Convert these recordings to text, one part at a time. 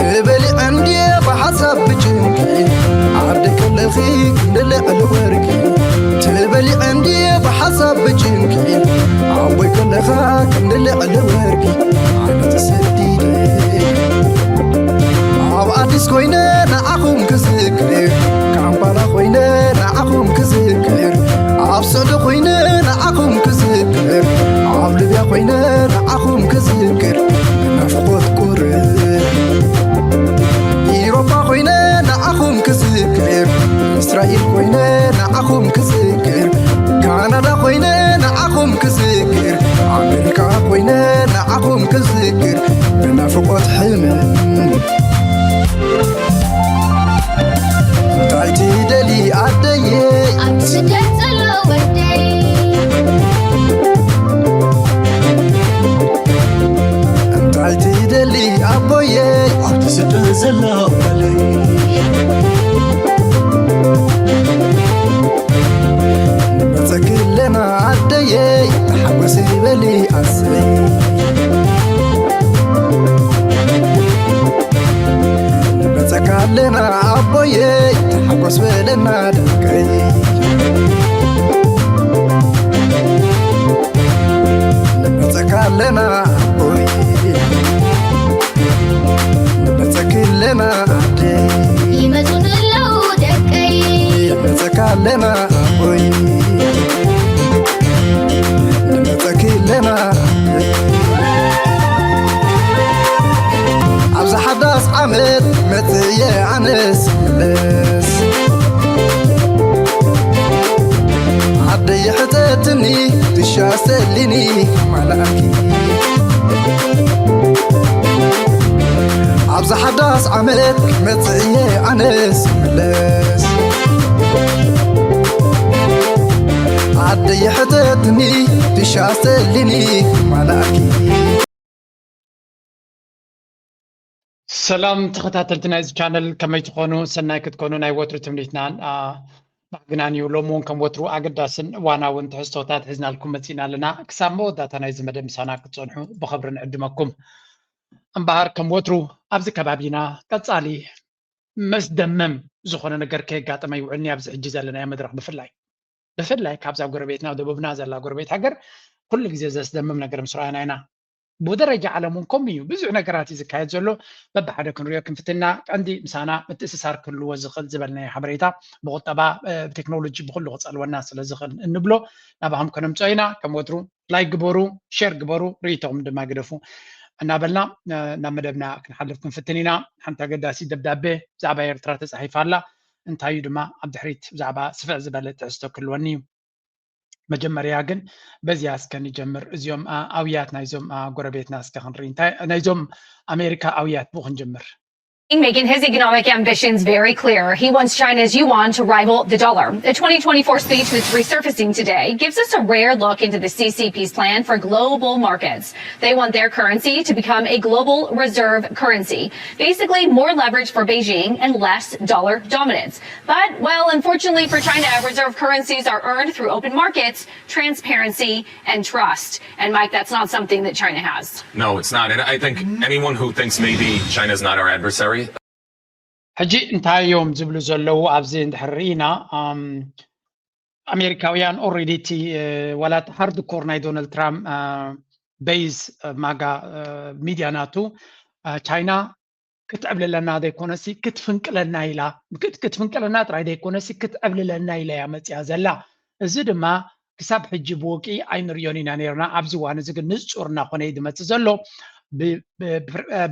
تبلي عندي بحسب بجنكي عبدك اللخي ندلع الوركي تبلي عندي بحسب بجنكي عبوك اللخاك ندلع الوركي أنا تسديدي عب عدس خوينا نعخم كذكر كعبالا خوينا نعخم كذكر عب صدق خوينا نعخم كذكر عب لبيا خوينا نعخم كذكر نفقود كوري إيروبا خوينا نعخم كذكر إسرائيل خوينا نعخم كذكر كندا خوينا نعخم كذكر أمريكا خوينا نعخم كذكر نفقود حلم تعيتي دلي عدي أبسجت الوردي تعيتي دلي أبوي أبسجت الوردي نبتكلنا عدي تحوسي بلي أسري نبتكلنا أبوي تحوس بلنا دكي نبتكلنا أبوي نبتكلنا عدي يمتون اللو دكي نبتكلنا أبوي نبتكلنا عبز حداس عمد متي عنس بس عدي حتتني تشاسلني ملاكي عبز حداس عمد متي عنس بس عدي حتتني تشاسلني ملاكي سلام تخطاتلتنا إذا channel كما تكونوا سنة كتكونوا ناي وتر تمنيتنا بعدنانيو لومون كم وترو أقداسن وانا وانت حستوتات حزنا لكم متينا لنا كسامو داتنا إذا مدام سانا كتصنحوا بخبرنا عدمكم أمبار كم وترو أبز كبابينا كتصالي مزدمم زخونا نقر كي قاطما يوعني أبز عجزة لنا يا مدرق بفلاي كابزا قربيتنا ودبوبنا زلا قربيت حقر كل جزء زدمم نقر مسرعنا هنا بدرجة على منكم يو بزع نقرات إذا كايد زلو ببحر كن رياكم فتنا عندي مسانا متأسسار كل وزخل زبلنا حبريتا بغطبا بتكنولوجي بكل لغة الناس اللي زخل النبلو نبهم كنم تعينا كم ودرو لايك جبرو شير جبرو ريتهم دما قدفو نابلنا نمدبنا كنحلفكم فتنينا حتى قداسي دبدابه زعبا يرترات صحيفه لا انتهي دما عبد الحريت زعبا سفع زباله تعستو كل ونيو مجمريا ግን በዚያ እስከንጀምር እዚኦም ኣውያት ናይዞም ጎረቤትና እስከ ናይዞም ኣሜሪካ ኣውያት ብክንጀምር Making his economic ambitions very clear. He wants China's yuan to rival the dollar. The 2024 speech that's resurfacing today gives us a rare look into the CCP's plan for global markets. They want their currency to become a global reserve currency. Basically, more leverage for Beijing and less dollar dominance. But, well, unfortunately for China, reserve currencies are earned through open markets, transparency, and trust. And Mike, that's not something that China has. No, it's not. And I think anyone who thinks maybe China's not our adversary, ሕጂ እንታይ እዮም ዝብሉ ዘለዉ ኣብዚ እንድሕሪና ኣሜሪካውያን ኦልሬዲ እቲ ዋላ እቲ ሃርድ ኮር ናይ ዶናልድ ትራምፕ ቤዝ ማጋ ሚድያ ናቱ ቻይና ክትዕብልለና ዘይኮነሲ ክትፍንቅለና ኢላ ክትፍንቅለና ጥራይ ዘይኮነሲ ክትዕብልለና ኢላ እያ መፅያ ዘላ እዚ ድማ ክሳብ ሕጂ ብወቂ ኣይንሪዮን ኢና ነርና ኣብዚ እዋን እዚ ግን ንፁር እናኾነ እዩ ዝመፅእ ዘሎ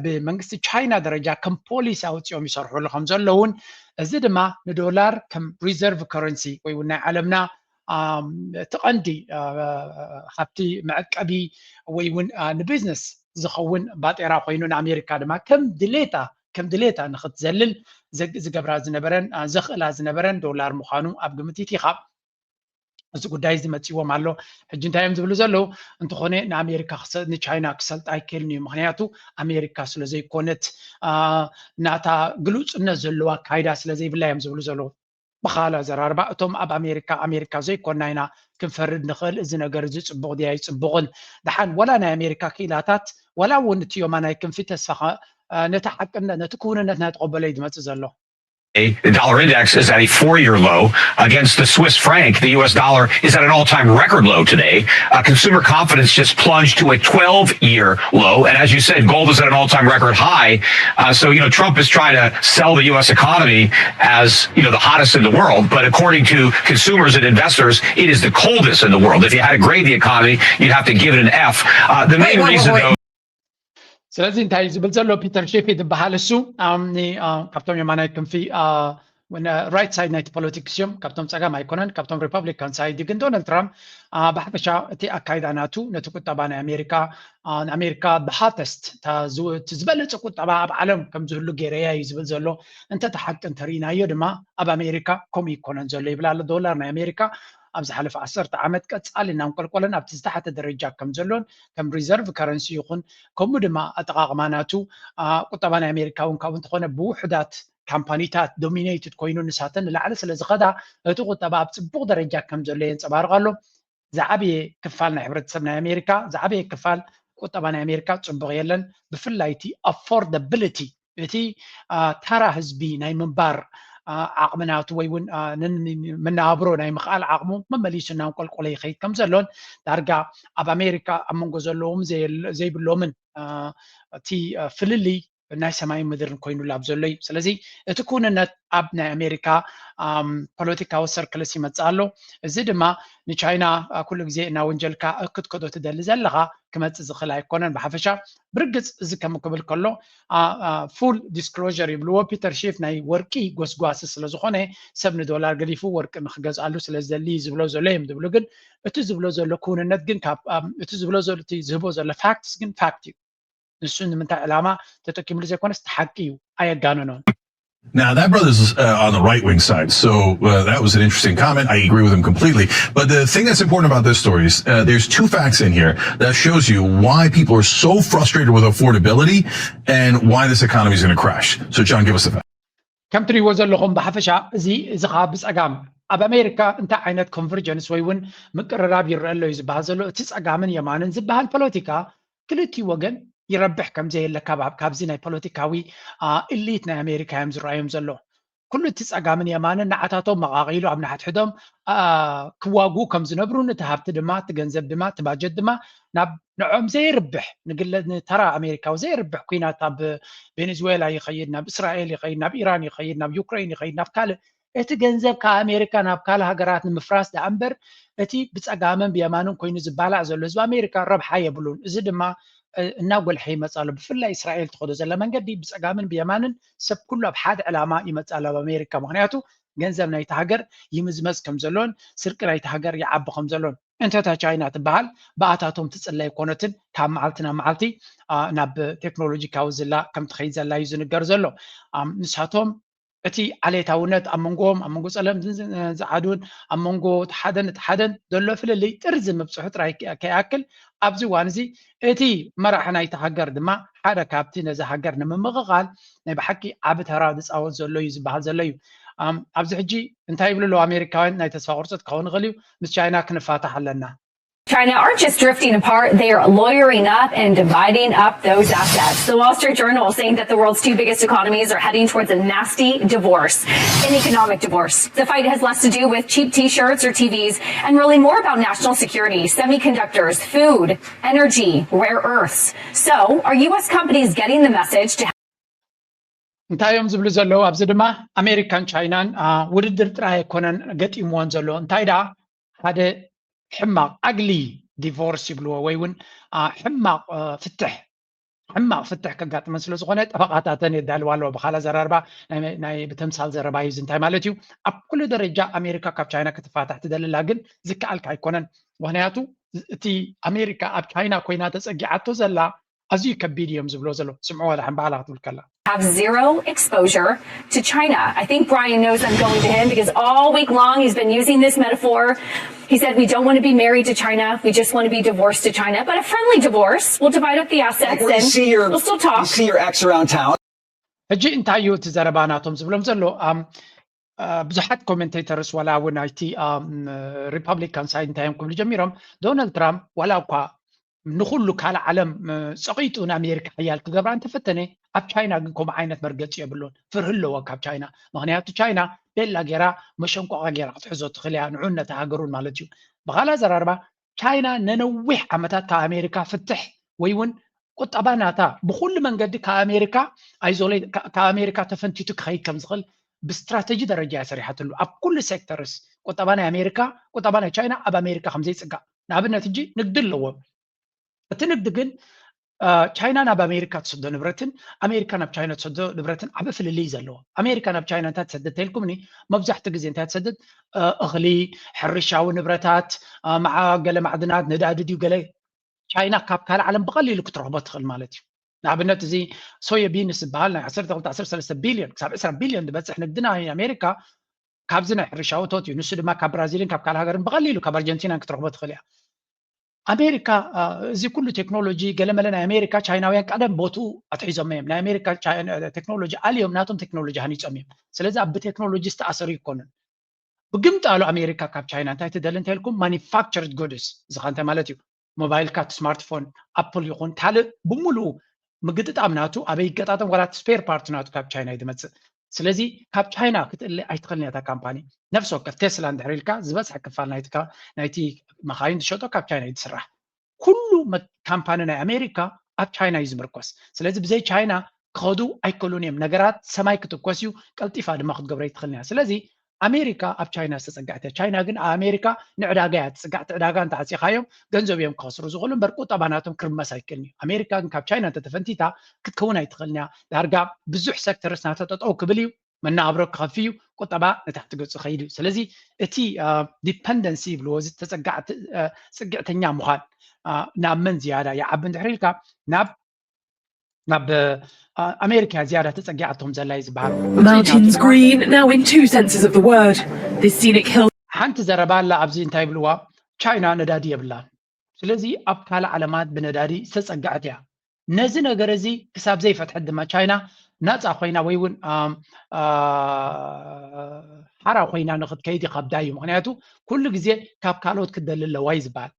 بمنግስቲ ቻይና ደረጃ ከም ፖሊሲ ኣውፅኦም ይሰርሕሉ ከም ዘለውን እዚ ድማ ንዶላር ከም ሪዘርቭ ከረንሲ ወይ እውን ናይ ዓለምና ተቐንዲ ሃብቲ መዕቀቢ ወይ እውን ንቢዝነስ ዝኸውን ባጤራ ኮይኑ ንኣሜሪካ ድማ ከም ድሌታ ንኽትዘልል ዝገብራ ዝነበረን ዘኽእላ ዝነበረን ዶላር ምዃኑ ኣብ ግምት ይቲኻ እዚ ጉዳይ እዚ መፂዎም ኣሎ ሕጂ እንታይ እዮም ዝብሉ ዘለዉ እንትኾነ ንኣሜሪካ ንቻይና ክሰልጥ ኣይክእልን እዩ ምክንያቱ ኣሜሪካ ስለ ዘይኮነት ናታ ግሉፅነት ዘለዋ ኣካይዳ ስለ ዘይብላ እዮም ዝብሉ ዘለዉ ብኻል ኣዘራርባ እቶም ኣብ ኣሜሪካ ዘይኮና ኢና ክንፈርድ ንኽእል እዚ ነገር እዚ ፅቡቕ ድያ ይፅቡቕን ድሓን ወላ ናይ ኣሜሪካ ክኢላታት ወላ እውን እቲ ዮማ ናይ ክንፊ ተስፋ نتحققنا نتكوننا نتقبل يد متزلو The dollar index is at a 4-year low against the Swiss franc. The U.S. dollar is at an all-time record low today. Consumer confidence just plunged to a 12-year low. And as you said, gold is at an all-time record high. So, Trump is trying to sell the U.S. economy as, the hottest in the world. But according to consumers and investors, it is the coldest in the world. If you had to grade the economy, you'd have to give it an F. The main reason, though, ስለዚህ እንታይ ዝብል ዘሎ ፒተር ሼፊ ዝበሃል እሱ ካብቶም የማናይ ክንፊ ራይት ሳይድ ናይቲ ፖለቲክስ እዮም ካብቶም ፀጋም ኣይኮነን ካብቶም ሪፐብሊካን ሳይድ ግን ዶናልድ ትራምፕ ብሓፈሻ እቲ ኣካይዳ ናቱ ነቲ ቁጠባ ናይ ኣሜሪካ ብሃተስት ዝበለፀ ቁጠባ ኣብ ዓለም ከም ዝህሉ ገይረያ እዩ ዝብል ዘሎ እንተተሓቂ እንተሪእናዮ ድማ ኣብ ኣሜሪካ ከምኡ ይኮነን ዘሎ ይብል ኣሎ ዶላር ናይ ኣሜሪካ ኣብ ዝሓለፈ 10 ዓመት ቀጻሊ እናንቆልቆለን ኣብቲ ዝተሓተ ደረጃ ከም ዘሎን ከም ሪዘርቭ ከረንሲ ይኹን ከምኡ ድማ ኣጠቃቅማ ናቱ ቁጠባ ናይ ኣሜሪካ እውን ካብኡ እንተኾነ ብውሕዳት ካምፓኒታት ዶሚኔትድ ኮይኑ ንሳተን ንላዕሊ ስለ ዝኸዳ እቲ ቁጠባ ኣብ ፅቡቅ ደረጃ ከም ዘሎ የንፀባርቕ ኣሎ ዝዓበየ ክፋል ናይ ሕብረተሰብ ናይ ኣሜሪካ ዝዓበየ ክፋል ቁጠባ ናይ ኣሜሪካ ፅቡቅ የለን ብፍላይ እቲ ኣፎርደብሊቲ እቲ ተራ ህዝቢ ናይ ምንባር ዓቕምናቱ ወይ እውን መናብሮ ናይ ምኽኣል ዓቕሙ መመሊሱ እናንቆልቆለ ይኸይድ ከም ዘሎን ዳርጋ ኣብ ኣሜሪካ ኣብ መንጎ ዘለዎም ዘይብሎምን እቲ ፍልልይ ናይ ሰማይ ምድርን ኮይኑላ ኣብ ዘሎ እዩ ስለዚ እቲ ኩንነት ኣብ ናይ ኣሜሪካ ፖለቲካዊ ሰርክልስ ይመፅእ ኣሎ እዚ ድማ ንቻይና ኩሉ ግዜ እናወንጀልካ ክትከዶ ትደሊ ዘለኻ ክመፅእ ዝኽእል ኣይኮነን ብሓፈሻ ብርግፅ እዚ ከም ክብል ከሎ ፉል ዲስክሎዥር ይብልዎ ፒተር ሼፍ ናይ ወርቂ ጎስጓሲ ስለዝኾነ ሰብ ንዶላር ገሊፉ ወርቂ ንክገዝኣሉ ስለዝደሊ ዝብሎ ዘሎ እዮም ዝብሉ ግን እቲ ዝብሎ ዘሎ ኩንነት ግን እቲ ዝብሎ ዘሎ እቲ ዝህቦ ዘሎ ፋክትስ ግን ፋክት እዩ ንሱ ንምንታይ ዕላማ ተጠቂሙሉ ዘይኮነስ ተሓቂ እዩ ኣየጋነኖን Now, that brother's on the right-wing side, so that was an interesting comment. I agree with him completely. But the thing that's important about this story is there's two facts in here that shows you why people are so frustrated with affordability and why this economy is going to crash. So, John, give us the facts. ከም ትሪእዎ ዘለኹም ብሓፈሻ እዚ ከዓ ብፀጋም ኣብ ኣሜሪካ እንታይ ዓይነት ኮንቨርጀንስ ወይ እውን ምቅርራብ ይረአ ኣሎ እዩ ዝበሃል ዘሎ እቲ ፀጋምን የማንን ዝበሃል ፖለቲካ ክልቲኡ ወገን ይረብሕ ከም ዘየለ ካብዚ ናይ ፖለቲካዊ ኢሊት ናይ ኣሜሪካ እዮም ዝረኣዮም ዘሎ ኩሉ እቲ ፀጋምን የማንን ንዓታቶም መቃቂሉ ኣብ ናሕትሕዶም ክዋግኡ ከም ዝነብሩ ነቲ ሃብቲ ድማ እቲ ገንዘብ ድማ እቲ ባጀት ድማ ናብ ንዖም ዘይርብሕ ንተራ ኣሜሪካዊ ዘይርብሕ ኩናት ኣብ ቬኔዙዌላ ይኸይድ ናብ እስራኤል ይኸይድ ናብ ኢራን ይኸይድ ናብ ዩክሬን ይኸይድ ናብ ካልእ እቲ ገንዘብ ካብ ኣሜሪካ ናብ ካልእ ሃገራት ንምፍራስ ዳ እምበር እቲ ብፀጋምን ብየማንን ኮይኑ ዝባላዕ ዘሎ ህዝቢ ኣሜሪካ ረብሓ የብሉን እዚ ድማ እናጎልሐ ይመፃሉ ብፍላይ እስራኤል ትኸዶ ዘላ መንገዲ ብፀጋምን ብየማንን ሰብ ኩሉ ኣብ ሓደ ዕላማ ይመፃሉ ኣብ ኣሜሪካ ምክንያቱ ገንዘብ ናይቲ ሃገር ይምዝመዝ ከም ዘሎን ስርቂ ናይቲ ሃገር ይዓቢ ከም ዘሎን እንተታ ቻይና ትበሃል ብኣታቶም ትፅላይ ኮነትን ካብ መዓልቲ ናብ መዓልቲ ናብ ቴክኖሎጂካዊ ዝላ ከም ትኸይድ ዘላ እዩ ዝንገር ዘሎ ንሳቶም እቲ ዓሌታውነት ኣብ መንጎኦም ኣብ መንጎ ፀለም ዝዓዱን ኣብ መንጎ ሓደን እቲ ሓደን ዘሎ ፍልልይ ጥርዚ ምብፅሑ ጥራይ ከይኣክል ኣብዚ እዋን እዚ እቲ መራሒ ናይቲ ሃገር ድማ ሓደ ካብቲ ነዚ ሃገር ንምምቕቓል ናይ ብሓቂ ዓብ ተራ ዝፃወት ዘሎ እዩ ዝበሃል ዘሎ እዩ ኣብዚ ሕጂ እንታይ ይብሉ ኣለዉ ኣሜሪካውያን ናይ ተስፋ ቁርፀት ክኸውን ይኽእል እዩ ምስ ቻይና ክንፋታሕ ኣለና China aren't just drifting apart, they are lawyering up and dividing up those assets. The Wall Street Journal is saying that the world's two biggest economies are heading towards a nasty divorce, an economic divorce. The fight has less to do with cheap t-shirts or TVs and really more about national security, semiconductors, food, energy, rare earths. So, are U.S. companies getting the message to እንታዮም ዝብሉ ዘለዉ ኣብዚ ድማ ኣሜሪካን ቻይናን ውድድር ጥራይ ኣይኮነን ገጢምዎን ዘሎ እንታይ ዳ ሓደ ሕማቅ ኣግሊ ዲቮርስ ይብልዎ ወይ እውን ሕማቅ ፍትሕ ከጋጥመን ስለ ዝኾነ ጠበቃታተን የዳልዋ ኣለዎ ብካልእ ዘረርባ ናይ ብተምሳል ዘረባ እዩ እንታይ ማለት እዩ ኣብ ኩሉ ደረጃ ኣሜሪካ ካብ ቻይና ክትፋታሕ ትደልላ ግን ዝከኣልካ ኣይኮነን ምክንያቱ እቲ ኣሜሪካ ኣብ ቻይና ኮይና ተፀጊዓቶ ዘላ ኣዝዩ ከቢድ እዮም ዝብሎ ዘሎ ስምዖ ወላ ሕምበዓላ ክትብል ከላ have zero exposure to China. I think Brian knows I'm going to him because all week long he's been using this metaphor. He said we don't want to be married to China. We just want to be divorced to China. But a friendly divorce, we'll divide up the assets and we'll still talk. You see your ex around town. ሕጂ እንታይ እዩ እቲ ዘረባናቶም ዝብሎም ዘሎ ብዙሓት ኮሜንቴተርስ ዋላ እውን ናይቲ ሪፐብሊካን ሳይድ እንታይ እዮም ክብሉ ጀሚሮም ዶናልድ ትራምፕ ዋላ እኳ نخلو كالا عالم سقيتون أمريكا حيال كجبران تفتني أب تشاينا جنكم عينة مرجع يبلون فرهلو وكاب تشاينا مغنيات تشاينا بيلا جرا مشونكو غير حزوت خليها نعنا تهاجرون مالتيو بغالا زراربا تشاينا ننوح عمتات كأمريكا فتح ويون قطباناتا بكل من قد كأمريكا أيزولي كأمريكا تفنتي تخي كم زغل باستراتيجي درجة سريحة له أب كل سيكتورس قطبانا أمريكا قطبانا تشاينا أب أمريكا خمسة سجا نابنا تجي نقدر التنقد جن تشاينا ناب أمريكا تصدق نبرتن أمريكا ناب تشاينا تصدق نبرتن عبف اللي زلوا أمريكا ناب تشاينا تسدد تلكم ني مبزح تجزين تسدد أغلي حرشة ونبرتات مع قل معدنات نداد ديو قلي تشاينا كاب كلا عالم بقليل كترهبط خل مالتي نعبنا زي صويا بين سبالنا 10 بليون 7 بليون بس احنا بدنا هي أمريكا كابزنا حرشة وتوتي نسد ما كاب برازيل كاب كلا هاجرن بقليل كاب أرجنتينا كترهبط خليها أمريكا زي كل تكنولوجي قال لنا أمريكا تشايناويان قدم بوتو أتحيزهم نا أمريكا تكنولوجي اليوم ناتهم تكنولوجي هنيتسميم سلازا بتكنولوجي استأثر يكونن بقمت قالوا أمريكا كاب تشاينا انت تدلن تلكم manufactured goods زخانت مالتي موبايل كات سمارت فون أبل يكون تال بملو مقدت أمناتو أبي قطعتهم ولا سبير بارت ناتو كاب تشاينا يدمت سلازي كاب تشاينا كتقلي أيتقلني هذا كامباني نفسه كتسلا عند حريلكا زبس حكفال نايتي مخاين شوتو كاب تشاينا يتسرح كل كامبانينا أمريكا أب تشاينا يزمركوس سلازي بزي تشاينا خدو أي كولونيوم نجارات سماي كتوكوسيو قلتي فاد ما خد قبريت خلنيها سلازي أمريكا أب تشاينا استسقعتها تشاينا جن أمريكا نعداقات سقعت عداقان تحسي خايم جنزو بيوم خسروا زغلهم بركو طبعاتهم كرم سايكلني أمريكا كاب تشاينا تتفنتيتا كتكونا يتخلنيها دارجا بزح سكتر سنة تتطو كبليو من نابرك خفيو قطبا نتحت قص خيدو سلازي اتي ديبندنسي بلوز تسقعت سقعتنيا مخال ناب من زيادة يا عبد حريلكا ناب أمريكا زيادة تسقعتهم زلايز بحر Mountains green, now in 2 senses of the word. This scenic hill. حنت زربان لا أبزين تايبلوا تشاينا ندادي يبلا سلازي أبكال علامات بندادي تسقعتها نزنا جرزي كساب زي فتح دما تشاينا ناس أخوينا ويون حرا أخوينا ناخد كيدي قبداي مغنياتو كل جزء كاب كالوت كدل اللوايز بعد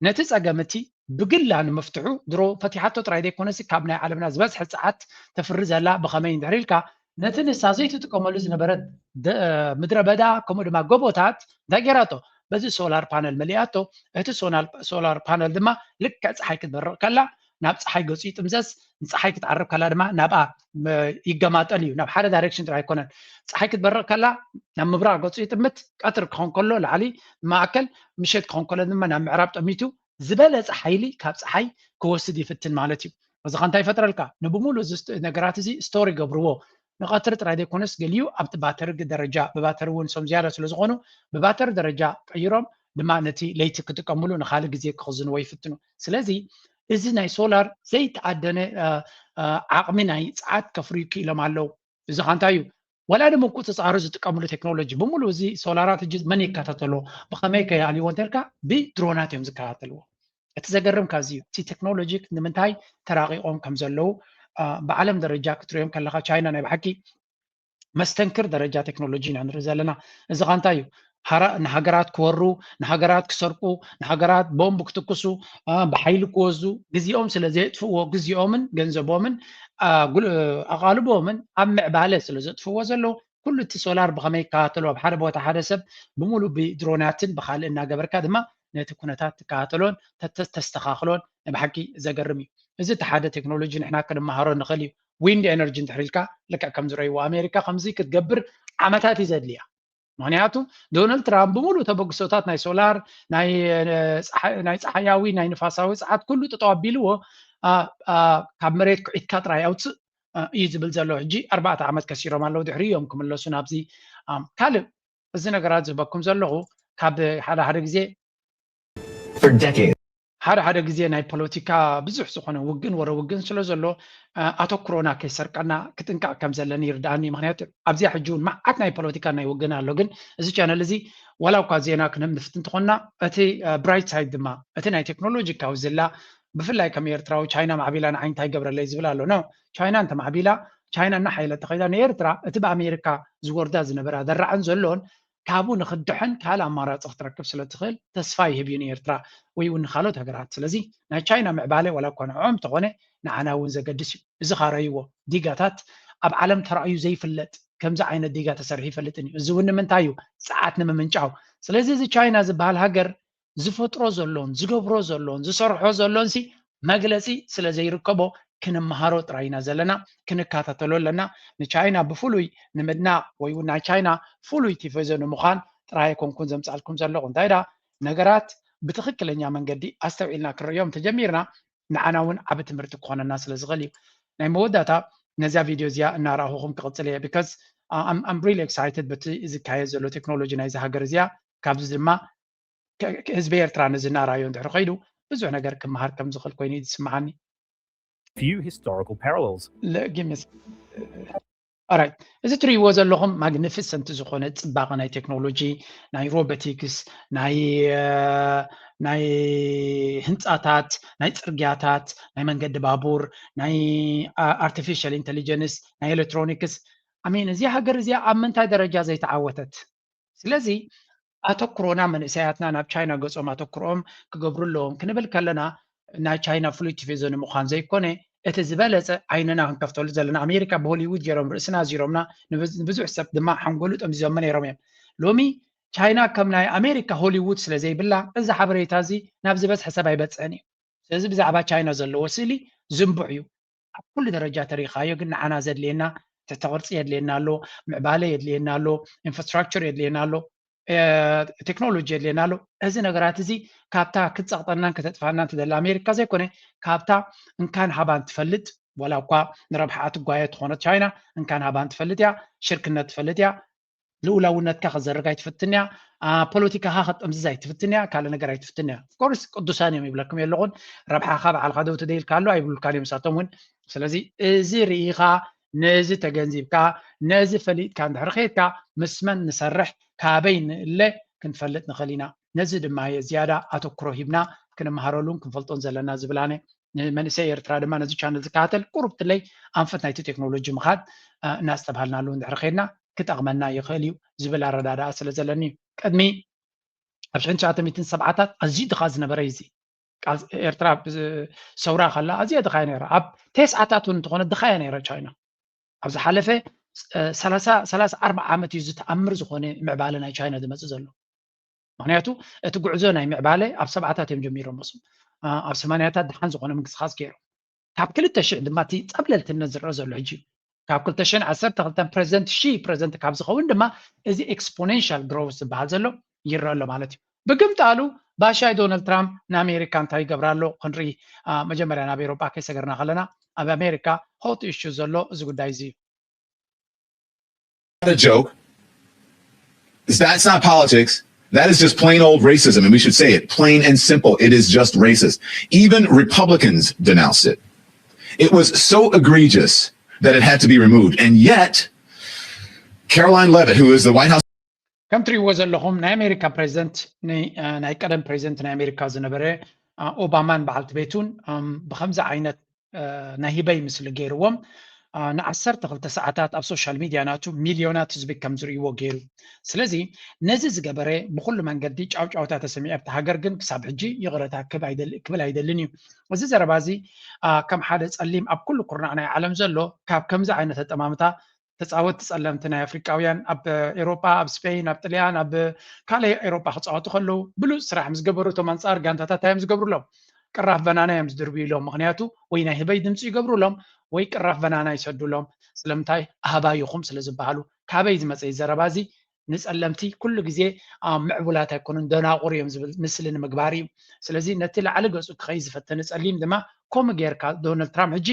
نتس أجمتي بقول أنا مفتوحو درو فتحته ترى يدي كونسي كابنا عالمنا بس حس ساعات تفرز هلا بخمين دحريلكا نتن سازيت تقوملوز نبرد مدرة بدا كمود ما جوبوتات داجراتو بس سولار بانل ملياتو هت سولار بانل دما لك صحي كتبرر كلا ناب صحي قصي تمزز صحي كتعرب كلا دما نابا يجمعت ليو ناب حدا دايركشن تراي كونن صحي كتبرر كلا ناب مبرع قصي تمت قطر كون كله العلي ما أكل مشيت كون كله دما ناب معرب تميتو زبالة صحيلي كاب صحي كوسدي فتن مالتي إذا كان تاي فترة لك نبومولو نجارات زي ستوري قبروه نقاطر ترى كونس قليو أبت باتر درجة بباتر ونسوم زيادة سلزغونو بباتر درجة كيرم بمعنتي ليت كتكملوا نخالق زي خزن ويفتنو سلازي إذا ناي سولار زي تعدنا عقمنا ساعات كفري كيلو معلو إذا كان تايو ولا أنا ممكن تصارز تكملوا تكنولوجي بمولو زي سولارات الجزء مني كاتلو بخميك يعني وانتركا بدرونات يوم زكاتلو اتزقرم كازيو تي تكنولوجيك نمنتاي تراقي قوم كمزلو بعالم درجة كتريم كلها تشاينا نبحكي مستنكر درجة تكنولوجيا عن رزالنا إذا كان تايو نهجرات كورو نهجرات كسرقو نهجرات بومب كتكسو بحيل كوزو جزيهم سلزيت فو جزيهم جنزبومن أغالبومن أم بعلى سلزيت فو زلو كل السولار بخمي كاتلو بحرب وتحدثب بمولو بدرونات بخال إنها جبر كدما نتكونتات كاتلون تستخاخلون بحكي زجرمي إذا تحدى تكنولوجيا نحنا كنا مهارون نخلي ويند إنرجي تحريلك لك كم زري وأمريكا خمسي كتجبر عمتات يزيد ليها معناته دونالد ترامب بمولو تبقى صوتات ناي سولار ناي صحياوي ناي نفاساوي ساعات كله تطابيلو كامريت كاترا يوتس يزبل زلو حجي 4 عامات كثيرة مالو دحريهم كم اللو سنابزي كالب الزنا قراد زبكم زلو كاب حدا جزي for decades. حدا جزي ناي بوليتيكا بزح سخونه وجن ورا وجن سلو زلو أتو كورونا كيسرقنا كتنكع كم زلني يرداني معناته أبزي حجون مع أتناي بوليتيكا ناي وجنا لوجن إذا كان الذي ولو كازينا كنا مفتن تخونا أتي برايت سايد ما أتي ناي تكنولوجي كاوزلا بفلاي كمير تراو تشاينا معبيلا عين تاي قبر اللي يزبلا له نو تشاينا أنت معبيلا تشاينا نحيل تقيدا نيرترا تبع أمريكا زوردا زنبرا درعن زلون ካብኡ ንክድሕን ካል ኣማራፂ ክትረክብ ስለ ትኽእል ተስፋ ይህብ እዩ ንኤርትራ ወይ እውን ንካልኦት ሃገራት ስለዚ ናይ ቻይና ምዕባለ ዋላ እኳ ንዕኦም እንተኾነ ንዓና እውን ዘገድስ እዩ እዚ ካረይዎ ዲጋታት ኣብ ዓለም ተራእዩ ዘይፍለጥ ከምዚ ዓይነት ዲጋ ተሰሪሑ ይፈልጥን እዩ እዚ እውን ንምንታይ እዩ ፀዓት ንምምንጫው ስለዚ እዚ ቻይና ዝበሃል ሃገር ዝፈጥሮ ዘሎን ዝገብሮ ዘሎን ዝሰርሖ ዘሎን ሲ መግለፂ ስለ ዘይርከቦ ክንመሃሮ ጥራይና ዘለና ክንከታተሎ ኣለና ንቻይና ብፍሉይ ንምድናቅ ወይ እውን ናይ ቻይና ፍሉይ ቲፎዞ ንምዃን ጥራይ ኮንኩን ዘምፃልኩም ዘለኹ እንታይ ዳ ነገራት ብትክክለኛ መንገዲ ኣስተውዒልና ክንሪኦም ተጀሚርና ንዓና እውን ዓብ ትምህርቲ ክኾነና ስለ ዝኽእል እዩ ናይ መወዳእታ ነዛ ቪድዮ እዚኣ እናረኣኹኹም ክቕፅል እየ ቢካዝ I'm really excited በቲ ዝካየድ ዘሎ ቴክኖሎጂ ናይዚ ሃገር እዚኣ ካብዚ ድማ ህዝቢ ኤርትራ ነዚ እናረኣዮ እንድሕር ከይዱ ብዙሕ ነገር ክመሃር ከም ዝኽእል ኮይኑ ዝስማዓኒ few historical parallels. Alright. እዚ ትሪእዎ ዘለኹም ማግኒፊሰንት ዝኾነ ፅባቐ ናይ ቴክኖሎጂ ናይ ሮቦቲክስ ናይ ህንፃታት ናይ ፅርግያታት ናይ መንገዲ ባቡር ናይ ኣርቲፊሻል ኢንተሊጀንስ ናይ ኤሌክትሮኒክስ ኣሚን እዚ ሃገር እዚኣ ኣብ ምንታይ ደረጃ ዘይተዓወተት ስለዚ ኣተኩሮና መንእሰያትና ናብ ቻይና ገጾም ኣተኩሮም ክገብሩ ኣለዎም ክንብል ከለና ናይ ቻይና ፍሉይ ቲቪዞ ንምዃን ዘይኮነ እቲ ዝበለፀ ዓይንና ክንከፍተሉ ዘለና ኣሜሪካ ብሆሊውድ ገይሮም ርእስና ዚሮምና ንብዙሕ ሰብ ድማ ሓንጎሉ ጠምዚዞም ነይሮም እዮም ሎሚ ቻይና ከም ናይ ኣሜሪካ ሆሊውድ ስለ ዘይብላ እዚ ሓበሬታ እዚ ናብ ዝበዝሐ ሰብ ኣይበፅሕን እዩ ስለዚ ብዛዕባ ቻይና ዘለዎ ስእሊ ዝንቡዕ እዩ ኣብ ኩሉ ደረጃ ተሪኻዮ ግን ንዓና ዘድልየና ተተቅርፂ የድልየና ኣሎ ምዕባለ የድልየና ኣሎ ኢንፍራስትራክቸር የድልየና ኣሎ ቴክኖሎጂ የድልየና ኣሎ እዚ ነገራት እዚ ካብታ ክትፀቕጠናን ከተጥፋናን ትደሊ ኣሜሪካ ዘይኮነ ካብታ እንካን ሃባን ትፈልጥ ወላ እኳ ንረብሓ ትጓየ ትኾነ ቻይና እንካን ሃባን ትፈልጥ እያ ሽርክነት ትፈልጥ እያ ልኡላውነትካ ክዘርጋ ይትፍትን እያ ፖለቲካኻ ክጥምዝዛ ይትፍትን እያ ካልእ ነገር ኣይትፍትን እያ ኮርስ ቅዱሳን እዮም ይብለኩም የለኹን ረብሓኻ በዓልካ ደው ትደይልካ ኣሎ ኣይብሉካን እዮም ንሳቶም እውን ስለዚ እዚ ርኢኻ ነዚ ተገንዚብካ ነዚ ፈሊጥካ እንድሕር ከይድካ ምስመን ንሰርሕ ካበይ ንእለ ክንፈልጥ ንኽእል ኢና ነዚ ድማ ዝያዳ ኣተኩሮ ሂብና ክንመሃረሉን ክንፈልጦን ዘለና ዝብላነ መንእሰይ ኤርትራ ድማ ነዚ ቻነል ዝከታተል ቁሩብ ትለይ ኣንፈት ናይቲ ቴክኖሎጂ ምኻድ እናስተባሃልናሉ እንድሕር ከይድና ክጠቕመና ይኽእል እዩ ዝብል ኣረዳድኣ ስለ ዘለኒ እዩ ቅድሚ ኣብ 1970ታት ኣዝዩ ድኻ ዝነበረ እዚ ኤርትራ ሰውራ ከላ ኣዝያ ድኻ ነይራ ኣብ ቴስዓታት እውን እንተኾነ ድኻ እያ ነይራ ቻይና ኣብ ዝሓለፈ 30-40 ዓመት እዩ ዝተኣምር ዝኾነ ምዕባለ ናይ ቻይና ዝመፅእ ዘሎ ምክንያቱ እቲ ጉዕዞ ናይ ምዕባለ ኣብ 70ታት እዮም ጀሚሮም መሱ ኣብ 80ታት ድሓን ዝኾነ ምንቅስቃስ ገይሮም ካብ 2000 ድማ እቲ ፀብለልትነት ዝረአ ዘሎ ሕጂ ካብ 2012 ፕሬዚደንት ካብ ዝኸውን ድማ እዚ ኤክስፖኔንሻል ግሮውስ ዝበሃል ዘሎ ይረአ ኣሎ ማለት እዩ ብግምጣሉ ባሻይ ዶናልድ ትራምፕ ንኣሜሪካ እንታይ ይገብራ ኣሎ ክንርኢ መጀመርያ ናብ ኤሮጳ ከይሰገርና ከለና ኣብ ኣሜሪካ ሆት ኢሹ ዘሎ እዚ ጉዳይ እዚ እዩ a joke. That's not politics. That is just plain old racism, and we should say it plain and simple. It is just racist. Even Republicans denounced it. It was so egregious that it had to be removed. And yet, Caroline Leavitt, who is the White House ከም ትሪእዎ ዘለኹም ናይ ኣሜሪካ ፕሬዚደንት ናይ ቀደም ፕሬዚደንት ናይ ኣሜሪካ ዝነበረ ኦባማን በዓልቲ ቤቱን ብከምዚ ዓይነት ናይ ሂበይ ምስሊ ገይርዎም ን12 ሰዓታት ኣብ ሶሻል ሚድያ ናቱ ሚልዮናት ህዝቢ ከም ዝርእይዎ ገይሩ ስለዚ ነዚ ዝገበረ ብኩሉ መንገዲ ጫውጫውታ ተሰሚዑ ኣብቲ ሃገር ግን ክሳብ ሕጂ ይቕረታ ክብል ኣይደልን እዩ እዚ ዘረባ እዚ ከም ሓደ ፀሊም ኣብ ኩሉ ኩርናዕ ናይ ዓለም ዘሎ ካብ ከምዚ ዓይነት ኣጠማምታ ተፃወቲ ፀለምቲ ናይ ኣፍሪቃውያን ኣብ ኤሮጳ ኣብ ስፔን ኣብ ጣልያን ኣብ ካልእ ኤሮጳ ክፃወቱ ከለዉ ብሉፅ ስራሕ ምስ ገበሩ እቶም ኣንፃር ጋንታታት እዮም ዝገብሩሎም ቅራፍ በናና እዮም ዝድርብዩ ኢሎም ምክንያቱ ወይ ናይ ህበይ ድምፂ ይገብሩሎም ወይ ቅራፍ በናና ይሰዱሎም ስለምንታይ ኣህባይኹም ስለ ዝበሃሉ ካበይ ዝመፀ ዘረባ እዚ ንፀለምቲ ኩሉ ግዜ ምዕቡላት ኣይኮኑን ደናቑር እዮም ዝብል ምስሊ ንምግባር እዩ ስለዚ ነቲ ላዕሊ ገፁ ክኸይ ዝፈተነ ፀሊም ድማ ከምኡ ጌርካ ዶናልድ ትራምፕ ሕጂ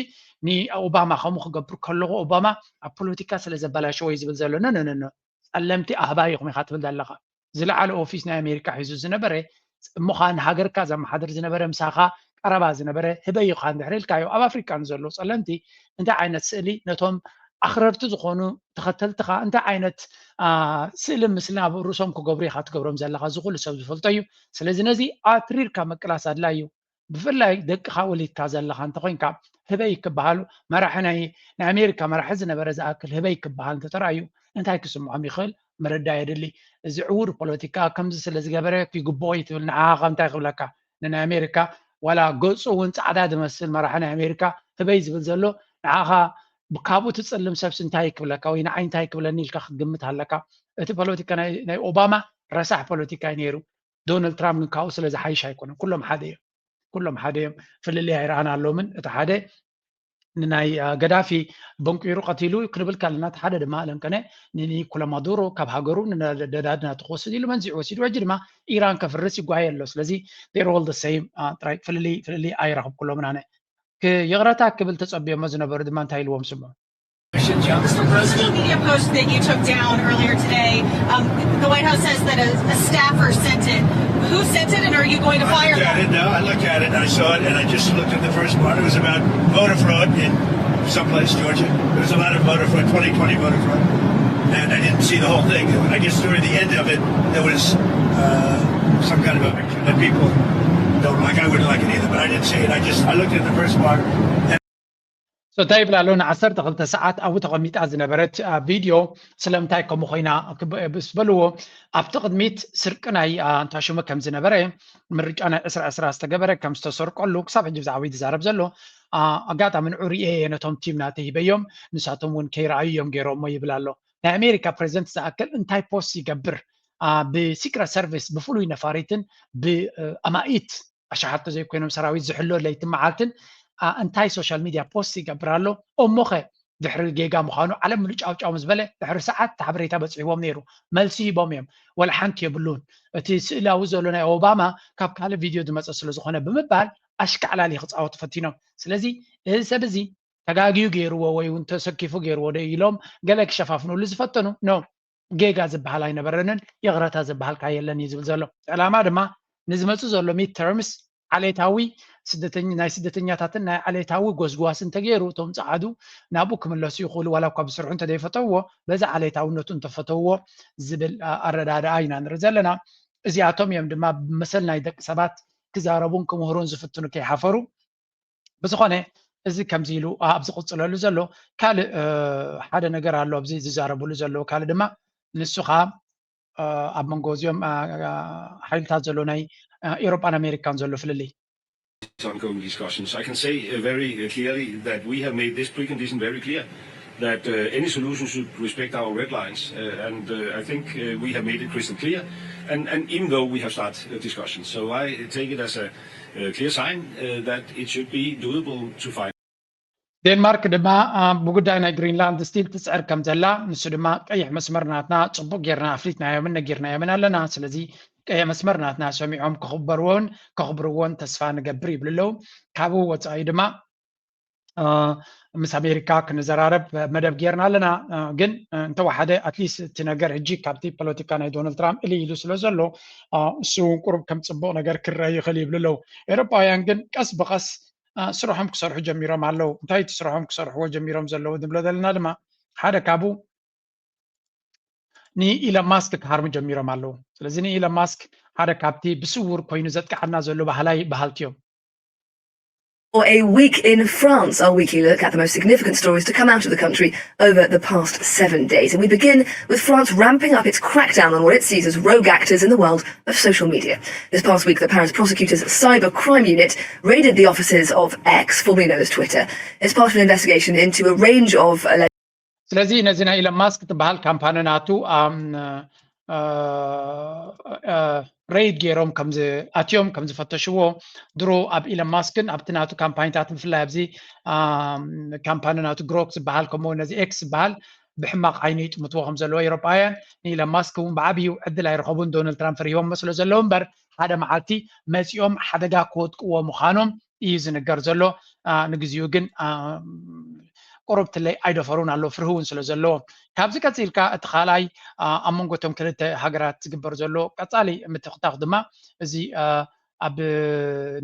ንኦባማ ከምኡ ክገብር ከለኹ ኦባማ ኣብ ፖለቲካ ስለ ዘበላሸወ እዩ ዝብል ዘሎ ነነነ ፀለምቲ ኣህባይኹም ኢኻ ትብል ዘለኻ ዝለዓለ ኦፊስ ናይ ኣሜሪካ ሒዙ ዝነበረ እሞኻ ንሃገርካ ዘመሓድር ዝነበረ ምሳኻ ቀረባ ዝነበረ ህበይ ኢኻ እንድሕር ኢልካዮ ኣብ ኣፍሪካ ንዘሎ ፀለምቲ እንታይ ዓይነት ስእሊ ነቶም ኣኽረርቲ ዝኾኑ ተኸተልትኻ እንታይ ዓይነት ስእሊ ምስሊ ኣብ ርእሶም ክገብሩ ኢኻ ትገብሮም ዘለኻ ዝኩሉ ሰብ ዝፈልጦ እዩ ስለዚ ነዚ ኣትሪርካ መቅላስ ኣድላይ እዩ ብፍላይ ደቅኻ ወሊድካ ዘለኻ እንተኮይንካ ህበይ ክበሃሉ መራሒ ናይ ኣሜሪካ መራሒ ዝነበረ ዝኣክል ህበይ ክበሃል እንተተረኣዩ እንታይ ክስምዖም ይኽእል መረዳይ የድሊ እዚ ዕውር ፖለቲካ ከምዚ ስለ ዝገበረ ክግብኦ ይትብል ንዓኻ እንታይ ክብለካ ንናይ ኣሜሪካ ዋላ ገፁ እውን ፃዕዳ ዝመስል መራሒ ናይ ኣሜሪካ ህበይ ዝብል ዘሎ ንዓኻ ብካብኡ ትፅልም ሰብሲ እንታይ ክብለካ ወይ ንዓይ እንታይ ክብለኒ ኢልካ ክትግምት ኣለካ እቲ ፖለቲካ ናይ ኦባማ ረሳሕ ፖለቲካ እዩ ነይሩ ዶናልድ ትራምፕ ግን ካብኡ ስለ ዝሓይሽ ኣይኮነን ኩሎም ሓደ እዮም ኩሎም ሓደ እዮም ፍልልይ ኣይረኣና ኣለዎምን እቲ ሓደ ንናይ ገዳፊ በንቂሩ ቀቲሉ ክንብል ከለና እቲ ሓደ ድማ ለንቀነ ንኒኮላ ማዱሮ ካብ ሃገሩ ንደዳድና ትወስድ ኢሉ መንዚዑ ወሲዱ ሕጂ ድማ ኢራን ከፍርስ ይጓየ ኣሎ ስለዚ they're all the same ጥራይ ፍልልይ ኣይረኽብ ኩሎም ኣነ የቕረታ ክብል ተፀቢዮሞ ዝነበሩ ድማ እንታይ ኢልዎም ስምዑ Mr. President, media post that you took down earlier today, the White House says that a staffer sent it. Who sent it, and are you going to fire them? No, I looked at it, and I saw it, and I just looked at the first part. It was about voter fraud in someplace, Georgia. There was a lot of voter fraud, 2020 voter fraud, and I didn't see the whole thing. I guess during the end of it, there was some kind of a picture that people don't like. I wouldn't like it either, but I didn't see it. I looked at the first part. እንታይ ይብላ ኣሎ ን12 ሰዓት ኣብኡ ተቐሚጣ ዝነበረት ቪድዮ ስለምንታይ ከምኡ ኮይና ብስ በልዎ ኣብቲ ቅድሚት ስርቂ ናይ እንታሽሙ ከም ዝነበረ ምርጫ ናይ 2020 ዝተገበረ ከም ዝተሰርቀሉ ክሳብ ሕጂ ብዛዕባ ይዛረብ ዘሎ ኣጋጣሚ ንዑ ርኤ ነቶም ቲም ናተሂበዮም ንሳቶም እውን ከይረኣዩ እዮም ገይሮሞ ይብል ኣሎ ናይ ኣሜሪካ ፕሬዚደንት ዝኣክል እንታይ ፖስት ይገብር ብሲክረት ሰርቪስ ብፍሉይ ነፋሪትን ብኣማኢት ኣሸሓቶ ዘይኮይኖም ሰራዊት ዝሕሎ ለይትን መዓልትን እንታይ ሶሻል ሚዲያ ፖስት ይገብር ኣሎ እሞኸ ድሕሪ ጌጋ ምዃኑ ዓለም ሙሉእ ጫውጫው ምስ በለ ድሕሪ ሰዓት ሓበሬታ በፂሕዎም ነይሩ መልሲ ሂቦም እዮም ወላ ሓንቲ የብሉን እቲ ስእላዊ ዘሎ ናይ ኦባማ ካብ ካልእ ቪድዮ ዝመፀ ስለ ዝኾነ ብምባል ኣሽካዕላሊ ክፃወቱ ፈቲኖም ስለዚ እዚ ሰብ እዚ ተጋጊዩ ገይርዎ ወይ እውን ተሰኪፉ ገይርዎ ዶ ኢሎም ገለ ክሸፋፍንሉ ዝፈተኑ ኖ ጌጋ ዝበሃል ኣይነበረንን የቕረታ ዝበሃል ካየለን እዩ ዝብል ዘሎ ዕላማ ድማ ንዝመፁ ዘሎ ሚድ ተርምስ ዓሌታዊ ናይ ስደተኛታትን ናይ ዓሌታዊ ጎስጓስን ተገይሩ እቶም ፀዓዱ ናብኡ ክምለሱ ይኽእሉ ዋላ እኳ ብስርሑ እንተዘይፈተውዎ በዛ ዓሌታውነቱ እንተፈተውዎ ዝብል ኣረዳድኣ ኢና ንርኢ ዘለና እዚኣቶም እዮም ድማ ብመሰል ናይ ደቂ ሰባት ክዛረቡን ክምህሩን ዝፍትኑ ከይሓፈሩ ብዝኾነ እዚ ከምዚ ኢሉ ኣብ ዝቕፅለሉ ዘሎ ካልእ ሓደ ነገር ኣሎ ኣብዚ ዝዛረብሉ ዘሎ ካልእ ድማ ንሱ ከዓ ኣብ መንጎ እዚኦም ሓይልታት ዘሎ ናይ ኤውሮፓን ኣሜሪካን ዘሎ ፍልልይ ongoing discussions. I can say very clearly that we have made this precondition very clear that any solution should respect our red lines, and I think we have made it crystal clear. And even though we have started discussions, so I take it as a clear sign that it should be doable to find. ዴንማርክ ድማ ብጉዳይ ናይ ግሪንላንድ ስቲል ትፅዕር ከም ዘላ ንሱ ድማ ቀይሕ መስመርናትና ፅቡቅ ጌርና ኣፍሊጥናዮምን ነጊርናዮምን ኣለና ስለዚ ቀይሕ መስመርናትና ሰሚዖም ከኽብርዎን ተስፋ ንገብር ይብል ኣለው ካብኡ ወፃኢ ድማ ምስ ኣሜሪካ ክንዘራረብ መደብ ጌርና ኣለና ግን እንተወሓደ ኣትሊስት እቲ ነገር ሕጂ ካብቲ ፖለቲካ ናይ ዶናልድ ትራምፕ ኢሉ ኢሉ ስለ ዘሎ እሱ ቁሩብ ከም ፅቡቅ ነገር ክረአ ይኽእል ይብል ኣለው ኤውሮጳውያን ግን ቀስ ብቐስ ስርሖም ክሰርሑ ጀሚሮም ኣለው እንታይ እቲ ስርሖም ክሰርሕዎ ጀሚሮም ዘለዉ ንብሎ ዘለና ድማ ሓደ ካብኡ ንኢሎን ማስክ ክሃርሙ ጀሚሮም ኣለው ስለዚ ንኢሎን ማስክ ሓደ ካብቲ ብስውር ኮይኑ ዘጥቃዓና ዘሎ ባህላዊ ባህልቲ እዮም For a week in France, our weekly look at the most significant stories to come out of the country over the past 7 days. And we begin with France ramping up its crackdown on what it sees as rogue actors in the world of social media. This past week, the Paris prosecutors' cybercrime unit raided the offices of X, formerly known as Twitter. It's part of an investigation into a range of ስለዚ ነዚ ናይ ኢሎን ማስክ ትበሃል ካምፓኒ ናቱ ሬድ ገይሮም ከምዚ ኣትዮም ከም ዝፈተሽዎ ድሮ ኣብ ኢሎን ማስክን ኣብቲ ናቱ ካምፓኒታት ብፍላይ ኣብዚ ካምፓኒ ናቱ ግሮክ ዝበሃል ከምኡ ነዚ ኤክስ ዝበሃል ብሕማቕ ዓይኒ ይጥምትዎ ከም ዘለዎ ኤውሮጳውያን ንኢሎን ማስክ እውን ብዓብዩ ዕድል ኣይረኸቡን ዶናልድ ትራምፕ ፈሪሂቦም መስሎ ዘለዎ እምበር ሓደ መዓልቲ መፂኦም ሓደጋ ክወጥቅዎ ምዃኖም እዩ ዝንገር ዘሎ ንግዚኡ ግን ቁርብትለይ ኣይደፈሩን ኣሎ ፍርህ እውን ስለ ዘለዎ ካብዚ ቀፂልካ እቲ ካልኣይ ኣብ መንጎቶም ክልተ ሃገራት ዝግበር ዘሎ ቀፃሊ ምትኽታኽ ድማ እዚ ኣብ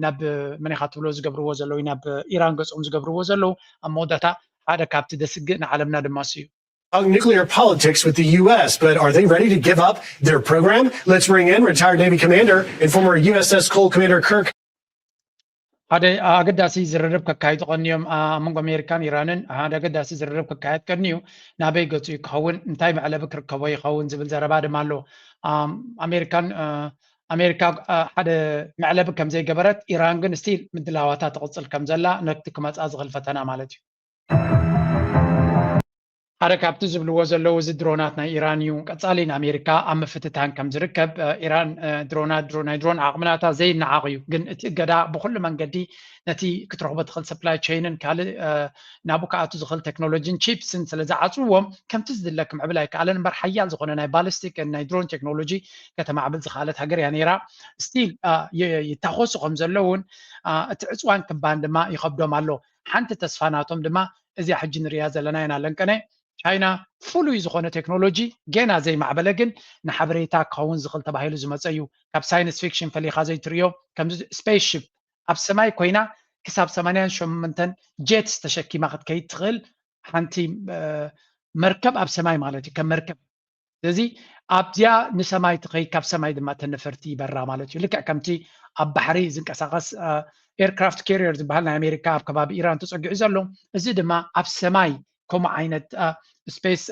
ናብ መን ኢኻ ትብሎ ዝገብርዎ ዘለዉ ናብ ኢራን ገፆም ዝገብርዎ ዘለዉ ኣብ መወዳእታ ሓደ ካብቲ ደስግእ ንዓለምና ድማ እዩ nuclear politics with the U.S., but are they ready to give up their program? Let's bring in retired Navy commander and former USS Cole Commander Kirk. هذا أقداسي زررب كايت قنيم من أمريكان إيرانن هذا أقداسي زررب كايت كنيو نبي قصي كون انتاي على بكر كوي كون زبل زرباد مالو أمريكا هذا معلب كم زي جبرت إيران جن ستيل من دلواتات تقصل كم زلا نكتكم أصغر فتنا مالتي هذا كابتن زبل وزلو دروناتنا إيرانيون كتصالين أمريكا أما فتتان كم زركب إيران درون عقمناتها زي نعاقيو جن جدا بكل من جدي نتي كترغب تدخل سبلاي تشين كال نابوكا تدخل تكنولوجي تشيبس سلازع عصوهم كم تزدل لك معبلاي كالن بر حيال زغنا ناي بالستيك ناي درون تكنولوجي كتما عبل زخالت هاجر يعني را ستيل يتخص قم زلون تعصوان كبان دما يخبدو مالو حنت تسفاناتهم دما ازي حجن رياضه لنا ينا لنكنه ቻይና ፍሉይ ዝኾነ ቴክኖሎጂ ገና ዘይ ማዕበለግን ንሓበሬታ ክኸውን ዝኽእል ተባሂሉ ዝመፀ እዩ ካብ ሳይንስ ፊክሽን ፈሊኻ ዘይትሪዮ ከም ስፔስ ሺፕ ኣብ ሰማይ ኮይና ክሳብ 88 ጄትስ ተሸኪማ ክትከይድ ትኽእል ሓንቲ መርከብ ኣብ ሰማይ ማለት እዩ ከም መርከብ ስለዚ ኣብዚያ ንሰማይ ትኸይድ ካብ ሰማይ ድማ ተነፈርቲ ይበራ ማለት እዩ ልክዕ ከምቲ ኣብ ባሕሪ ዝንቀሳቐስ ኤርክራፍት ካሪየር ዝበሃል ናይ ኣሜሪካ ኣብ ከባቢ ኢራን ተፀጊዑ ዘሎ እዚ ድማ ኣብ ሰማይ كم عينت سبيس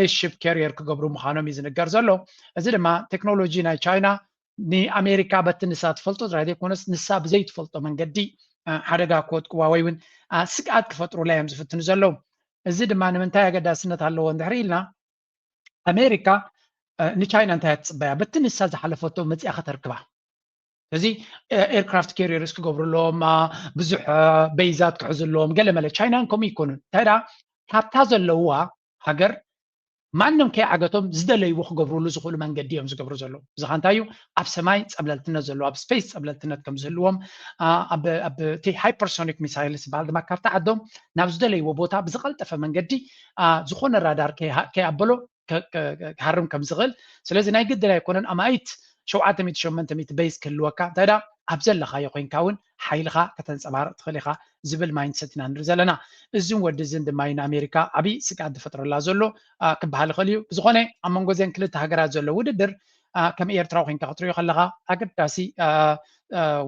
شيب كارير كجبرو مخانم يزنقر زلو أزيد ما تكنولوجي ناي تشاينا ني أمريكا بتنسات فلتو رادي كونس نساب زيت فلتو من قدي حرقا كود كواويون سكات كفترو لا يمز فتنزلو أزيد ما نمنتاي قد سنة هالو وندحريلنا أمريكا ني تشاينا انتهت صبايا بتنسات زحل فلتو متي أخذ ركبها زي ايركرافت كاريرز كجبرو لهم بزح بيزات كحزل لهم قال ما تشاينا انكم يكونون ترى كابتازل لو هاجر ما انهم كي عقتهم زدلي وخ قبروا له زخول من قديهم زقبروا زلو زخانتايو اب سماي قبل تنزلوا اب سبيس قبل تنكم زلوهم اب تي هايبرسونيك ميسايلز بعد ما كارت عندهم ناب زدلي وبوتا بزقلطف من قدي زخون الرادار كي ابلو كهرم كم زغل سلازي ناي قد لا يكونن امايت شوعات ميت شومنت ميت بيس كلوكا تدا ابزل لخا يكون كاون حيلخا كتنصبار تخليخا زبل مايند سيتنا نرزلنا ازون ود زند ماين امريكا ابي سقاد فتر لا زلو كبحال خليو بزخونه امنغوزن كلت هاجرات زلو وددر كم ايرترا وين كاتريو خلغا اقداسي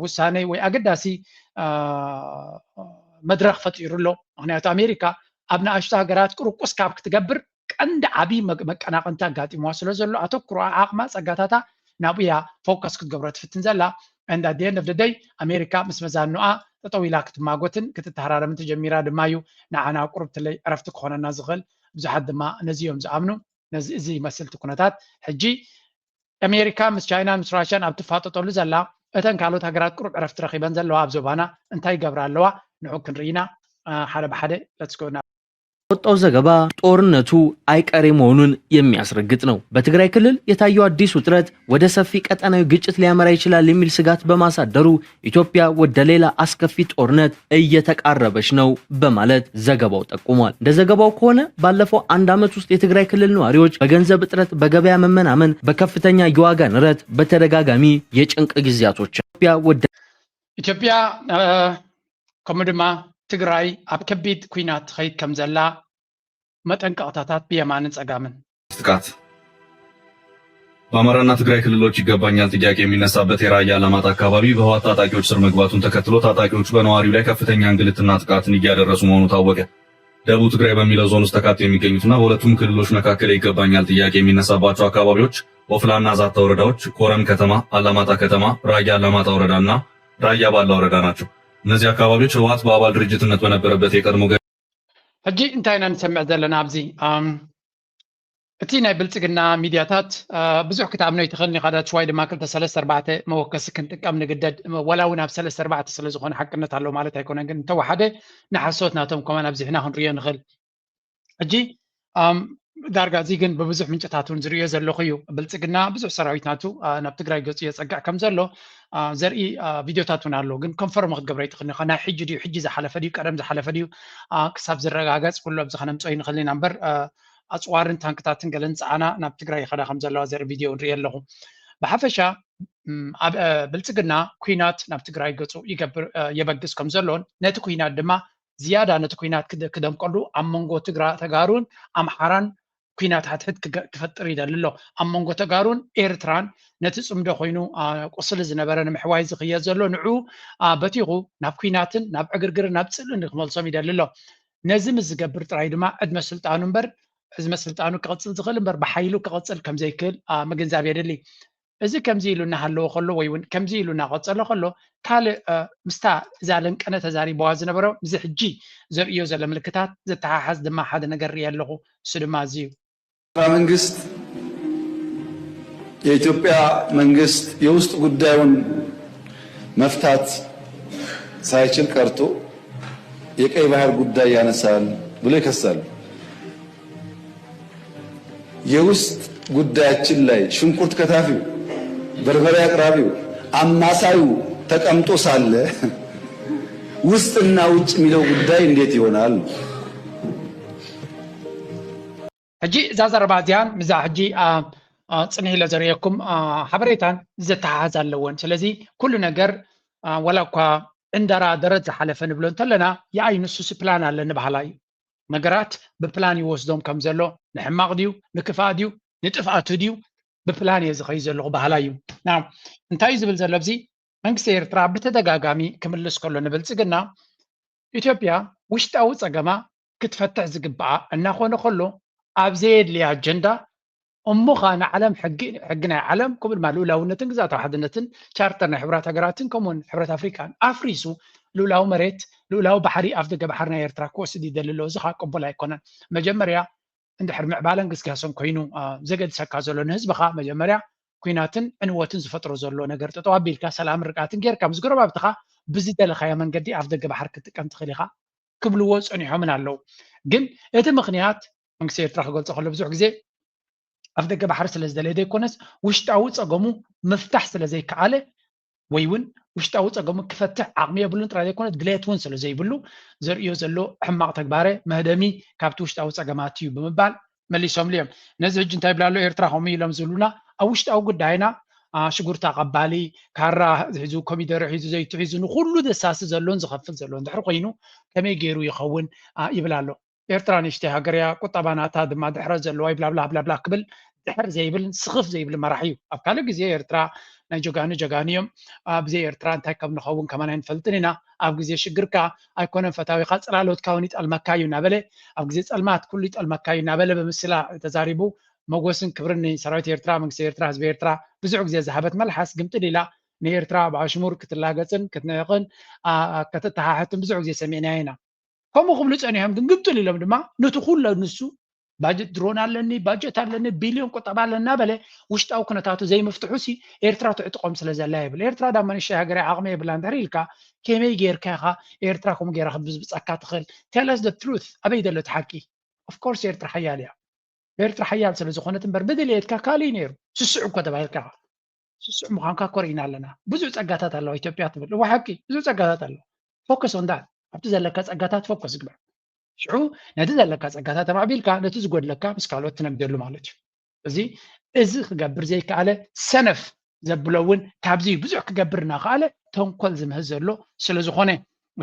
وساني وي اقداسي مدرخ فطيرلو معناته امريكا ابنا اشتا هاجرات قرقس كاب كتجبر قند عبي مقناقنتا غاتي مواسلو زلو اتوكرو عقما صغاتاتا نابيا فوكس كتجبرت فتنزلا and at the end of the day أمريكا مسمزانوها تطويلا كتماغوتن كتتحرارم تجميرا دمايو نعنا قربت لي عرفت كونا نازغل بزحد ما نزيهم زعمنو زي مسلت كونتات حجي أمريكا مس تشاينا مس راشيا اب تفاططو لزلا اتن كالوت هاجرات قرب عرفت رخيبن زلوا ابزوبانا انتاي قبرالوا نعوك نرينا حدا بحدا let's go now ወጣው ዘገባ ጦርነቱ አይቀሬ መሆኑን የሚያስረግጥ ነው። በትግራይ ክልል የታየው አዲስ ውጥረት ወደ ሰፊ ቀጠናዊ ግጭት ሊያመራ ይችላል የሚል ስጋት በማሳደሩ ኢትዮጵያ ወደ ሌላ አስከፊ ጦርነት እየተቃረበች ነው በማለት ዘገባው ጠቁሟል። እንደ ዘገባው ከሆነ ባለፈው አንድ ዓመት ውስጥ የትግራይ ክልል ነዋሪዎች በገንዘብ እጥረት፣ በገበያ መመናመን፣ በከፍተኛ የዋጋ ንረት በተደጋጋሚ የጭንቅ ጊዜያቶች ኢትዮጵያ ከመድማ ትግራይ ኣብ ከቢድ ኩናት ኸይድ ከም ዘላ መጠንቀቅታታት ብየማንን ጸጋምን ጥቃት በአማራና ትግራይ ክልሎች ይገባኛል ጥያቄ የሚነሳበት የራያ አላማጣ አካባቢ በህወሓት ታጣቂዎች ስር መግባቱን ተከትሎ ታጣቂዎቹ በነዋሪው ላይ ከፍተኛ እንግልትና ጥቃትን እያደረሱ መሆኑ ታወቀ። ደቡብ ትግራይ በሚለው ዞን ውስጥ ተካተው የሚገኙትና በሁለቱም ክልሎች መካከል ይገባኛል ጥያቄ የሚነሳባቸው አካባቢዎች ኦፍላና ዛታ ወረዳዎች፣ ኮረም ከተማ፣ አላማጣ ከተማ፣ ራያ አላማጣ ወረዳና ራያ ባላ ወረዳ ናቸው። እነዚህ አካባቢዎች ህወሓት በአባል ድርጅትነት በነበረበት የቀድሞ ሕጂ እንታይና ንሰምዕ ዘለና ኣብዚ እቲ ናይ ብልጽግና ሚድያታት ብዙሕ ክተኣምኖ ይትኽእልኒ ኻዳት ሽዋይ ድማ 234 መወከሲ ክንጥቀም ንግደድ ወላ እውን ኣብ 34 ስለ ዝኾነ ሓቅነት ኣለዎ ማለት ኣይኮነን ግን እንተወሓደ ንሓሶት ናቶም ከመን ኣብዚሕና ክንሪኦ ንኽእል ሕጂ ዳርጋ እዚ ግን ብብዙሕ ምንጭታት እውን ዝርዮ ዘለኹ እዩ ብልጽግና ብዙሕ ሰራዊት ናቱ ናብ ትግራይ ገፁ የፀጋዕ ከም ዘሎ ዘርኢ ቪድዮታት እውን ኣሎ ግን ኮንፈርም ክትገብሮ ይትኽእልኒ ኢኻ ናይ ሕጂ ድዩ ሕጂ ዝሓለፈ ድዩ ቀደም ዝሓለፈ ድዩ ክሳብ ዝረጋገፅ ኩሉ ኣብዚ ኸነምፅኦ ይንኽእል ኢና እምበር ኣፅዋርን ታንክታትን ገለን ፀዓና ናብ ትግራይ ይኸዳ ከም ዘለዋ ዘርኢ ቪድዮ ንሪኢ ኣለኹ ብሓፈሻ ኣብ ብልጽግና ኩናት ናብ ትግራይ ገፁ የበግስ ከም ዘሎን ነቲ ኩናት ድማ ዝያዳ ነቲ ኩናት ክደምቀሉ ኣብ መንጎ ተጋሩን ኣምሓራን ኩናት ሓትሕት ክፈጥር ይደልሎ ኣብ መንጎ ተጋሩን ኤርትራን ነቲ ጽምዶ ኮይኑ ቁስሊ ዝነበረ ንምሕዋይ ዝኽየድ ዘሎ ንዑ በቲኹ ናብ ኩናትን ናብ ዕግርግርን ናብ ጽልእን ክመልሶም ይደልሎ ነዚ ምስ ዝገብር ጥራይ ድማ ዕድመ ስልጣኑ እምበር ዕድመ ስልጣኑ ክቕጽል ዝኽእል እምበር ብሓይሉ ክቕጽል ከም ዘይክእል ምግንዛብ የድሊ እዚ ከምዚ ኢሉ እናሃለዎ ከሎ ወይ እውን ከምዚ ኢሉ እናቐጸሎ ከሎ ካልእ ምስታ እዛ ለንቀነ ተዛሪበዋ ዝነበሮ እዚ ሕጂ ዘርእዮ ዘሎ ምልክታት ዘተሓሓዝ ድማ ሓደ ነገር ርኢ ኣለኹ እሱ ድማ እዚ እዩ መንግስት የኢትዮጵያ መንግስት የውስጥ ጉዳዩን መፍታት ሳይችል ቀርቶ የቀይ ባህር ጉዳይ ያነሳል ብሎ ይከሳል። የውስጥ ጉዳያችን ላይ ሽንኩርት ከታፊው፣ በርበሬ አቅራቢው፣ አማሳዩ ተቀምጦ ሳለ ውስጥና ውጭ የሚለው ጉዳይ እንዴት ይሆናል? ሕጂ እዛ ዘረባ እዚኣን ምዛ ሕጂ ጽንሕ ኢለ ዘርእየኩም ሓበሬታን ዘተሓሓዝ ኣለዎን ስለዚ ኩሉ ነገር ወላ እኳ እንደራ ደረት ዝሓለፈ ንብሎ እንተለና የኣይ ንሱስ ፕላን ኣለ ንባህላ እዩ ነገራት ብፕላን ይወስዶም ከም ዘሎ ንሕማቕ ድዩ ንክፋእ ድዩ ንጥፍኣቱ ድዩ ብፕላን እየ ዝኸይ ዘለኹ ባህላ እዩ እንታይ እዩ ዝብል ዘሎ ብዚ መንግስቲ ኤርትራ ብተደጋጋሚ ክምልስ ከሎ ንብልፅግና ኢትዮጵያ ውሽጣዊ ፀገማ ክትፈትሕ ዝግብኣ እናኾነ ከሎ ኣብ ዘየድልያ ኣጀንዳ እሙኻ ንዓለም ሕጊ ናይ ዓለም ከምኡ ድማ ልኡላውነትን ግዛታዊ ሓድነትን ቻርተር ናይ ሕብራት ሃገራትን ከምኡውን ሕብረት ኣፍሪካን ኣፍሪሱ ልኡላዊ መሬት ልኡላዊ ባሕሪ ኣፍ ደገ ባሕሪ ናይ ኤርትራ ክወስድ ይደልሎ እዚ ከዓ ቅቡል ኣይኮነን መጀመርያ እንድሕር ምዕባለን ግስጋሶን ኮይኑ ዘገድሰካ ዘሎ ንህዝብኻ መጀመርያ ኩናትን ዕንወትን ዝፈጥሮ ዘሎ ነገር ጠጠው ኣቢልካ ሰላም ርቃትን ጌርካ ምስ ጎረባብትኻ ብዝደለኻዮ መንገዲ ኣፍ ደገ ባሕሪ ክትጥቀም ትኽእል ኢኻ ክብልዎ ፀኒሖምን ኣለዉ ግን እቲ ምክንያት መንግስቲ ኤርትራ ክገልፆ ከሎ ብዙሕ ግዜ ኣፍ ደገ ባሕሪ ስለ ዝደለየ ዘይኮነስ ውሽጣዊ ፀገሙ ምፍታሕ ስለ ዘይከኣለ ወይ እውን ውሽጣዊ ፀገሙ ክፈትሕ ዓቕሚ የብሉን ጥራይ ዘይኮነ ድሌት እውን ስለ ዘይብሉ ዘርእዮ ዘሎ ሕማቕ ተግባረ መህደሚ ካብቲ ውሽጣዊ ፀገማት እዩ ብምባል መሊሶም ልዮም ነዚ ሕጂ እንታይ ይብላ ኣሎ ኤርትራ ከምኡ ኢሎም ዝብሉና ኣብ ውሽጣዊ ጉዳይና ሽጉርታ ቀባሊ ካራ ሒዙ ኮሚደረ ሒዙ ዘይቲ ሒዙ ንኩሉ ደሳሲ ዘሎን ዝኸፍል ዘሎ እንድሕር ኮይኑ ከመይ ገይሩ ይኸውን ይብላ ኣሎ ኤርትራ ንእሽተይ ሃገር እያ ቁጠባናታ ድማ ድሕረ ዘለዋ ይብላብላ ክብል ድሕር ዘይብልን ስኽፍ ዘይብል መራሕ እዩ ኣብ ካልእ ግዜ ኤርትራ ናይ ጀጋኑ እዮም ኣብዘይ ኤርትራ እንታይ ከም ንኸውን ከመና ንፈልጥን ኢና ኣብ ግዜ ሽግርካ ኣይኮነን ፈታዊካ ፅላሎትካ እውን ይጠልመካ እዩ እናበለ ኣብ ግዜ ፀልማት ኩሉ ይጠልመካ እዩ እናበለ ብምስላ ተዛሪቡ መጎስን ክብርን ሰራዊት ኤርትራ መንግስቲ ኤርትራ ህዝቢ ኤርትራ ብዙሕ ግዜ ዝሃበት መልሓስ ግምጥል ኢላ ንኤርትራ ብኣሽሙር ክትላገፅን ክትነቕን ከተተሓሕትን ብዙሕ ግዜ ሰሚዕና ኢና ከምኡ ክብሉ ፀኒሖም ግን ግምጥል ኢሎም ድማ ነቲ ኩሉ ንሱ ባጀት ድሮን ኣለኒ ባጀት ኣለኒ ቢልዮን ቁጠባ ኣለና በለ ውሽጣዊ ኩነታቱ ዘይመፍትሑ ሲ ኤርትራ ትዕጥቆም ስለ ዘላ ይብል ኤርትራ ዳማ ንእሽተይ ሃገር ዓቕሚ የብላ እንድሕር ኢልካ ከመይ ጌርካ ኢኻ ኤርትራ ከምኡ ጌራ ክብዝብፀካ ትኽእል ቴል ኣስ ዘ ትሩት ኣበይ ዘሎ እቲ ሓቂ ኦፍኮርስ ኤርትራ ሓያል እያ ኤርትራ ሓያል ስለ ዝኾነት እምበር ብድልየትካ ካሊእ ነይሩ ስስዑ እኮ ተባሂልካ ስስዑ ምዃንካ ኮሪእና ኣለና ብዙሕ ፀጋታት ኣለዋ ኢትዮጵያ ትብል እዋ ሓቂ ብዙሕ ፀጋታት ኣለዋ ፎከስ ኦን ዳት ኣብቲ ዘለካ ፀጋታት ፎከስ ግበር ሽዑ ነቲ ዘለካ ፀጋታት ተማዕቢልካ ነቲ ዝጎድለካ ምስ ካልኦት ትነግደሉ ማለት እዩ እዚ ክገብር ዘይከኣለ ሰነፍ ዘብሎ እውን ካብዚ ብዙሕ ክገብር እናኸኣለ ተንኮል ዝምህዝ ዘሎ ስለዝኾነ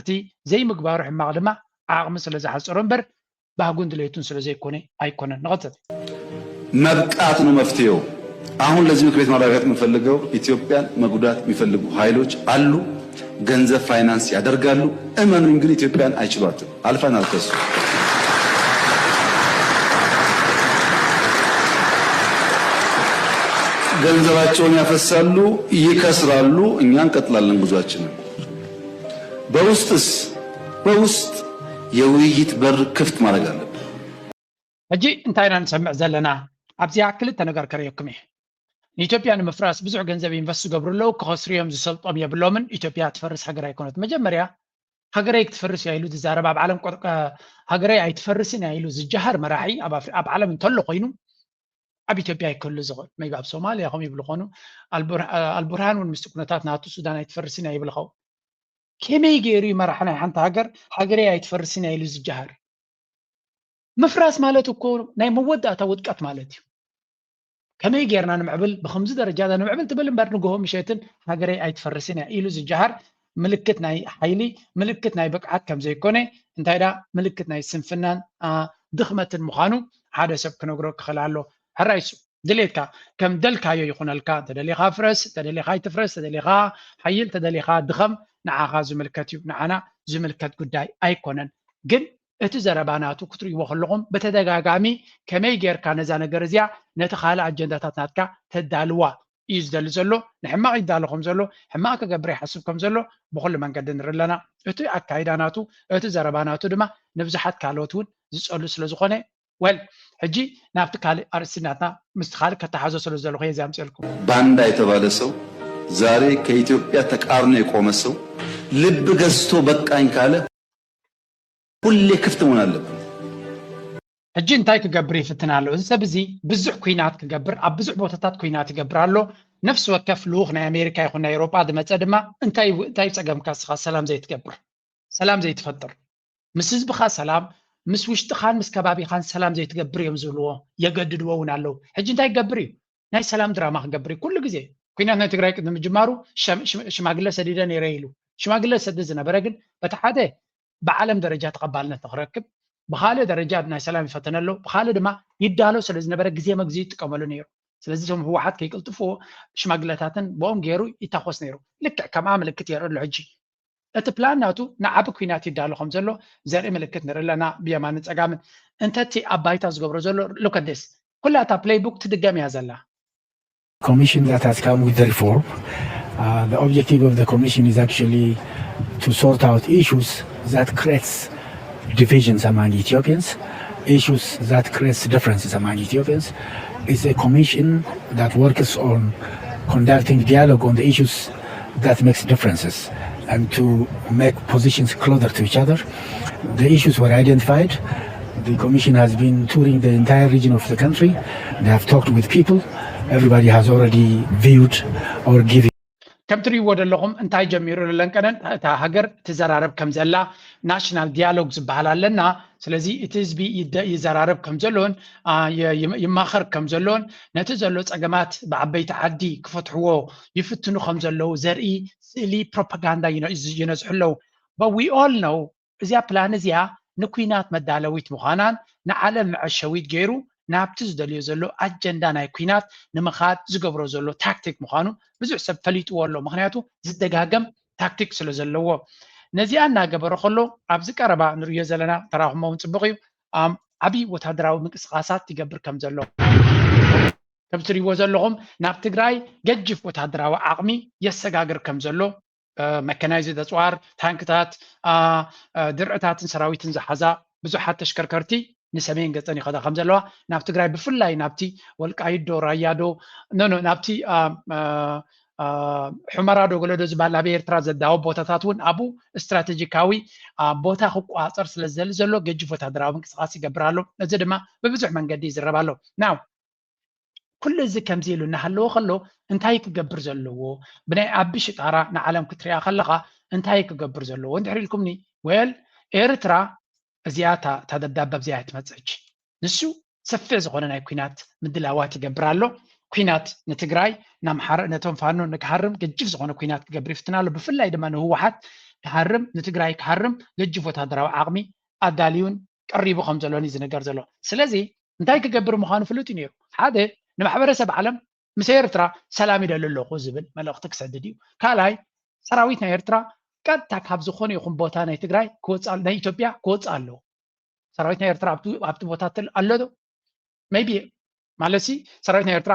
እቲ ዘይምግባሩ ሕማቕ ድማ ዓቕሚ ስለ ዝሓፀሮ እምበር ባህጉን ድሌቱን ስለ ዘይኮነ ኣይኮነን ንቐፅል መብቃት ነው መፍትሄው አሁን ለዚህ ምክር ቤት ማረጋገጥ የምንፈልገው ኢትዮጵያን መጉዳት የሚፈልጉ ኃይሎች አሉ ገንዘብ ፋይናንስ ያደርጋሉ እመኑኝ ግን ኢትዮጵያን አይችሏትም አልፈናል ከሱ ገንዘባቸውን ያፈሳሉ ይከስራሉ እኛ እንቀጥላለን ጉዟችንን በውስጥ የውይይት በር ክፍት ማድረግ አለብን ሕጂ እንታይ ኢና ንሰምዕ ዘለና ኣብዚኣ ክልተ ነገር ከርእየኩም እየ ንኢትዮጵያ ንምፍራስ ብዙሕ ገንዘብ ኢንቨስት ዝገብሩ ኣለዉ ክኸስሩ እዮም ዝሰልጦም የብሎምን ኢትዮጵያ ትፈርስ ሃገር ኣይኮነት መጀመርያ ሃገረይ ክትፈርስ እያ ኢሉ ዝዛረብ ኣብ ዓለም ሃገረይ ኣይትፈርስን እያ ኢሉ ዝጀሃር መራሒ ኣብ ዓለም እንተሎ ኮይኑ ኣብ ኢትዮጵያ ኣይክህሉ ዝኽእል maybe ኣብ ሶማልያ ከምኡ ይብሉ ኮኑ ኣልቡርሃን እውን ምስቲ ኩነታት ናቱ ሱዳን ኣይትፈርስን እያ ይብል ኸው ከመይ ገይሩ መራሒ ናይ ሓንቲ ሃገር ሃገረይ ኣይትፈርስን እያ ኢሉ ዝጀሃር ምፍራስ ማለት እኮ ናይ መወዳእታ ውድቀት ማለት እዩ ከመይ ጌርና ንምዕብል ብከምዚ ደረጃ ንምዕብል ትብል እምበር ንግሆ ምሸትን ሃገረይ ኣይትፈርስን እያ ኢሉ ዝጀሃር ምልክት ናይ ሓይሊ ምልክት ናይ ብቕዓት ከም ዘይኮነ እንታይ ዳ ምልክት ናይ ስንፍናን ድኽመትን ምዃኑ ሓደ ሰብ ክነግሮ ክኽእል ኣሎ ሕራይሱ ድሌትካ ከም ደልካዮ ይኹነልካ ተደሊኻ ፍረስ ተደሊኻ ይትፍረስ ተደሊኻ ሓይል ተደሊኻ ድኸም ንዓኻ ዝምልከት እዩ ንዓና ዝምልከት ጉዳይ ኣይኮነን ግን እቲ ዘረባናቱ ክትርእይዎ ከለኹም በተደጋጋሚ ከመይ ጌርካ ነዛ ነገር እዚኣ ነቲ ካልእ ኣጀንዳታት ናትካ ተዳልዋ እዩ ዝደሊ ዘሎ ንሕማቕ ይዳሎ ከም ዘሎ ሕማቕ ክገብር ይሓስብ ከም ዘሎ ብኩሉ መንገዲ ንርኢ ኣለና እቲ ኣካይዳናቱ እቲ ዘረባናቱ ድማ ንብዙሓት ካልኦት እውን ዝፀሉ ስለ ዝኾነ ወል ሕጂ ናብቲ ካልእ ኣርእስቲናትና ምስቲ ካልእ ከተሓዞ ስለ ዘለኹ እየ ዚኣምፅልኩም ባንዳ የተባለ ሰው ዛሬ ከኢትዮጵያ ተቃርኖ የቆመ ሰው ልብ ገዝቶ በቃኝ ካለ ሁሌ ክፍት መሆን አለበት ሕጂ እንታይ ክገብር ይፍትን ኣሎ እዚ ሰብ እዚ ብዙሕ ኩናት ክገብር ኣብ ብዙሕ ቦታታት ኩናት ይገብር ኣሎ ነፍሲ ወከፍ ልኡኽ ናይ ኣሜሪካ ይኹን ናይ ኤውሮጳ ዝመፀ ድማ እንታይ ፀገምካ ስኻ ሰላም ዘይትገብር ሰላም ዘይትፈጥር ምስ ህዝብኻ ሰላም ምስ ውሽጥኻን ምስ ከባቢኻን ሰላም ዘይትገብር እዮም ዝብልዎ የገድድዎ እውን ኣለዉ ሕጂ እንታይ ክገብር እዩ ናይ ሰላም ድራማ ክገብር እዩ ኩሉ ግዜ ኩናት ናይ ትግራይ ቅድሚ ምጅማሩ ሽማግለ ሰዲደ ነይረ ኢሉ ሽማግለ ሰዲ ዝነበረ ግን በቲ ሓደ ብዓለም ደረጃ ተቐባልነት ንክረክብ ብካልእ ደረጃ ናይ ሰላም ይፈተነ ኣሎ ብካልእ ድማ ይዳሎ ስለ ዝነበረ ግዜ መግዜ ይጥቀመሉ ነይሩ ስለዚ እቶም ህወሓት ከይቅልጥፍዎ ሽማግለታትን ብኦም ገይሩ ይታኮስ ነይሩ ልክዕ ከምኣ ምልክት የርኢ ኣሎ ሕጂ እቲ ፕላን ናቱ ንዓቢ ኩናት ይዳሎ ከም ዘሎ ዘርኢ ምልክት ንርኢ ኣለና ብየማንን ፀጋምን እንተቲ ኣብ ባይታ ዝገብሮ ዘሎ ሉከደስ ኩላታ ፕሌይቡክ ትድገም እያ ዘላ Commission that has come with the reform. The objective of the commission is actually to sort out issues that creates divisions among Ethiopians, issues that creates differences among Ethiopians. It's a commission that works on conducting dialogue on the issues that makes differences and to make positions closer to each other. The issues were identified. The commission has been touring the entire region of the country. They have talked with people. Everybody has already viewed or given. ከም ትሪእዎ ዘለኹም እንታይ ጀሚሩ ለንቀነን እታ ሃገር ትዘራረብ ከም ዘላ ናሽናል ዲያሎግ ዝበሃል ኣለና ስለዚ እቲ ህዝቢ ይዘራረብ ከም ዘሎን ይማኸር ከም ዘሎን ነቲ ዘሎ ፀገማት ብዓበይቲ ዓዲ ክፈትሕዎ ይፍትኑ ከም ዘለው ዘርኢ ስእሊ ፕሮፓጋንዳ ይነዝሑ ኣለው but we all know እዚኣ ፕላን እዚኣ ንኩናት መዳለዊት ምዃናን ንዓለም መዐሸዊት ገይሩ ናብቲ ዝደልዮ ዘሎ ኣጀንዳ ናይ ኩናት ንምኻድ ዝገብሮ ዘሎ ታክቲክ ምዃኑ ብዙሕ ሰብ ፈሊጥዎ ኣሎ ምክንያቱ ዝደጋገም ታክቲክ ስለ ዘለዎ ነዚኣ እናገበረ ከሎ ኣብዚ ቀረባ ንሪኦ ዘለና ተራኽሞ እውን ፅቡቅ እዩ ዓብይ ወታደራዊ ምንቅስቃሳት ይገብር ከም ዘሎ ከም ትሪእዎ ዘለኹም ናብ ትግራይ ገጅፍ ወታደራዊ ዓቕሚ የሰጋግር ከም ዘሎ መካናይዝድ ኣፅዋር ታንክታት ድርዕታትን ሰራዊትን ዝሓዛ ብዙሓት ተሽከርከርቲ ንሰሜን ገፀን ይኸዳ ከም ዘለዋ ናብ ትግራይ ብፍላይ ናብቲ ወልቃይዶ ራያዶ ናብቲ ሕመራዶ ገለዶ ዝበሃል ኣብ ኤርትራ ዘዳዎ ቦታታት እውን ኣብኡ ስትራቴጂካዊ ቦታ ክቋፀር ስለ ዝደሊ ዘሎ ገጅፍ ወታደራዊ ምንቅስቃስ ይገብር ኣሎ እዚ ድማ ብብዙሕ መንገዲ ይዝረብ ኣሎ ናው ኩሉ እዚ ከምዚ ኢሉ እናሃለዎ ከሎ እንታይ ክገብር ዘለዎ ብናይ ዓቢ ሽጣራ ንዓለም ክትሪኣ ከለካ እንታይ ክገብር ዘለዎ እንድሕር ኢልኩምኒ ወል ኤርትራ እዚኣ ታደዳበብ እዚኣ ትመፅእ ንሱ ሰፊሕ ዝኾነ ናይ ኩናት ምድላዋት ይገብር ኣሎ ኩናት ንትግራይ ናምሓረ ነቶም ፋኖ ንክሃርም ገጅፍ ዝኾነ ኩናት ክገብር ይፍትና ኣሎ ብፍላይ ድማ ንህወሓት ክሃርም ንትግራይ ክሃርም ገጅፍ ወታደራዊ ዓቕሚ ኣዳልዩን ቀሪቡ ከም ዘሎን እዩ ዝነገር ዘሎ ስለዚ እንታይ ክገብር ምዃኑ ፍሉጥ እዩ ነይሩ ሓደ ንማሕበረሰብ ዓለም ምስ ኤርትራ ሰላም ይደሊ ኣለኹ ዝብል መልእኽቲ ክሰድድ እዩ ካልኣይ ሰራዊት ናይ ኤርትራ ቀጥታ ካብ ዝኾነ ይኹን ቦታ ናይ ትግራይ ክወፅእ ናይ ኢትዮጵያ ክወፅእ ኣለዎ ሰራዊት ናይ ኤርትራ ኣብቲ ቦታ ኣሎ ዶ ሜይቢ ማለሲ ሰራዊት ናይ ኤርትራ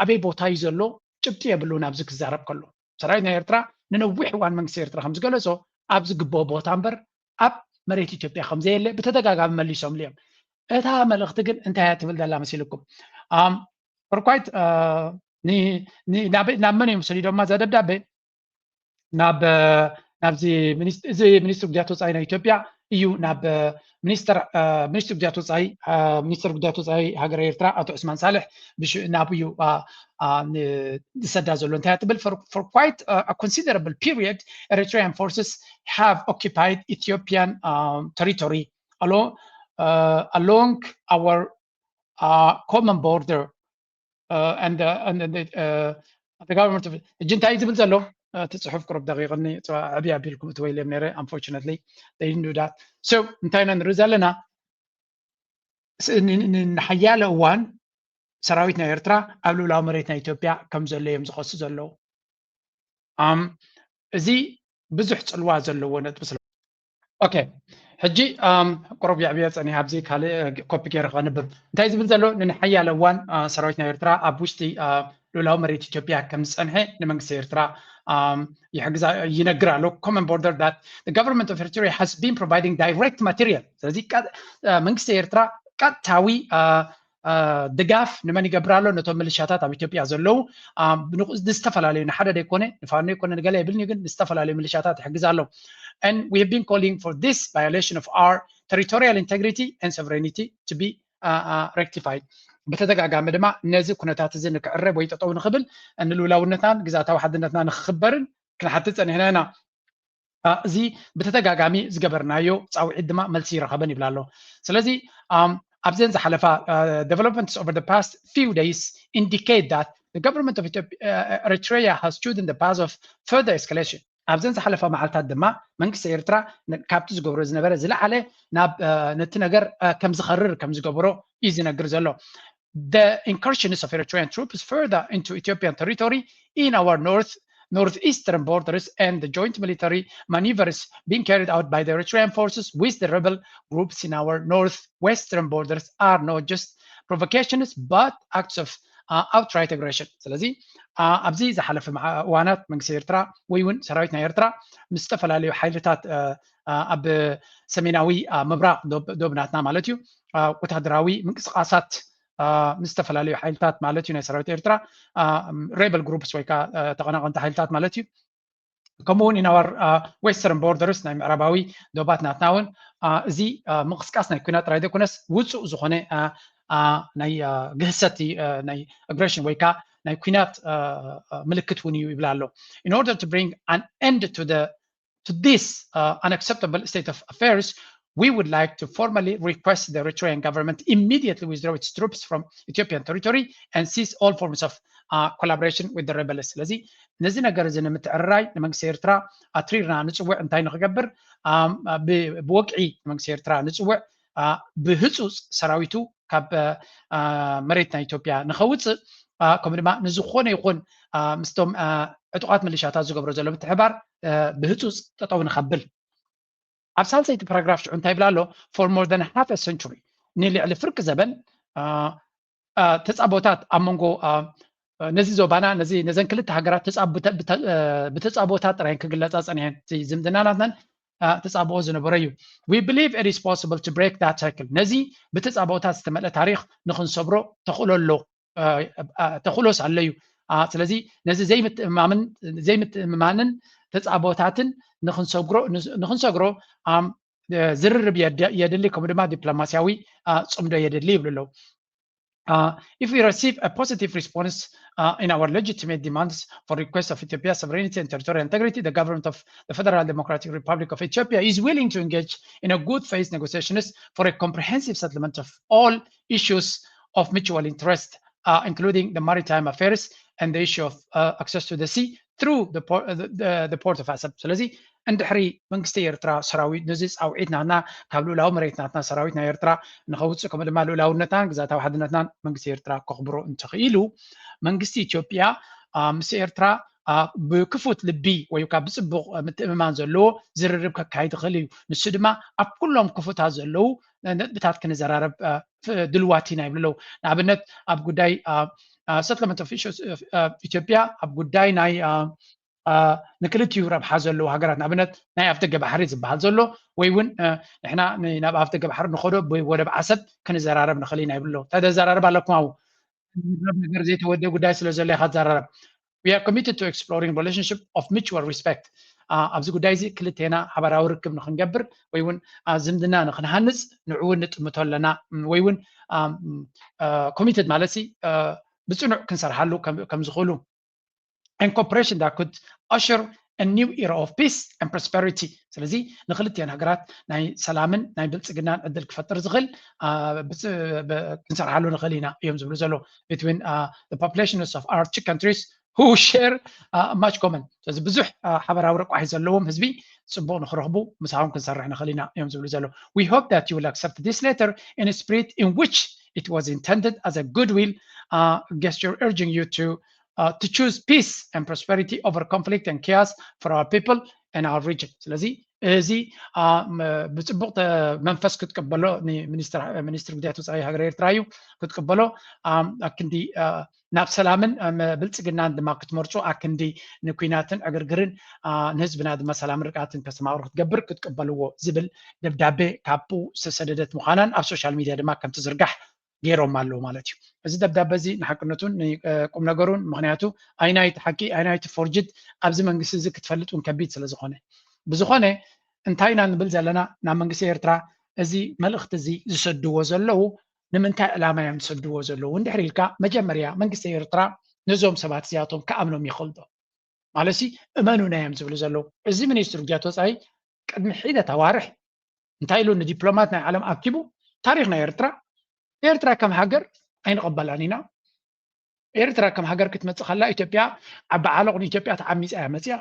ኣበይ ቦታ እዩ ዘሎ ጭብጢ የብሉን ኣብዚ ክዛረብ ከሎ ሰራዊት ናይ ኤርትራ ንነዊሕ እዋን መንግስቲ ኤርትራ ከም ዝገለፆ ኣብ ዝግበኦ ቦታ እምበር ኣብ መሬት ኢትዮጵያ ከም ዘየለ ብተደጋጋሚ መሊሶምሉ እዮም እታ መልእኽቲ ግን እንታይ እያ ትብል ዘላ መሲልኩም ርኳይት ናብ መን እዮም ሰዲዶማ እዛ ደብዳቤ ናብዚ ሚኒስትር ጉዳያት ወፃኢ ናይ ኢትዮጵያ እዩ ናብ ሚኒስትር ጉዳያት ወፃኢ ሃገር ኤርትራ ኣቶ ዑስማን ሳልሕ ናብ እዩ ዝሰዳ ዘሎ እንታይ ትብል for quite a considerable period Eritrean forces have occupied Ethiopian territory along our common border and the government of እንታይ ዝብል ዘሎ ትፅሑፍ ቅርብ ደቂቕኒ ዓብይ ኣቢልኩም እትወይለም ነይረ unfortunately they didn't do that so እንታይ ኢና ንርኢ ዘለና ንሓያለ እዋን ሰራዊት ናይ ኤርትራ ኣብ ልዕላዊ መሬት ናይ ኢትዮጵያ ከም ዘሎ እዮም ዝኸሱ ዘለዉ እዚ ብዙሕ ፅልዋ ዘለዎ ነጥቢ ስለ ኦኬ ሕጂ ቁሩብ ያዕብየ ፀኒሐ ኣብዚ ካልእ ኮፒ ገይረ ከንብብ እንታይ ዝብል ዘሎ ንሓያለ እዋን ሰራዊት ናይ ኤርትራ ኣብ ውሽጢ ልዕላዊ መሬት ኢትዮጵያ ከም ዝፀንሐ ንመንግስቲ ኤርትራ يحجز ينقرأ له common border that the government of Eritrea has been providing direct material. ስለዚህ መንግስቲ ኤርትራ ቀጥታዊ ድጋፍ ንመን ይገብራሎ ነቶም ሚሊሻታት ኣብ ኢትዮጵያ ዘለው ዝተፈላለዩ ንሓደ ደይኮነ ንፋኖ ይኮነ ንገለ ይብልኒ ግን ዝተፈላለዩ ሚሊሻታት ይሕግዛሎ. And we have been calling for this violation of our territorial integrity and sovereignty to be rectified. بتدقاقا مدما نزي كنتات زين كعرب ويتطو نخبل ان الولاونتان غزاتا وحدنتنا نخبرن كنا حتى هنا زي بتدقاقامي زغبرنايو صاوعي دما ملسي رخبن يبلالو سلازي ابزين زحلفا developments over the past few days indicate that the government of Eritrea has chosen the path of further escalation. ابزين زحلفا معلتات دما منكس ኤርትራ ካብቲ ዝገብሮ ዝነበረ ዝለዓለ ናብ ነቲ ነገር ከም ዝኸርር ከም ዝገብሮ እዩ ዝነግር ዘሎ. The incursions of Eritrean troops further into Ethiopian territory in our northeastern borders and the joint military maneuvers being carried out by the Eritrean forces with the rebel groups in our northwestern borders are not just provocations but acts of outright aggression. ስለዚ ኣብዚ ዝሓለፈ እዋናት መንግስቲ ኤርትራ ወይ እውን ሰራዊት ናይ ኤርትራ ምስ ዝተፈላለዩ ሓይልታት ኣብ ሰሜናዊ ምብራቅ ዶብናትና ማለት እዩ ወታደራዊ ምንቅስቃሳት ምስ ዝተፈላለዩ ሓይልታት ማለት እዩ ናይ ሰራዊት ኤርትራ ሬበል ግሩፕስ ወይ ከዓ ተቐናቐንቲ ሓይልታት ማለት እዩ ከምኡውን ኢናወር ዌስተርን ቦርደርስ ናይ ምዕራባዊ ዶባት ናትና እውን እዚ ምንቅስቃስ ናይ ኩናት ጥራይ ዘይኮነስ ውፁእ ዝኾነ ናይ ግህሰት ናይ አግሬሽን ወይ ከዓ ናይ ኩናት ምልክት እውን እዩ ይብላ ኣሎ. In order to bring an end to this unacceptable state of affairs, we would like to formally request the Eritrean government immediately withdraw its troops from Ethiopian territory and cease all forms of collaboration with the rebels. ስለዚ ነዚ ነገር እዚ ንምትዕርራይ ንመንግስቲ ኤርትራ ኣትሪርና ንፅውዕ እንታይ ንክገብር ብወቅዒ ንመንግስቲ ኤርትራ ንፅውዕ ብህፁፅ ሰራዊቱ ካብ መሬት ናይ ኢትዮጵያ ንኸውፅእ ከምኡ ድማ ንዝኾነ ይኹን ምስቶም ዕጡቃት ሚሊሻታት ዝገብሮ ዘሎ ምትሕባር ብህፁፅ ጠጠው ንኸብል. ኣብ ሳልሰይቲ ፓራግራፍ ሽዑ እንታይ ይብላ ኣሎ for more than half a century ንልዕሊ ፍርቂ ዘበን ተፃቦታት ኣብ መንጎ ነዚ ዞባና ነዘን ክልተ ሃገራት ብተፃቦታት ጥራይ ክግለፃ ፀኒሐን ዝምድናናትነን ተፃብኦ ዝነበረ እዩ. We believe it is possible to break that cycle. ነዚ ብተፃቦታት ዝተመልአ ታሪክ ንክንሰብሮ ተኽእሎስ ኣሎ እዩ. ስለዚ ነዚ ዘይምትእምማንን ተፃቦታትን ንክንሰግሮ ዝርርብ የድሊ ከምኡ ድማ ዲፕሎማስያዊ ፅምዶ የድሊ ይብሉ ኣለዉ. If we receive a positive response in our legitimate demands for requests of Ethiopia's sovereignty and territorial integrity, the government of the Federal Democratic Republic of Ethiopia is willing to engage in a good faith negotiations for a comprehensive settlement of all issues of mutual interest, including the maritime affairs and the issue of access to the sea through the port of Assab. ስለዚ እንድሕሪ መንግስቲ ኤርትራ ሰራዊት ነዚ ፃውዒትናትና ካብ ልኡላዊ መሬትናትና ሰራዊት ናይ ኤርትራ ንኸውፅእ ከምኡ ድማ ልኡላውነትናን ግዛታዊ ሓድነትናን መንግስቲ ኤርትራ ከኽብሮ እንተኽኢሉ መንግስቲ ኢትዮጵያ ምስ ኤርትራ ብክፉት ልቢ ወይ ከዓ ብፅቡቅ ምትእምማን ዘለዎ ዝርርብ ከካይድ ይኽእል እዩ. ንሱ ድማ ኣብ ኩሎም ክፉታት ዘለው ነጥብታት ክንዘራረብ ድልዋት ኢና ይብሉ ኣለዉ. ንኣብነት ኣብ ጉዳይ settlement of issues ኢትዮጵያ ኣብ ጉዳይ ናይ ንክልቲኡ ረብሓ ዘለዎ ሃገራት ንኣብነት ናይ ኣፍደገ ባሕሪ ዝበሃል ዘሎ ወይ እውን ንሕና ናብ ኣፍደገ ባሕሪ ንኸዶ ብወደብ ዓሰብ ክንዘራረብ ንኽእል ኢና ይብሉ ኣለዉ. ተዘራረብ ኣለኩም ኣብኡ ነገር ዘይተወደደ ጉዳይ ስለ ዘሎ ኢኻ ትዘራረብ. We are committed to exploring relationship of mutual respect. ኣብዚ ጉዳይ እዚ ክልቴና ሓበራዊ ርክብ ንክንገብር ወይ እውን ዝምድና ንክንሃንፅ ንዕኡ ንጥምቶ ኣለና ወይ እውን ኮሚትድ ማለት ብፅኑዕ ክንሰርሓሉ ከም ዝኽእሉ and cooperation that could usher a new era of peace and prosperity. ስለዚ ንክልቲአን ሃገራት ናይ ሰላምን ናይ ብልፅግናን ዕድል ክፈጥር ዝኽእል ክንሰርሓሉ ንኽእል ኢና እዮም ዝብሉ ዘሎ. between the populations of our two countries who share much common. ስለዚ ብዙሕ ሓበራዊ ረቋሒ ዘለዎም ህዝቢ ጽቡቕ ንኽረኽቡ ምሳኹም ክንሰርሕ ንኽእል ኢና እዮም ዝብሉ ዘሎ we hope that you will accept this letter in a spirit in which it was intended as a goodwill gesture urging you to choose peace and prosperity over conflict and chaos for our people and our region ስለዚ እዚ ብጽቡቕ መንፈስ ክትቀበሎ ሚኒስትር ጉዳያት ወፃኢ ሃገር ኤርትራ እዩ ክትቀበሎ ኣክንዲ ናብ ሰላምን ብልጽግናን ድማ ክትመርጹ ኣክንዲ ንኩናትን ዕግርግርን ንህዝብና ድማ ሰላምን ርቃትን ከሰማዕሩ ክትገብር ክትቀበልዎ ዝብል ደብዳቤ ካብኡ ዝተሰደደት ምዃናን ኣብ ሶሻል ሚድያ ድማ ከም ትዝርጋሕ ገይሮም ኣለዉ ማለት እዩ እዚ ደብዳቤ እዚ ንሓቅነቱን ቁም ነገሩን ምክንያቱ ኣይናይቲ ሓቂ ኣይናይቲ ፎርጅድ ኣብዚ መንግስቲ እዚ ክትፈልጡን ከቢድ ስለ ዝኾነ ብዝኾነ እንታይ ኢና ንብል ዘለና ናብ መንግስቲ ኤርትራ እዚ መልእኽቲ እዚ ዝሰድዎ ዘለዉ ንምንታይ ዕላማ እዮም ዝሰድዎ ዘለዉ እንድሕር ኢልካ መጀመርያ መንግስቲ ኤርትራ ነዞም ሰባት እዚኣቶም ከኣምኖም ይኽእል ዶ ማለሲ እመኑና እዮም ዝብሉ ዘለዉ እዚ ሚኒስትር ጉዳያት ወፃኢ ቅድሚ ሒደት ኣዋርሕ እንታይ ኢሉ ንዲፕሎማት ናይ ዓለም ኣኪቡ ታሪክና ኤርትራ ከም ሃገር ኣይንቐበላን ኢና ኤርትራ ከም ሃገር ክትመፅእ ከላ ኢትዮጵያ ኣብ በዓለቕን ኢትዮጵያ ተዓሚፃ እያ መፅያ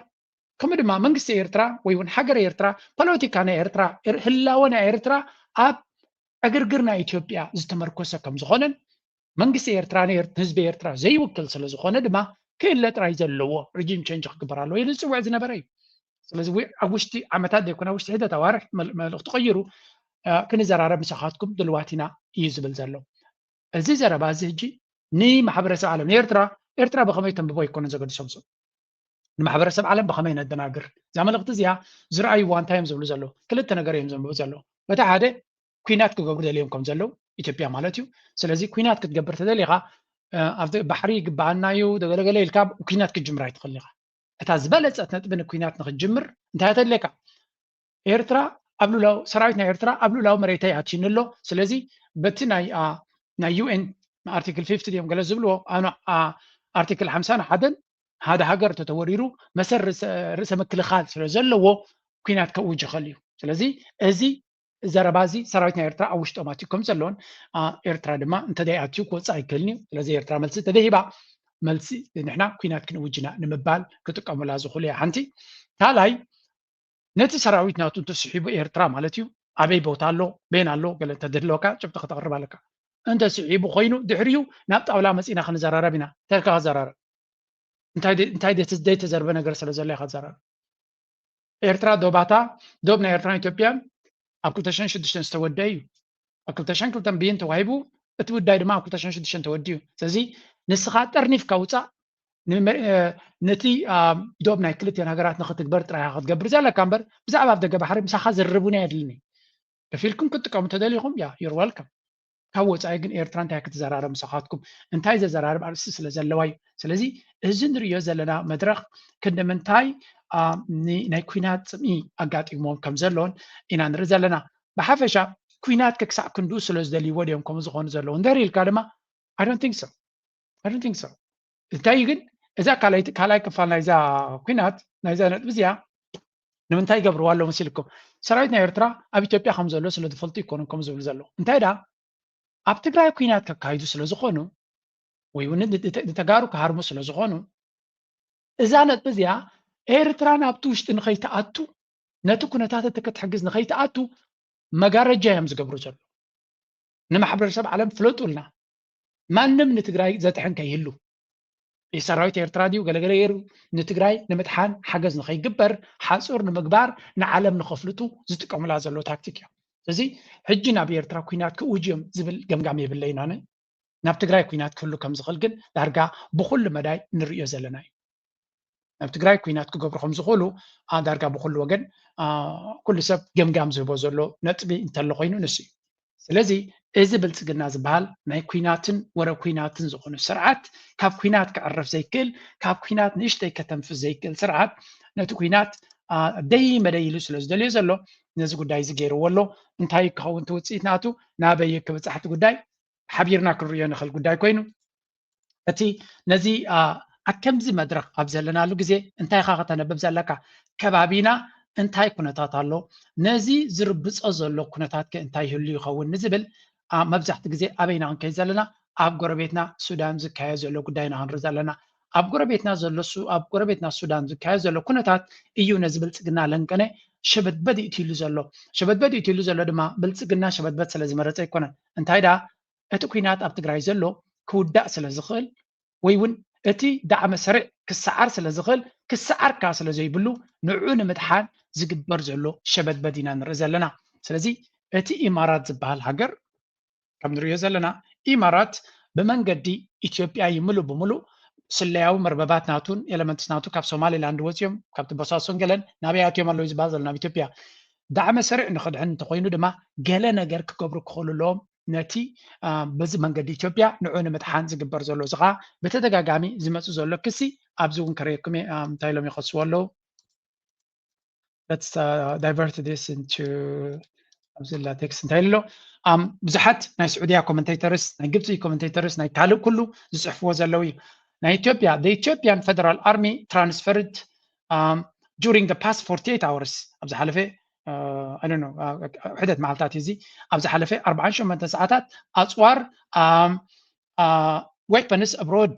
ከምኡ ድማ መንግስቲ ኤርትራ ወይ እውን ሃገር ኤርትራ ፖለቲካ ናይ ኤርትራ ህላወ ናይ ኤርትራ ኣብ ዕግርግር ናይ ኢትዮጵያ ዝተመርኮሰ ከም ዝኾነን መንግስቲ ኤርትራ ህዝቢ ኤርትራ ዘይውክል ስለ ዝኾነ ድማ ክእለ ጥራይ ዘለዎ ሪጅም ቼንጅ ክግበር ኣለዎ ኢሉ ዝፅውዕ ዝነበረ እዩ ስለዚ ኣብ ውሽጢ ዓመታት ዘይኮነ ውሽጢ ሒደት ኣዋርሕ መልእኽቲ ቀይሩ ክንዘራረብ ምሳኻትኩም ድልዋት ኢና እዩ ዝብል ዘሎ እዚ ዘረባ እዚ ሕጂ ንማሕበረሰብ ዓለም ኤርትራ ብኸመይ ተንብቦ ኣይኮነን ዘገድሶም ንማሕበረሰብ ዓለም ብኸመይ ነደናግር እዛ መልእኽቲ እዚኣ ዝረኣይዋ እንታይ እዮም ዝብሉ ዘለዉ ክልተ ነገር እዮም ዘንብቡ ዘለዉ በታ ሓደ ኩናት ክገብሩ ደልዮም ከም ዘለዉ ኢትዮጵያ ማለት እዩ ስለዚ ኩናት ክትገብር ተደሊኻ ኣብ ባሕሪ ይግባአና እዩ ደገለገለ ኢልካ ኩናት ክትጅምር ኣይትኽእል ኢኻ እታ ዝበለፀት ነጥቢ ንኩናት ንክትጅምር እንታይ ተድለካ ኤርትራ ኣብ ሉላው ሰራዊት ናይ ኤርትራ ኣብ ሉላው መሬተይ ኣትሽን ኣሎ ስለዚ በቲ ናይ ዩኤን ኣርቲክል 50 እዮም ገለ ዝብልዎ ኣርቲክል 51 ሓደ ሃገር ተተወሪሩ መሰር ርእሰ ምክልኻል ስለ ዘለዎ ኩናት ከውጅ ይኽእል እዩ ስለዚ እዚ ዘረባ እዚ ሰራዊት ናይ ኤርትራ ኣብ ውሽጦም ኣትዩ ከም ዘለዎን ኤርትራ ድማ እንተደይ ኣትዩ ክወፅእ ኣይክእልኒ ስለዚ ኤርትራ መልሲ ተደሂባ መልሲ ንሕና ኩናት ክንውጅና ንምባል ክጥቀሙላ ዝኽእሉ እያ ሓንቲ ካልኣይ ነቲ ሰራዊት ናቱ እንተስሒቡ ኤርትራ ማለት እዩ ኣበይ ቦታ ኣሎ ቤን ኣሎ ገለ ተደለወካ ጭብጢ ክተቕርብ ኣለካ እንተስሒቡ ኮይኑ ድሕሪኡ ናብ ጣውላ መፂና ክንዘራረብ ኢና ተልካ ክዘራረብ እንታይ ዘይተዘርበ ነገር ስለ ዘሎ ኢኻ ትዘራረብ ኤርትራ ዶብ ናይ ኤርትራን ኢትዮጵያን ኣብ 2006 ዝተወደአ እዩ ኣብ 2002 ብይን ተዋሂቡ እቲ ውዳይ ድማ ኣብ 2006 ተወዲኡ ስለዚ ንስኻ ጠርኒፍካ ውፃእ ነቲ ዶብ ናይ ክልቲአን ሃገራት ንኽትግበር ጥራይካ ክትገብር ዘለካ እምበር ብዛዕባ ኣብ ደገ ባሕሪ ምሳኻ ዝርርቡን የድልኒ ከፊልኩም ክትጥቀሙ ተደሊኹም ዩር ዌልካም ካብ ወፃኢ ግን ኤርትራ እንታይ ክትዘራረብ ምሳኻትኩም እንታይ ዘዘራርብ ኣርእስቲ ስለ ዘለዋ እዩ ስለዚ እዚ ንሪኦ ዘለና መድረኽ ክንደምንታይ ናይ ኩናት ፅምኢ ኣጋጢሞም ከም ዘለዎን ኢና ንርኢ ዘለና ብሓፈሻ ኩናት ክክሳዕ ክንድኡ ስለ ዝደልይዎ ድዮም ከምኡ ዝኾኑ ዘለዉ እንድሕር ኢልካ ድማ I don't think so እንታይ ግን እዛ ካልኣይ ክፋል ናይዛ ኩናት ናይዛ ነጥቢ እዚኣ ንምንታይ ይገብርዋ ኣሎ መሲልኩም ሰራዊት ናይ ኤርትራ ኣብ ኢትዮጵያ ከም ዘሎ ስለ ዝፈልጡ ይኮኑ ከም ዝብሉ ዘለዉ እንታይ ዳ ኣብ ትግራይ ኩናት ከካይዱ ስለ ዝኾኑ ወይ እውን ንተጋሩ ክሃርሙ ስለ ዝኾኑ እዛ ነጥቢ እዚኣ ኤርትራ ናብቲ ውሽጢ ንኸይተኣቱ ነቲ ኩነታት እቲ ክትሕግዝ ንኸይተኣቱ መጋረጃ እዮም ዝገብሩ ዘሎ ንማሕበረሰብ ዓለም ፍለጡልና ማንም ንትግራይ ዘጥሕን ከይህሉ የሰራዊት ኤርትራ ድዩ ገለገለ ገይሩ ንትግራይ ንምጥሓን ሓገዝ ንኸይግበር ሓፁር ንምግባር ንዓለም ንኸፍልጡ ዝጥቀሙላ ዘሎ ታክቲክ እዮም ስለዚ ሕጂ ናብ ኤርትራ ኩናት ክውጅዮም ዝብል ገምጋም የብለይና ናብ ትግራይ ኩናት ክህሉ ከም ዝኽእል ግን ዳርጋ ብኩሉ መዳይ ንሪኦ ዘለና እዩ ናብ ትግራይ ኩናት ክገብሩ ከም ዝኽእሉ ዳርጋ ብኩሉ ወገን ኩሉ ሰብ ገምጋም ዝህቦ ዘሎ ነጥቢ እንተሎ ኮይኑ ንሱ እዩ ስለዚ እዚ ብልፅግና ዝበሃል ናይ ኩናትን ወረ ኩናትን ዝኾኑ ስርዓት ካብ ኩናት ክዕረፍ ዘይክእል ካብ ኩናት ንእሽተይ ከተንፍስ ዘይክእል ስርዓት ነቲ ኩናት ደይ መደይ ኢሉ ስለ ዝደልዮ ዘሎ ነዚ ጉዳይ እዚ ገይርዎ ኣሎ እንታይ ክኸውን ትውፅኢት ናቱ ናበይ ክብፃሕቲ ጉዳይ ሓቢርና ክንሪኦ ንኽእል ጉዳይ ኮይኑ እቲ ነዚ ኣብ ከምዚ መድረኽ ኣብ ዘለናሉ ግዜ እንታይ ካ ከተነብብ ዘለካ ከባቢና እንታይ ኩነታት ኣሎ ነዚ ዝርብፆ ዘሎ ኩነታት እንታይ ይህሉ ይኸውን ንዝብል መብዛሕቲ ግዜ ኣበይና ክንከይድ ዘለና ኣብ ጎረቤትና ሱዳን ዝካየድ ዘሎ ጉዳይና ክንርኢ ዘለና ኣብ ጎረቤትና ሱዳን ዝካየድ ዘሎ ኩነታት እዩ ነዚ ብልፅግና ለንቀነ ሸበትበት ይትሉ ዘሎ ሸበትበት ይትሉ ዘሎ ድማ ብልጽግና ሸበትበት ስለ ዝመረፀ ይኮነን እንታይ ዳ እቲ ኩናት ኣብ ትግራይ ዘሎ ክውዳእ ስለ ዝኽእል ወይ እውን እቲ ዳዕመ ሰሪዕ ክሰዓር ስለ ዝኽእል ክሰዓርካ ስለ ዘይብሉ ንዑ ንምድሓን ዝግበር ዘሎ ሸበትበት ኢና ንርኢ ዘለና ስለዚ እቲ ኢማራት ዝበሃል ሃገር ከም ንሪኦ ዘለና ኢማራት ብመንገዲ ኢትዮጵያ ይምሉ ብምሉእ ስለያዊ መርበባት ናቱን ኤሌመንትስ ናቱ ካብ ሶማሌላንድ ወፂኦም ካብቲ ቦሳሶን ገለን ናበይ ኣትዮም ኣለዉ ዝበሃል ዘሎ ናብ ኢትዮጵያ ዳዕመ ሰሪዕ ንኽድሕን እንተኮይኑ ድማ ገለ ነገር ክገብሩ ክኽእሉ ኣለዎም ነቲ በዚ መንገዲ ኢትዮጵያ ንዑ ንምድሓን ዝግበር ዘሎ እዚ ከዓ ብተደጋጋሚ ዝመፁ ዘሎ ክሲ ኣብዚ እውን ከረየኩም እንታይ ኢሎም ይኸስዎ ኣለዉ let's divert this into ኣብዚ ላ ቴክስት እንታይ ኢሎ ብዙሓት ናይ ስዑድያ ኮመንቴተርስ ናይ ግብፂ ኮመንቴተርስ ናይ ካልእ ኩሉ ዝፅሕፍዎ ዘለው እዩ ናይ ኢትዮጵያ the Ethiopian Federal Army transferred during the past 48 hours ኣብዚ ሓለፈ I don't know ሕደት መዓልታት እዚ ኣብዚ ሓለፈ 48 ሰዓታት ኣፅዋር weapons abroad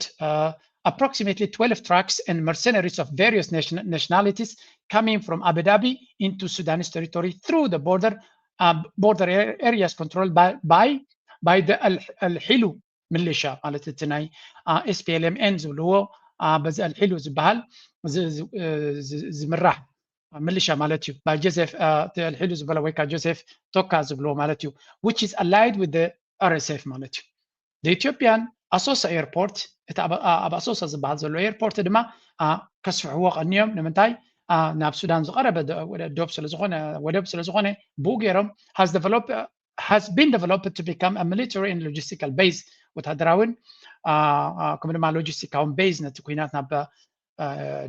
approximately 12 trucks and mercenaries of various nationalities coming from Abu Dhabi into Sudanese territory through the border areas controlled by the Al-Hilu militia ማለት እቲ ናይ SPLMN ዝብልዎ በዚ አልሒሉ ዝበሃል ዝምራሕ ሚሊሻ ማለት እዩ by Joseph አልሒሉ ዝበለ ወይ ከዓ ጆሴፍ ቶካ ዝብልዎ ማለት እዩ which is allied with the RSF ማለት እዩ the Ethiopian Asosa airport እቲ ኣብ ኣሶሳ ዝበሃል ዘሎ ኤርፖርት ድማ ከስፍሕዎ ቀኒዮም ንምንታይ ናብ ሱዳን ዝቐረበ ወደብ ስለ ዝኾነ ብኡ ገይሮም has been developed to become a military and logistical base ወታደራውን ከምኡ ድማ ሎጂስቲካውን ቤዝ ነቲ ኩናት ናብ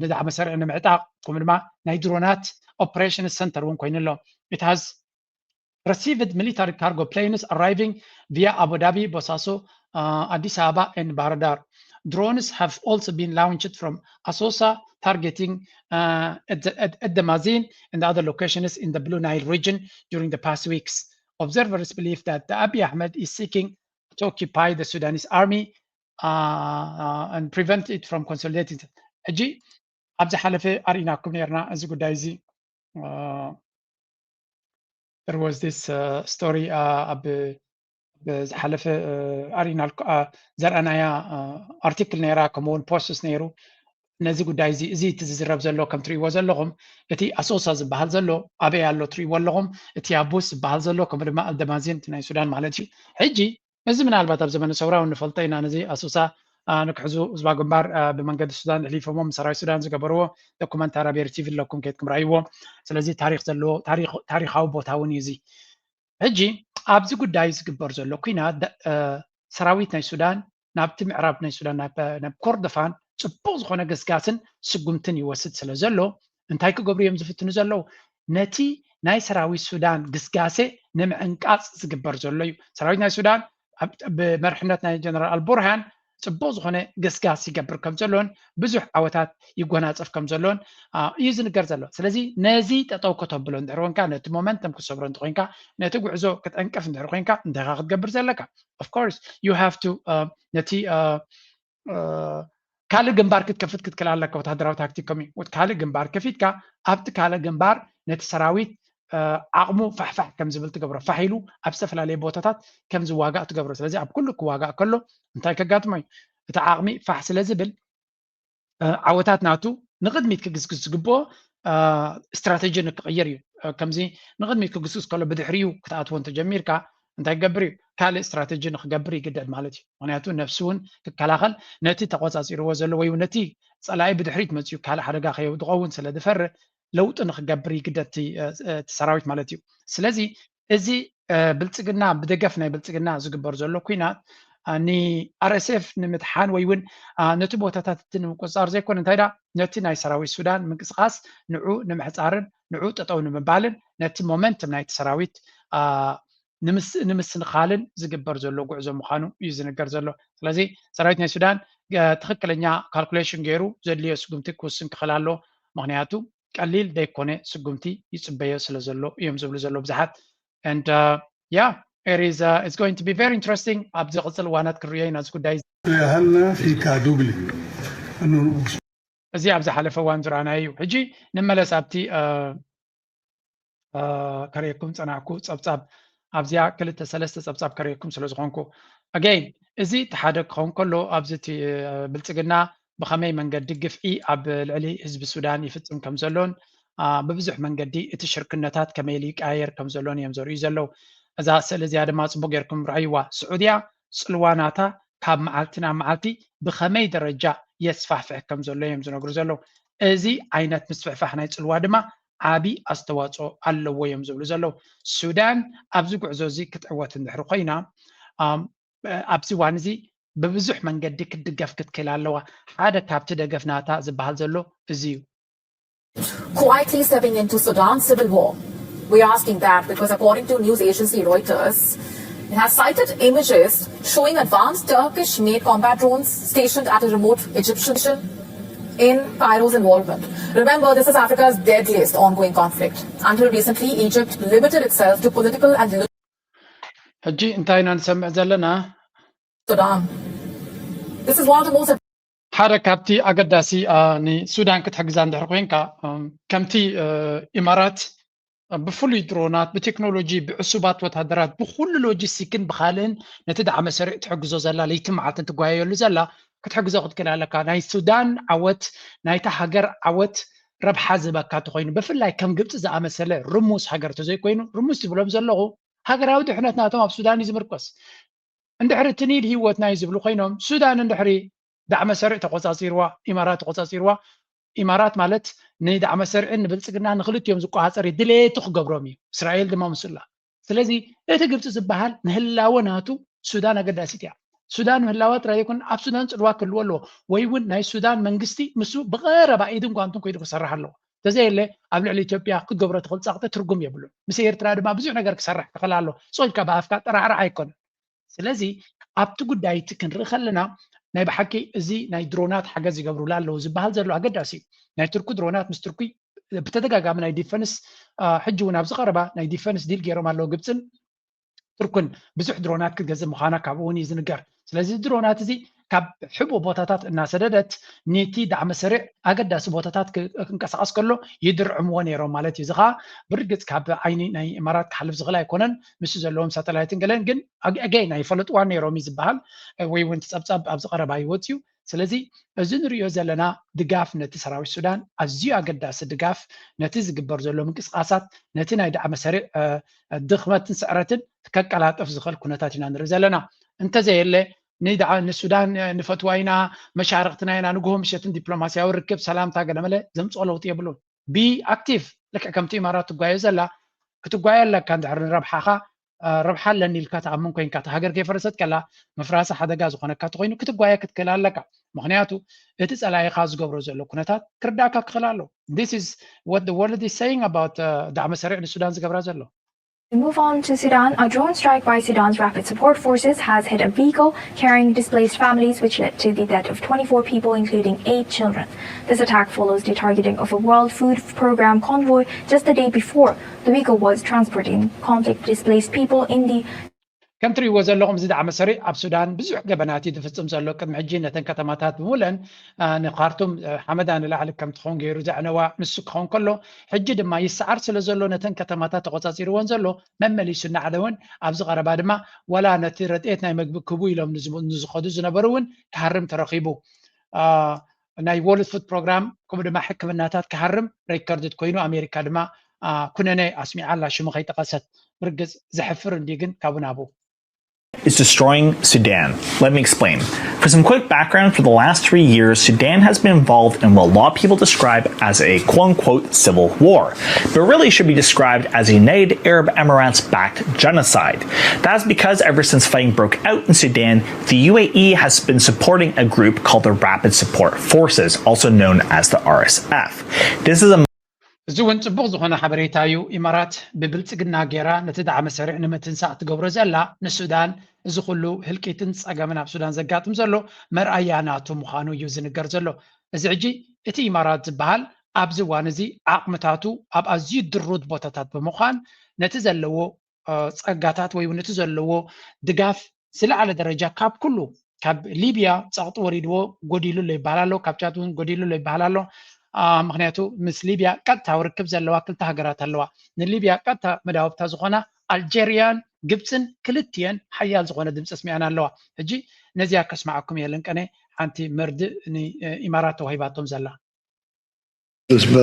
ንዳዕመ ሰሪዕ ንምዕጣቕ ከምኡ ድማ ናይ ድሮናት ኦፕሬሽን ሰንተር እውን ኮይኑ ኣሎ it has received military cargo planes arriving via Abu Dhabi, Bosaso, Addis Ababa and Bahir Dar. Drones have also been launched from Asosa targeting at the Mazin and other locations in the Blue Nile region during the past weeks. Observers believe that Abiy Ahmed is seeking to occupy the Sudanese army and prevent it from consolidating. Aji, abza halafe arina kumnerna azugudai zi. There was this story ab halafe arina zar'anaya article nera common posts neru ነዚ ጉዳይ እዚ ትዝረብ ዘሎ ከም ትሪእዎ ዘለኹም እቲ ኣሶሳ ዝበሃል ዘሎ ኣበይ ኣሎ ትሪእዎ ኣለኹም እቲ ኣቦስ ዝበሃል ዘሎ ከምኡ ድማ ኣልደማዚን ናይ ሱዳን ማለት እዩ ሕጂ እዚ ምናልባት ኣብ ዘመነ ሰውራዊ ንፈልጦ ኢና ነዚ ኣሶሳ ንክሕዙ ህዝባ ግንባር ብመንገዲ ሱዳን ሕሊፎሞም ሰራዊት ሱዳን ዝገበርዎ ዶኩመንታሪ ኣብ ቲቪ ኣለኩም ከይትኩም ራእይዎ ስለዚ ታሪክ ዘለዎ ታሪካዊ ቦታ እውን እዩ እዚ ሕጂ ኣብዚ ጉዳይ ዝግበር ዘሎ ኩናት ሰራዊት ናይ ሱዳን ናብቲ ምዕራብ ናይ ሱዳን ናብ ኮርዶፋን ጽቡቕ ዝኾነ ገስጋስን ስጉምትን ይወስድ ስለ ዘሎ እንታይ ክገብሩ እዮም ዝፍትኑ ዘለው ነቲ ናይ ሰራዊት ሱዳን ግስጋሴ ንምዕንቃፅ ዝግበር ዘሎ እዩ ሰራዊት ናይ ሱዳን ብመርሕነት ናይ ጀነራል አልቡርሃን ጽቡቕ ዝኾነ ገስጋስ ይገብር ከም ዘሎን ብዙሕ ዓወታት ይጎናፀፍ ከም ዘሎን እዩ ዝንገር ዘሎ ስለዚ ነዚ ጠጠው ከተብሎ እንድሕር ኮንካ ነቲ ሞመንተም ክሰብሮ እንተኮይንካ ነቲ ጉዕዞ ክጠንቀፍ እንድሕር ኮንካ እንታይ ካ ክትገብር ዘለካ of course you have to ነቲ ካልእ ግንባር ክትከፍት ክትክእል ኣለካ ወታደራዊ ታክቲኮም እዩ ካልእ ግንባር ከፊትካ ኣብቲ ካልእ ግንባር ነቲ ሰራዊት ዓቕሙ ፋሕፋሕ ከም ዝብል ትገብሮ ፋሒሉ ኣብ ዝተፈላለየ ቦታታት ከም ዝዋጋእ ትገብሮ ስለዚ ኣብ ኩሉ ክዋጋእ ከሎ እንታይ ከጋጥሞ እዩ እቲ ዓቕሚ ፋሕ ስለ ዝብል ዓወታት ናቱ ንቅድሚት ክግስግስ ዝግብኦ ስትራቴጂ ንክቕይር እዩ ከምዚ ንቅድሚት ክግስግስ ከሎ ብድሕሪኡ ክትኣትዎ እንተጀሚርካ እንታይ ክገብር እዩ ካልእ ስትራቴጂ ንክገብር ይግደድ ማለት እዩ ምክንያቱ ነፍሲ እውን ክከላኸል ነቲ ተቆፃፂርዎ ዘሎ ወይ ነቲ ፀላኢ ብድሕሪት መፅኡ ካልእ ሓደጋ ከየውድኸውን ስለ ዝፈርህ ለውጢ ንክገብር ይግደድ እቲ ሰራዊት ማለት እዩ ስለዚ እዚ ብልፅግና ብደገፍ ናይ ብልፅግና ዝግበር ዘሎ ኩናት ንRSF ንምድሓን ወይ እውን ነቲ ቦታታት ንምቁፅፃር ዘይኮነ እንታይ ዳ ነቲ ናይ ሰራዊት ሱዳን ምንቅስቃስ ንዑ ንምሕፃርን ንዑ ጠጠው ንምባልን ነቲ ሞመንተም ናይቲ ሰራዊት ንምስንኻልን ዝግበር ዘሎ ጉዕዞ ምዃኑ እዩ ዝነገር ዘሎ ስለዚ ሰራዊት ናይ ሱዳን ትክክለኛ ካልኩሌሽን ገይሩ ዘድልዮ ስጉምቲ ክውስን ክኽእል ኣሎ ምክንያቱ ቀሊል ዘይኮነ ስጉምቲ ይፅበዮ ስለ ዘሎ እዮም ዝብሉ ዘሎ ብዙሓት and yeah it's going to be very interesting ኣብ ዝቕፅል እዋናት ክንሪኦ ኢና እዚ ጉዳይ እዚ ኣብ ዝሓለፈ እዋን ዝረኣናዮ እዩ ሕጂ ንመለስ ኣብቲ كريكم صنعكو صبصاب ابزيا كلته سلسته صبصاب كريكم سلازخونكو again ازي تحدك خون كله ابزتي بلصقنا بخمي منقد دقفئي اب العلي حزب السودان يفصم كم زلون ببزح منقدي ات شركنتات كميليك اير كم زلون يمزوري زلو اذا سل زياده ما صبو غيركم رايوا سعوديا صلواناتا كاب معلتنا معلتي بخمي درجه يسفحفح كم زلو يمزنغر زلو ازي عينت مسفحفح ناي صلوا دما عابي استواصو ኣለዎ እዮም ዝብሉ ዘለው ሱዳን ኣብዚ ጉዕዞ እዚ ክትዕወት እንድሕር ኮይና ኣብዚ ዋን እዚ በብዙሕ መንገዲ ክትድገፍ ክትክእል ኣለዋ ሓደ ካብቲ ደገፍናታ ዝበሃል ዘሎ እዚ እዩ quietly stepping into Sudan's civil war. We're asking that because according to news agency Reuters, it has cited images showing advanced Turkish-made combat drones stationed at a remote Egyptian in Cairo's involvement. Remember, this is Africa's deadliest ongoing conflict. Until recently, Egypt limited itself to political and ሕጂ እንታይና ንሰምዕ ዘለና Sudan. This is one of the most ሓደ ካብቲ ኣገዳሲ ንሱዳን ክትሕግዛ እንድሕር ኮንካ ከምቲ ኢማራት ብፍሉይ ድሮናት ብቴክኖሎጂ ብዕሱባት ወታደራት ብኩሉ ሎጂስቲክን ብካልእን ነቲ ዳዕመ ሰሪዕ ትሕግዞ ዘላ ለይቲ መዓልትን ትጓየሉ ዘላ ክትሕግዞ ክትክእል ኣለካ ናይ ሱዳን ዓወት ናይታ ሃገር ዓወት ረብሓ ዝበካ እንተኮይኑ ብፍላይ ከም ግብፂ ዝኣመሰለ ርሙስ ሃገር ተዘይኮይኑ ርሙስ ዝብሎም ዘለኹ ሃገራዊ ድሕነት ናቶም ኣብ ሱዳን እዩ ዝምርኮስ እንድሕሪ እቲ ኒል ሂወት ናይ ዝብሉ ኮይኖም ሱዳን እንድሕሪ ዳዕመ ሰሪዕ ተቆፃፂርዋ ኢማራት ተቆፃፂርዋ ኢማራት ማለት ንዳዕመ ሰሪዕን ንብልፅግና ንክልቲኦም ዝቆፃፀር ድሌቱ ክገብሮም እዩ እስራኤል ድማ ምስላ ስለዚ እቲ ግብፂ ዝበሃል ንህላወ ናቱ ሱዳን ኣገዳሲት እያ ሱዳን ምህላዋ ጥራይ ይኩን ኣብ ሱዳን ፅልዋ ክህልዎ ኣለዎ ወይ እውን ናይ ሱዳን መንግስቲ ምስ ብቀረባ ኢድን ጓንቱን ከይዱ ክሰርሕ ኣለዎ ተዘየለ ኣብ ልዕሊ ኢትዮጵያ ክትገብሮ ትኽእል ፃቕጢ ትርጉም የብሉን ምስ ኤርትራ ድማ ብዙሕ ነገር ክሰርሕ ትኽእል ኣሎ ፆልካ ብኣፍካ ጥራዕራዕ ኣይኮነን ስለዚ ኣብቲ ጉዳይ እቲ ክንርኢ ከለና ናይ ብሓቂ እዚ ናይ ድሮናት ሓገዝ ይገብሩላ ኣለዉ ዝበሃል ዘሎ ኣገዳሲ ናይ ትርኩ ድሮናት ምስ ትርኩ ብተደጋጋሚ ናይ ዲፈንስ ሕጂ እውን ኣብ ዝቐረባ ናይ ዲፈንስ ዲል ገይሮም ኣለዉ ግብፅን ትርኩን ብዙሕ ድሮናት ክትገዝእ ምዃና ካብኡ እውን እዩ ዝንገር ስለዚ ድሮናት እዚ ካብ ሕቡእ ቦታታት እናሰደደት ነቲ ዳዕመ ሰሪዕ ኣገዳሲ ቦታታት ክንቀሳቀስ ከሎ ይድርዕምዎ ነይሮም ማለት እዩ እዚ ከዓ ብርግፅ ካብ ዓይኒ ናይ ኢማራት ክሓልፍ ዝኽእል ኣይኮነን ምስ ዘለዎም ሳተላይትን ገለን ግን ኣገይ ናይ ፈለጥዋ ነይሮም እዩ ዝበሃል ወይ እውን ትፀብፃብ ኣብ ዝቐረባ ይወፅ እዩ ስለዚ እዚ ንሪኦ ዘለና ድጋፍ ነቲ ሰራዊት ሱዳን ኣዝዩ ኣገዳሲ ድጋፍ ነቲ ዝግበር ዘሎ ምንቅስቃሳት ነቲ ናይ ዳዕመ ሰሪዕ ድኽመትን ስዕረትን ከቀላጠፍ ዝኽእል ኩነታት ኢና ንርኢ ዘለና እንተዘየለ ንሱዳን ንፈትዋ ኢና መሻርክትና ኢና ንግሆ ምሸትን ዲፕሎማስያዊ ርክብ ሰላምታ ገለመለ ዘምፅኦ ለውጢ የብሉን ብኣክቲቭ ልክዕ ከምቲ ኢማራት ትጓዮ ዘላ ክትጓዮ ኣለካ እንድሕር ንረብሓኻ ረብሓ ኣለኒ ኢልካ ተኣምን ኮይንካ እቲ ሃገር ከይፈረሰት ከላ መፍራሳ ሓደጋ ዝኾነካ እንተኮይኑ ክትጓየ ክትክእል ኣለካ ምክንያቱ እቲ ፀላኢኻ ዝገብሮ ዘሎ ኩነታት ክርዳእካ ክኽእል ኣሎ this is what the world is saying about ዳዕመ ሰሪዕ ንሱዳን ዝገብራ ዘሎ We move on to Sudan. A drone strike by Sudan's Rapid Support Forces has hit a vehicle carrying displaced families, which led to the death of 24 people, including 8 children. This attack follows the targeting of a World Food Programme convoy just the day before. The vehicle was transporting conflict-displaced people in the كم تري وزلهم زيد عم سريع أب السودان بزح جبناتي دفتم زلوا كم عجينة كتماتات مولن نقارتم حمدان الأعلى كم تخون غير زعنوا نسك خون كله حجد ما يسعر سلزلوا نتن كتماتات قصاصير وانزلوا مملي سنة عدوان أبز غربا دما ولا نتيرت إتنا مكبوي لهم نزخدو زنبرون كهرم ترقيبو ناي وورلد فود بروجرام كم دما حكم الناتات كهرم ريكاردت كوينو أمريكا دما كنا أسمع الله شو مخيط قصت برجز زحفر ديجن كابونابو is destroying Sudan. Let me explain. For some quick background, for the last 3 years, Sudan has been involved in what a lot of people describe as a quote-unquote civil war, but really should be described as a United Arab Emirates-backed genocide. That's because ever since fighting broke out in Sudan, the UAE has been supporting a group called the Rapid Support Forces, also known as the RSF. This is a زون صبغ زخنا حبريتايو إمارات ببلتقنا جيرا نتدعى مسارع نمتنساق تقبر زلا نسودان زخلو هلكيتنس أقامنا بسودان زقاتم زلو مرأياناتو مخانو يوزن القرزلو ازعجي اتي إمارات زبال أبزوانزي عقمتاتو أب أزيد درود بوتاتات بمخان نتزلو سقاتات ويو نتزلو دقاف سلا على درجة كاب كله كاب ليبيا ساقط وريدو قديلو اللي بالالو كابتاتون قديلو اللي بالالو ምክንያቱ ምስ ሊብያ ቀጥታ ውርክብ ዘለዋ ክልተ ሃገራት ኣለዋ ንሊብያ ቀጥታ መዳወብታ ዝኾና አልጄሪያን ግብፅን ክልትየን ሓያል ዝኾነ ድምፂ ስሚዓና ኣለዋ ሕጂ ነዚያ ከስማዓኩም የለን ቀነ ሓንቲ መርድእ ንኢማራት ተዋሂባቶም ዘላ بالنسبة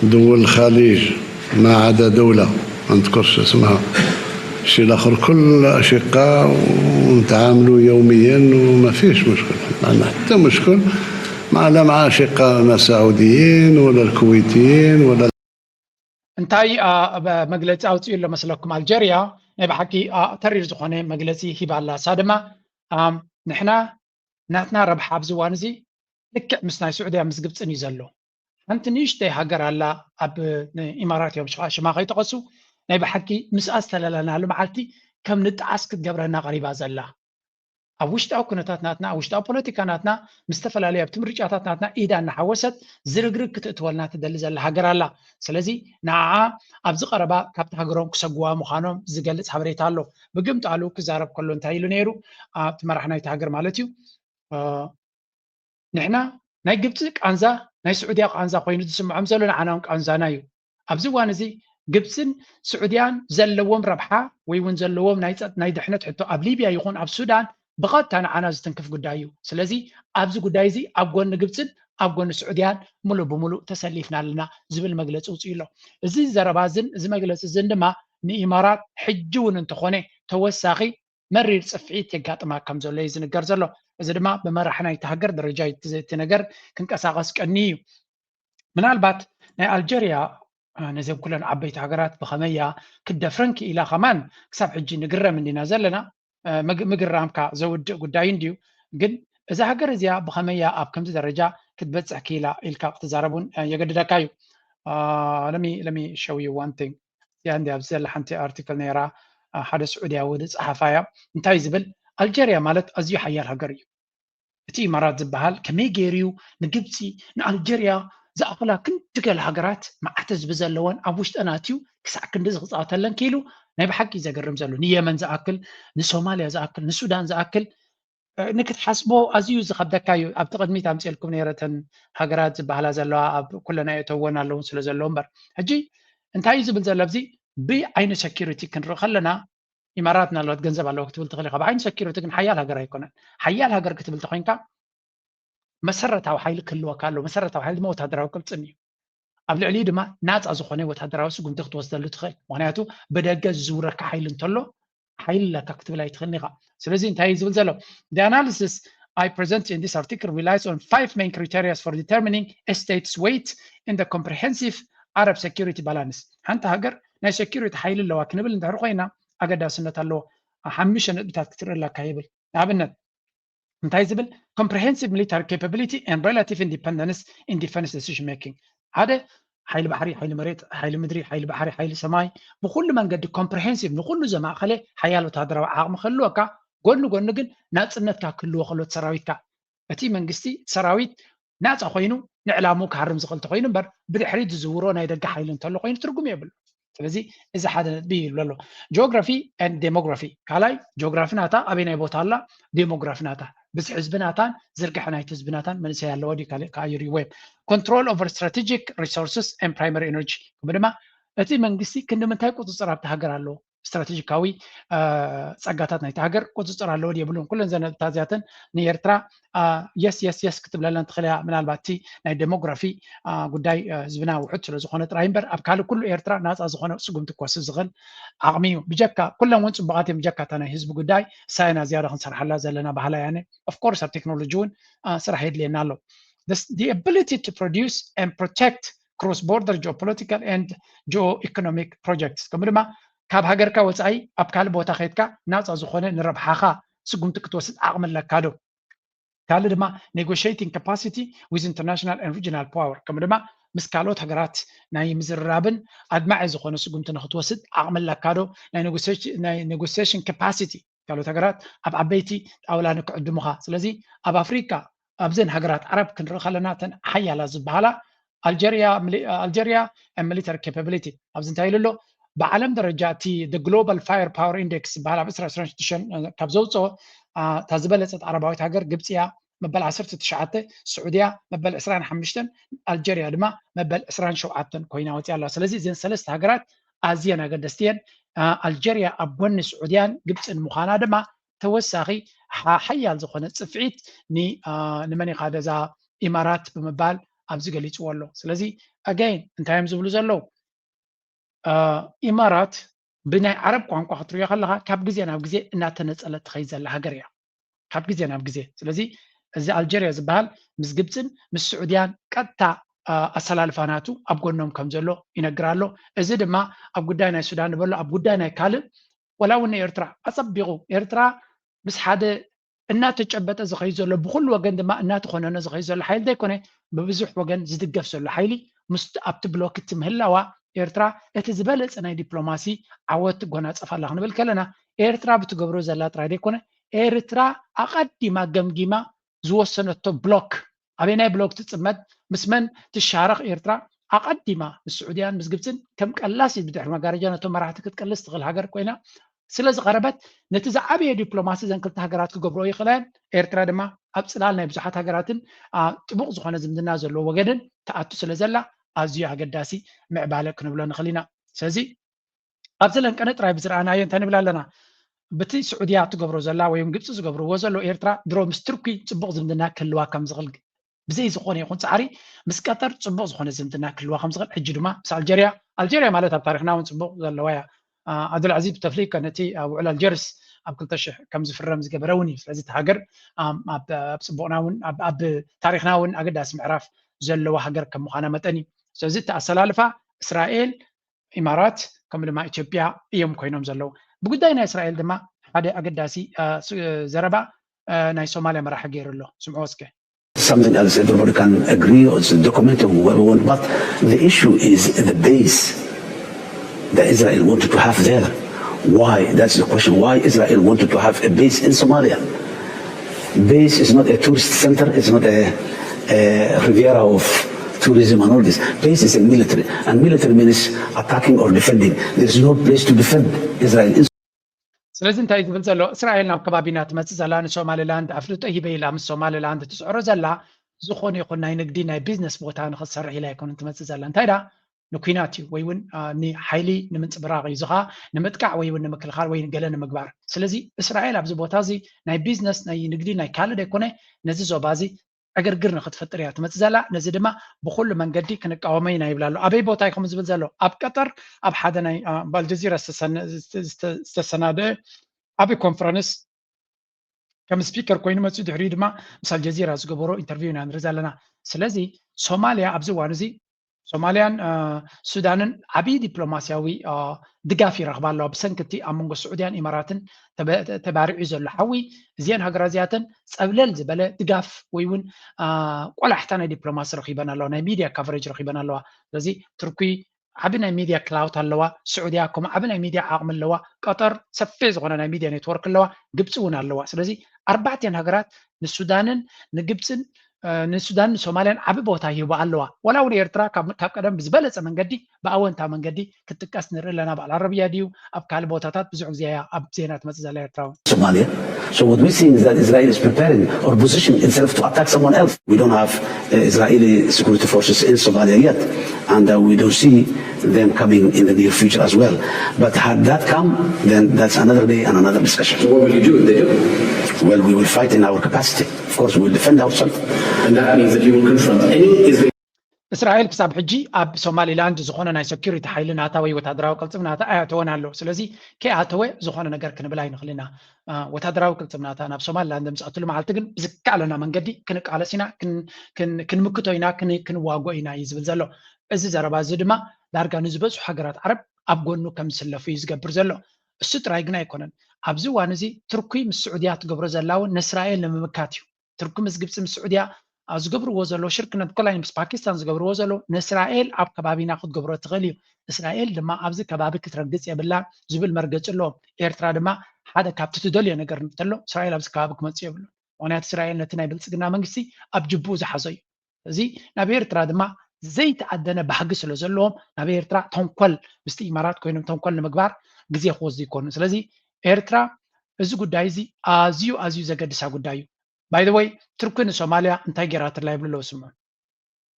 لدول الخليج ما عدا دولة ما نذكرش اسمها الشيء الآخر كل أشقاء ونتعاملوا يوميا وما فيش مشكل ما عندنا حتى مشكل لا مع أشقاء سعوديين ولا الكويتيين ولا انتاي مجلس أوتيل لما سلكم ألجيريا بحكي ترير زخانة مجلس هيبة الله صادمة نحنا ناتنا ربح بزوانزي لك مسنا السعودية مسجبت نيزلو أنت نيشتي هاجر على أب إمارات يوم شما غير تقصو نبي حكي مسألة لنا معلتي كم نتعسك جبرنا غريبة زلا أوشت أو كنتاتنا أوشت أو بوليتيكاناتنا مستفل عليها بتمرجعاتنا إذا نحوست زرقرق كتتولنا تدل زلا هاجر على سلزي نعا أبز قربا كابت هاجرون كسجوا مخانم زجلت حبريت علو بقمت علو كزارب كلون تايلو نيرو تمرحنا يتهاجر مالتيو نحنا نجبتك أنزا ناي سعودية قانزا قوينو تسمع عمزلو نعناهم قانزا نايو أبزوان زي جبسن سعوديان زلوهم ربحة ويون زلوهم ناي دحنت حتى أب ليبيا يكون أب السودان بغات تانا عنا زتنكف قدايو سلازي أبزو قداي زي أبقون جبسن أبقون السعوديان ملو بملو تسليفنا لنا زبل مجلس أوصيلو زي زربازن زي مجلس الزندما ني إمارات حجون انتخوني توساقي مرير صفعيت يقاط ما كم زولي زنقر زلو إذا ما بمرحنا يتهجر درجة تنجر كنقصاقس كنيو من البات ألجيريا نزيم كلنا عبيت هجرات بخمية كده فرنكي إلى خمان كسب حجي نقرر من دينا زلنا مقررام كزود قداين ديو قد إذا هجر زيا بخمية أب كم درجة كتبت أكيلا إلك تزاربون يقدر دكايو let me show you one thing يعني أبزل حنتي article نيرا حدث سعودي ودس حفايا انتهي زبل ألجيريا مالت أزيو حيال هجريو تي مرات زبهال كمي جيريو نجبسي نألجيريا زأقلا كنت قال هجرات مع احتز بزلوان أبوشت أناتيو كسع كندز غطاتلن كيلو نبي حكي زقرم زلو نيمن زأكل نسوماليا زأكل نسودان زأكل نكت حسبو أزيو زخبدكايو أبتقد ميت أمثلكم نيرة هجرات زبهال زلوا أب كلنا يتونا لون سلو زلون بر هجي انتهي زبل زلبزي بعين سكيورتي كنرو خلنا إماراتنا لو تجنزب على وقت بلتغلق بعين سكيورتي كن حيال هجر يكون حيال هجر كتب التقينك مسرت أو حيل كل وكالو مسرت أو حيل موت هدراو كل تسميه قبل عليه دما ناس أزخوني وتهدراو سقوم تخت وصل لتخي وعناته بدأ جزورك حيل انتلو حيل لا تكتب لا يتخنيها سلزي انتهي زول زلو the analysis I present in this article relies on 5 main criteria for determining a state's weight in the comprehensive Arab security balance حتى هجر ناس security حيل اللي واكنبل انت رقينا أجد سنة الله حمشنا بتاعت كتير الله كايبل عبنا انتايزبل comprehensive military capability and relative independence in defense decision making هذا حيل بحري حيل مريت حيل مدري حيل بحري حيل سماي بكل من قد comprehensive نقول جماعة خلي حيال وتهدروا عقم خلوك قلنا جن ناتسنت ككل خلوت سراويت كا أتي من قستي سراويت نات أخوينو نعلموك حرم زغل تخوينو بر بدحريد زورون هيدا حيل انتلو خوين ترقم يبل فلذي إذا حدا بيه لولو geography and demography كالاي geography ناتا أبينا يبوتالا demography ناتا بس حزبناتان زرقحنا حزبناتان من سيال لودي كايري ويب control over strategic resources and primary energy كبرما أتي من قصي كنا من تايقو تصرف تهجر له استراتيجيكاوي صقاتات نايت هاجر قصص على لودي يبلون كلن زين تازياتن نيرترا يس كتب لنا تخليها من الباتي ناي ديموغرافي قداي زبنا وحد سلو زخونه رايمبر ابكال كل ايرترا ناس زخونه سقم تكوس زغل عقمي بجكا كلن وانت بغاتي بجكا تانا حزب قداي ساينا زياده خنصر حلا زلنا بحلا يعني of course التكنولوجيون صراحه يد لنا له the ability to produce and protect cross border geopolitical and geo-economic projects كمرما كاب هاجركا وصاي ابكال بوتا خيتكا ناص زخونه نربحاخا سقمت كتوسد عقمل لكادو قال دما negotiating capacity with international and regional power كمدما مسكالوت هاجرات ناي مزرابن ادمع زخونه سقمت نختوسد عقمل لكادو ناي negotiation capacity قالوا هاجرات اب عبيتي اولا نقدمها سلازي اب افريقيا ابزن هاجرات عرب كنرخلنا تن حيالا زبالا الجيريا and military capability ابزن تايلو بعالم درجاتي the global firepower index بعالم 2020 كابزوصو تازبلت عرباويت هاجر جبسيا مبل 19 سعودية مبل 25 ألجيريا دما مبل 27 كوينا وتي الله سلازي زين ثلاث هاجرات آزيا قدستين ألجيريا أبون سعوديان جبت المخانة دما توساخي حيال زخونة صفعيت ني نمني قادة زا إمارات بمبال أبزي قليت والله سلازي again انت هم زبلو زلو إمارات بناء عرب قوانقو خطرية خلها كاب جزي أنا بجزي إنها تنسألة تخيزة لها قرية كاب جزي أنا بجزي سلازي إذا ألجيريا زبال مس جبتن مس سعوديان كتا أسلال فاناتو أبقونهم كم زلو ينقرالو إذا دما أبقودانا السودان بلو أبقودانا كالب ولا ون إيرترا أصبغو إيرترا بس حدا إنها تجبت زخيزلو بكل وجن دما إنها تخوننا زخيزلو حيل ده يكونه ببزح وجن زدقف سلو حيلي مستقبت بلوك تمهلا إيرترا اتزبالت أنا دبلوماسي عوض جونات أفعل خنا بالكلنا إيرترا بتجبرو زلات رايدي كونه إيرترا أقدي ما جمجيما زوسنا تو بلوك أبينا بلوك تتسمد مسمن تشارك إيرترا أقدي ما السعوديان مسجبتن كم كلاسي بدح المجارجان تو مرحت كتكلس تغل هاجر كوينا سلاز غربت نتزع أبي دبلوماسي زين كل هاجرات كجبرو يخلان إيرترا دما أبسلالنا بزحات هاجراتن تبغ زخنا زمدنا زلو وجدن تأتو سلازلا أزيو هاجداسي معبالك نبلا نخلينا سازي أبزلن كانت راي بزرعنا ينتهي بلا لنا بتي سعودية تجبرو زلا ويوم جبت زجبرو وزلو إيرترا درو مستركي تبغ زمدنا كل واقم زغلق بزي زخوني يكون سعري مسكتر تبغ زخوني زمدنا كل واقم زغل حجدما بس ألجيريا مالتها بتاريخنا ونتبغ زلا ويا عبد العزيز بتفليك كانتي أو على الجرس أب كل تشح كم زفر رمز جبروني فلازم تهاجر أب بسبونا ون أب تاريخنا ون أقدر أسمع عرف زلا وهاجر كم مخانا متني سوزيت أسلالفة إسرائيل إمارات كم لما إثيوبيا يوم كوينهم زلوا بقدينا إسرائيل دما هذا أقداسي زربا ناي سوماليا مرح غير له سمعوسك Something else everybody can agree or it's documented whoever want, but the issue is the base that Israel wanted to have there. Why? That's the question. Why Israel wanted to have a base in Somalia? Base is not a tourist center. It's not a Riviera of tourism and all this. Base is a military, and military means attacking or defending. There is no place to defend Israel. ስለዚህ እንታይ ዝብል ዘሎ እስራኤል ናብ ከባቢና ትመፅእ ዘላ ንሶማሌላንድ ኣፍልጦ ሂበኢላ ምስ ሶማሌላንድ ትስዕሮ ዘላ ዝኾነ ይኹን ናይ ንግዲ ናይ ቢዝነስ ቦታ ንክትሰርሕ ኢላ ይኮነ ትመፅእ ዘላ እንታይ ዳ ንኩናት እዩ ወይ እውን ንሓይሊ ንምንፅብራቕ እዩ ዝኻ ንምጥቃዕ ወይ እውን ንምክልኻል ወይ ገለ ንምግባር ስለዚ እስራኤል ኣብዚ ቦታ እዚ ናይ ቢዝነስ ናይ ንግዲ ናይ ካልእ ኣይኮነ ነዚ ዞባ እዚ ዕግርግር ንክትፈጥር እያ ትመፅእ ዘላ ነዚ ድማ ብኩሉ መንገዲ ክንቃወመ ኢና ይብላ ኣሎ ኣበይ ቦታ ይኹም ዝብል ዘሎ ኣብ ቀጠር ኣብ ሓደ ናይ ብኣልጀዚራ ዝተሰናደአ ዓብይ ኮንፈረንስ ከም ስፒከር ኮይኑ መፅኡ ድሕሪኡ ድማ ምስ ኣልጀዚራ ዝገበሮ ኢንተርቪው ኢና ንርኢ ዘለና ስለዚ ሶማልያ ኣብዚ እዋን እዚ ሶማልያን ሱዳንን ዓብይ ዲፕሎማስያዊ ድጋፍ ይረኽባ ኣለዋ ብሰንኪቲ ኣብ መንጎ ስዑድያን ኢማራትን ተባሪዑ ዘሎ ሓዊ እዚአን ሃገራት እዚኣተን ፀብለል ዝበለ ድጋፍ ወይ እውን ቆላሕታ ናይ ዲፕሎማሲ ረኺበን ኣለዋ ናይ ሚድያ ካቨሬጅ ረኺበን ኣለዋ ስለዚ ትርኪ ዓብ ናይ ሚድያ ክላውት ኣለዋ ስዑድያ ከምኡ ዓብ ናይ ሚድያ ዓቕሚ ኣለዋ ቀጠር ሰፊሕ ዝኾነ ናይ ሚድያ ኔትወርክ ኣለዋ ግብፂ እውን ኣለዋ ስለዚ ኣርባዕተን ሃገራት ንሱዳንን ንግብፅን ንሱዳን ሶማልያን ዓብ ቦታ ይህባ ኣለዋ ወላ እውን ኤርትራ ካብ ቀደም ብዝበለፀ መንገዲ ብኣወንታ መንገዲ ክትጥቀስ ንርኢ ኣለና በዓል ዓረብያ ድዩ ኣብ ካልእ ቦታታት ብዙሕ ግዜ ኣብ ዜና ትመፅእ ዘላ ኤርትራ Somalia. So what we're seeing is that Israel is preparing or positioning itself to attack someone else. We don't have Israeli security forces in Somalia yet, and we don't see them coming in the near future as well. But had that come, then that's another day and another discussion. So what will you do if they do? Well, we will fight in our capacity. Of course, we will defend ourselves. And that means that you will confront any Israeli. እስራኤል ክሳብ ሕጂ ኣብ ሶማሊላንድ ዝኾነ ናይ ሴኩሪቲ ሓይሊ ናታ ወይ ወታደራዊ ቅልፅም ናታ ኣያተወን ኣሎ ስለዚ ከይኣተወ ዝኾነ ነገር ክንብል ኣይንኽእል ኢና ወታደራዊ ቅልፅም ናታ ናብ ሶማሊላንድ ምፅኣትሉ መዓልቲ ግን ብዝከኣለና መንገዲ ክንቃለስ ኢና ክንምክቶ ኢና ክንዋግኦ ኢና እዩ ዝብል ዘሎ እዚ ዘረባ እዚ ድማ ዳርጋ ንዝበፅሑ ሃገራት ዓረብ ኣብ ጎኑ ከም ዝስለፉ እዩ ዝገብር ዘሎ እሱ ጥራይ ግን ኣይኮነን ኣብዚ እዋን እዚ ትርኪ ምስ ስዑድያ ትገብሮ ዘላ እውን ንእስራኤል ንምምካት እዩ ትርኪ ምስ ግብፂ ምስ ስዑድያ ዝገብርዎ ዘሎ ሽርክነት ኮላይ ምስ ፓኪስታን ዝገብርዎ ዘሎ ንእስራኤል ኣብ ከባቢና ክትገብሮ ትኽእል እዩ እስራኤል ድማ ኣብዚ ከባቢ ክትረግፅ የብላ ዝብል መርገፂ ኣለዎም ኤርትራ ድማ ሓደ ካብቲ ትደልዮ ነገር እንተሎ እስራኤል ኣብዚ ከባቢ ክመፅእ የብሉ ምክንያቱ እስራኤል ነቲ ናይ ብልፅግና መንግስቲ ኣብ ጅቡኡ ዝሓዞ እዩ እዚ ናብ ኤርትራ ድማ ዘይተዓደነ ባህጊ ስለ ዘለዎም ናብ ኤርትራ ተንኮል ምስቲ ኢማራት ኮይኖም ተንኮል ንምግባር ግዜ ክወስዱ ይኮኑ ስለዚ ኤርትራ እዚ ጉዳይ እዚ ኣዝዩ ዘገድሳ ጉዳይ እዩ By the way, Turkey and Somalia እንታይ ጌራትላ ይብሉ ስሙ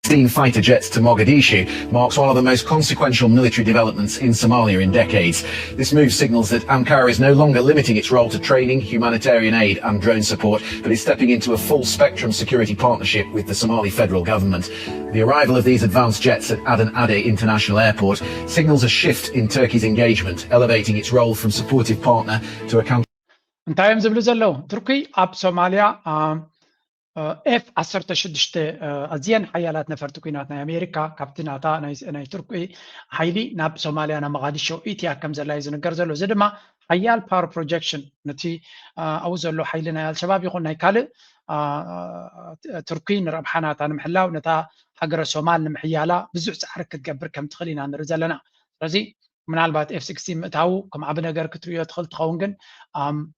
16 fighter jets to Mogadishu marks one of the most consequential military developments in Somalia in decades. This move signals that Ankara is no longer limiting its role to training, humanitarian aid and drone support, but is stepping into a full-spectrum security partnership with the Somali federal government. The arrival of these advanced jets at Aden Ade International Airport signals a shift in Turkey's engagement, elevating its role from supportive partner to a country. እንታይም ዝብሉ ዘለው ቱርኪ ኣብ ሶማልያ F-16 أزيان حيالات نفرت كوينات نا أمريكا كابتناتا ناي تركي حيلي ناب سوماليا نا مغاديشو إيتيا كم زلاي زنقر زلو زدما حيال باور بروجكشن نتي أو زلو حيلنا يا الشباب يقول ناي كالي تركي نربحانات أنا محلاو نتا حقر الصومال نمحيالا بزوع سحرك تقبر كم تخلينا نرزلنا رزي من البات F-16 متاو كم عبنا قر كتريو تخل تخونجن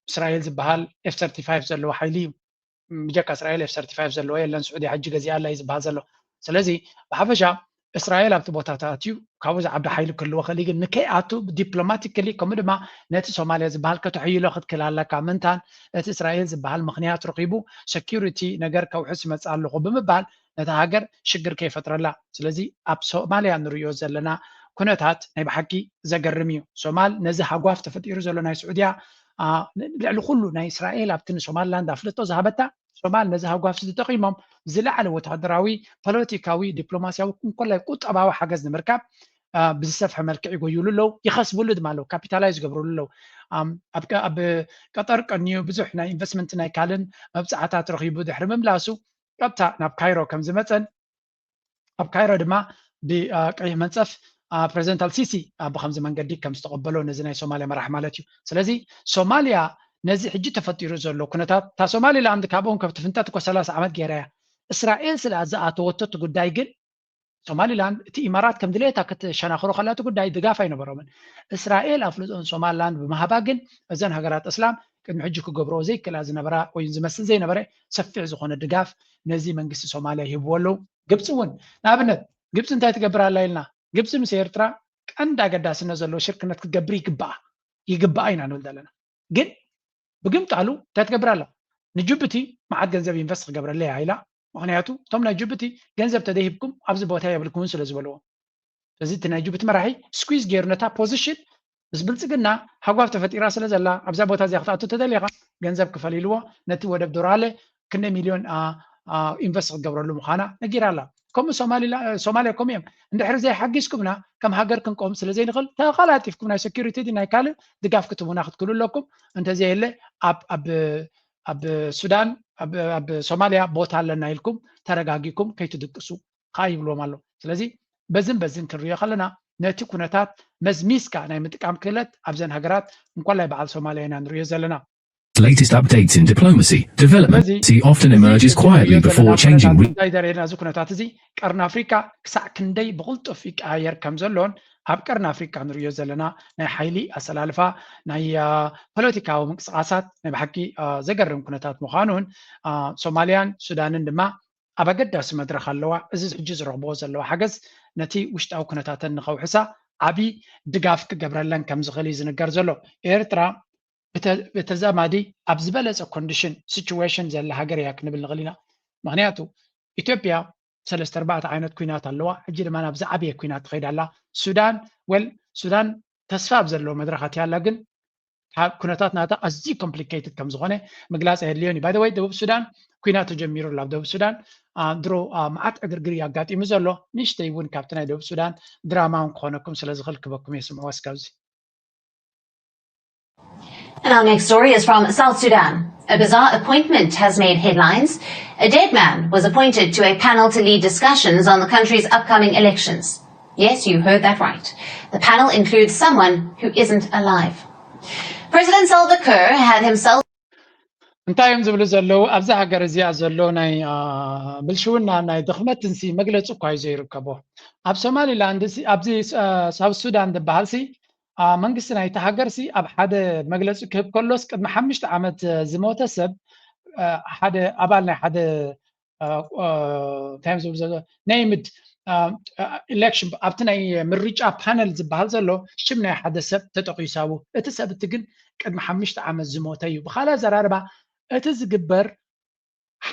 إسرائيل زبهال F-35 زلو حيلي بجاك إسرائيل F-35 زلو يلان سعودي حج جزي الله يزبها زلو سلازي بحفشة إسرائيل أبتبوتاتاتيو كاوز عبد حيل كل وخليج نكياتو دبلوماتيكلي كمدما نت سوماليا زبهال كتحيلو خد كلا كامنتان نت إسرائيل زبهال مخنيات رقيبو سكيورتي نجار كوحس مسألة بمبال نتهاجر شجر كيف ترلا سلازي أب سوماليا نريو زلنا كنتات نبي حكي زجرميو سومال نزح عقاف تفتير زلنا سعودية لعلو كله نا إسرائيل أبتن سومالندا فلتو ذهبتها سومال نزح عقاف تقيمهم زلعل وتهدراوي بوليتيكاوي دبلوماسياوي كل قط أباو حجز نمركب بالسفح ملك يقولوا له يخسبوا له ماله كابيتالايز يقبروا له أب قطر كنيو بزحنا إنفستمنتنا كالن مبسعات رخيبو دحرم ملاسو قبتا ناب كايرو كم زمتن أب كايرو دما بقيه منصف بريزيدنت السيسي بخمس من قديك كم استقبلوا نزنا سوماليا مرح مالتي سلازي سوماليا نزي حجي تفتيرو زلو كنتات تا سومالي لا عندك ابون كفت فنتات كو 3 عامات غيريا اسرائيل سلازات وتت قداي جن سومالي لاند تي امارات كم دليتا كت شناخرو خلاتو قداي دغاف اينبرو من اسرائيل افلطون سومال لاند بمهباغن ازن هغرات اسلام كن حجي كغبرو زي كلا زنبرا وين زمسل زي نبره سفيع زخونه دغاف نزي منግስት سوماليا يبولو ግብጽውን ናብነት ግብጽ እንታይ ትገብራላ ይልና ግብጽ ምስ ኤርትራ ቀንድ አገዳስነ ዘሎ ሽርክነት ክትገብር ይግባእ ኢና ንብል ዘለና ግን ብግምጣሉ ተትገብራላ ንጅቡቲ ማዓት ገንዘብ ኢንቨስት ክገብረላ ይላ ምክንያቱ ቶም ናይ ጅቡቲ ገንዘብ ተደሂብኩም ኣብዚ ቦታ የብልኩም ስለ ዝበልዎ ስለዚ እቲ ናይ ጅቡቲ መራሒ ስኩዝ ጌርነታ ፖዚሽን ዝብልጽግና ሓጓፍ ተፈጢራ ስለ ዘላ ኣብዛ ቦታ እዚኣ ክትኣቱ ተደሊኻ ገንዘብ ክፈሊልዎ ነቲ ወደብ ዶራለ ክንደ ሚልዮን ኢንቨስት ክትገብረሉ ምዃና ነጊራላ كم سوماليا كم يوم عند حرز زي حقيسكمنا كم هاجر كنكم سلزي نخل تخلاتيفكم ناي سكيورتي دي ناي كال دقاف كتبوا ناخذ كل لكم انت زي اللي اب السودان اب سوماليا بوت لنا لكم ترغاغيكم كي تدقسوا خايب لو مالو سلازي بزن كريا خلنا نتي كونتات مزميسكا ناي متقام كلت ابزن هاجرات انكون لاي بعل سوماليا نريو زلنا Latest updates in diplomacy, development often emerges quietly before changing. قرن أفريقيا كسع كندي بقولت أفريقيا أير كم زلون هب قرن أفريقيا نريو زلنا ناي حيلي أسلالفا ناي بوليتيكا ومقصاصات ناي بحكي زجرم كنتات مخانون سوماليان سودان دما أبجد داس مدرخ اللوا إزز حجز رغبوز اللوا حجز نتي وشت أو كنتات النخو حسا عبي دقافك جبرلان كم زغلي زنقر زلو إيرترا بتزامدي أبزبلة كونديشن سيتويشن زي الهجر ياكن بالغلينا معناته إثيوبيا ثلاث أربعة عينات كوينات اللوا حجر ما نبزع أبي كوينات خير الله السودان تسفاب زلوا مدرختها لكن كوناتات ناتا أزي complicated كم زغنة مجلس أهليوني by the way دوب السودان كوينات جميرو لاب دوب السودان درو معات أجرجري أجات إمزلو نشتي ون كابتن دوب السودان دراما ونقونكم سلازغل كبكم يسمعوا اسكاوزي. And our next story is from South Sudan. A bizarre appointment has made headlines. A dead man was appointed to a panel to lead discussions on the country's upcoming elections. Yes, you heard that right. The panel includes someone who isn't alive. President Salva Kiir had himself انتايم زبل زلو ابزا هاجر زيا زلو ناي بلشونا ناي دخمتنسي مغلص كوي زيركبو اب سومالي لاند سي ابزي ساوث سودان دبالسي መንግስት ናይ ተሃገርሲ ኣብ ሓደ መግለፂ ክህብ ከሎስ ቅድሚ 5 ዓመት ዝሞተ ሰብ ሓደ ኣባል ናይ ሓደ ታይምስ ናይምድ ኢሌክሽን ኣብቲ ናይ ምርጫ ፓነል ዝበሃል ዘሎ ሽም ናይ ሓደ ሰብ ተጠቂሳቡ እቲ ሰብ እቲ ግን ቅድሚ 5 ዓመት ዝሞተ እዩ ብኻልእ ዘራርባ እቲ ዝግበር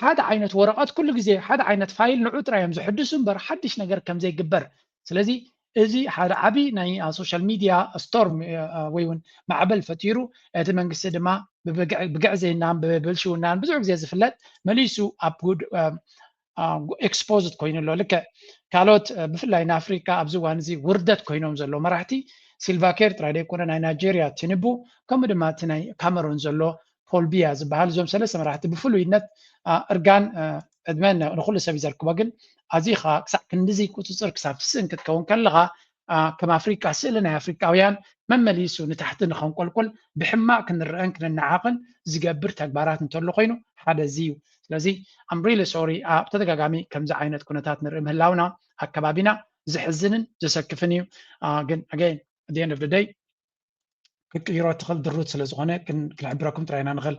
حد عينت ورقات كل جزء حد عينت فايل نعود رايم زحدثون بر حدش نجر كم زي جبر سلازي إذا حد عبي ناي سوشيال ميديا ستورم ويون معبل فتيرو تمنجس دما بقع زي نام ببلشو نام بزوج زي زفلات مليسو أبود exposed كوينو لو لك كالوت بفلاين أفريقيا أبزوان زي وردت كوينوم زلو مرحتي سيلفاكير ترى كنا ناي نيجيريا تنبو كم دما تناي كاميرون زلو بول بياز بحال زوم سلسة مرحتي بفلو ينت أرجان أدمان نقول سبيزر كواجن أزيخا كسا كندزي كوتصر كسا فسن كتكون كلغا كما أفريقيا سئلنا أفريقياويان ممليسو نتحت نخون كل بحما كن الرئان كن النعاقن زيجابر تكبارات نتولو قينو هذا زيو لذي I'm really sorry بتدقاقامي كم زعينت كونتات نرم هلاونا هكبابنا زحزنن زسكفنيو again at the end of the day كيرو تخل دروت سلازغونه كنعبركم تراينا نغل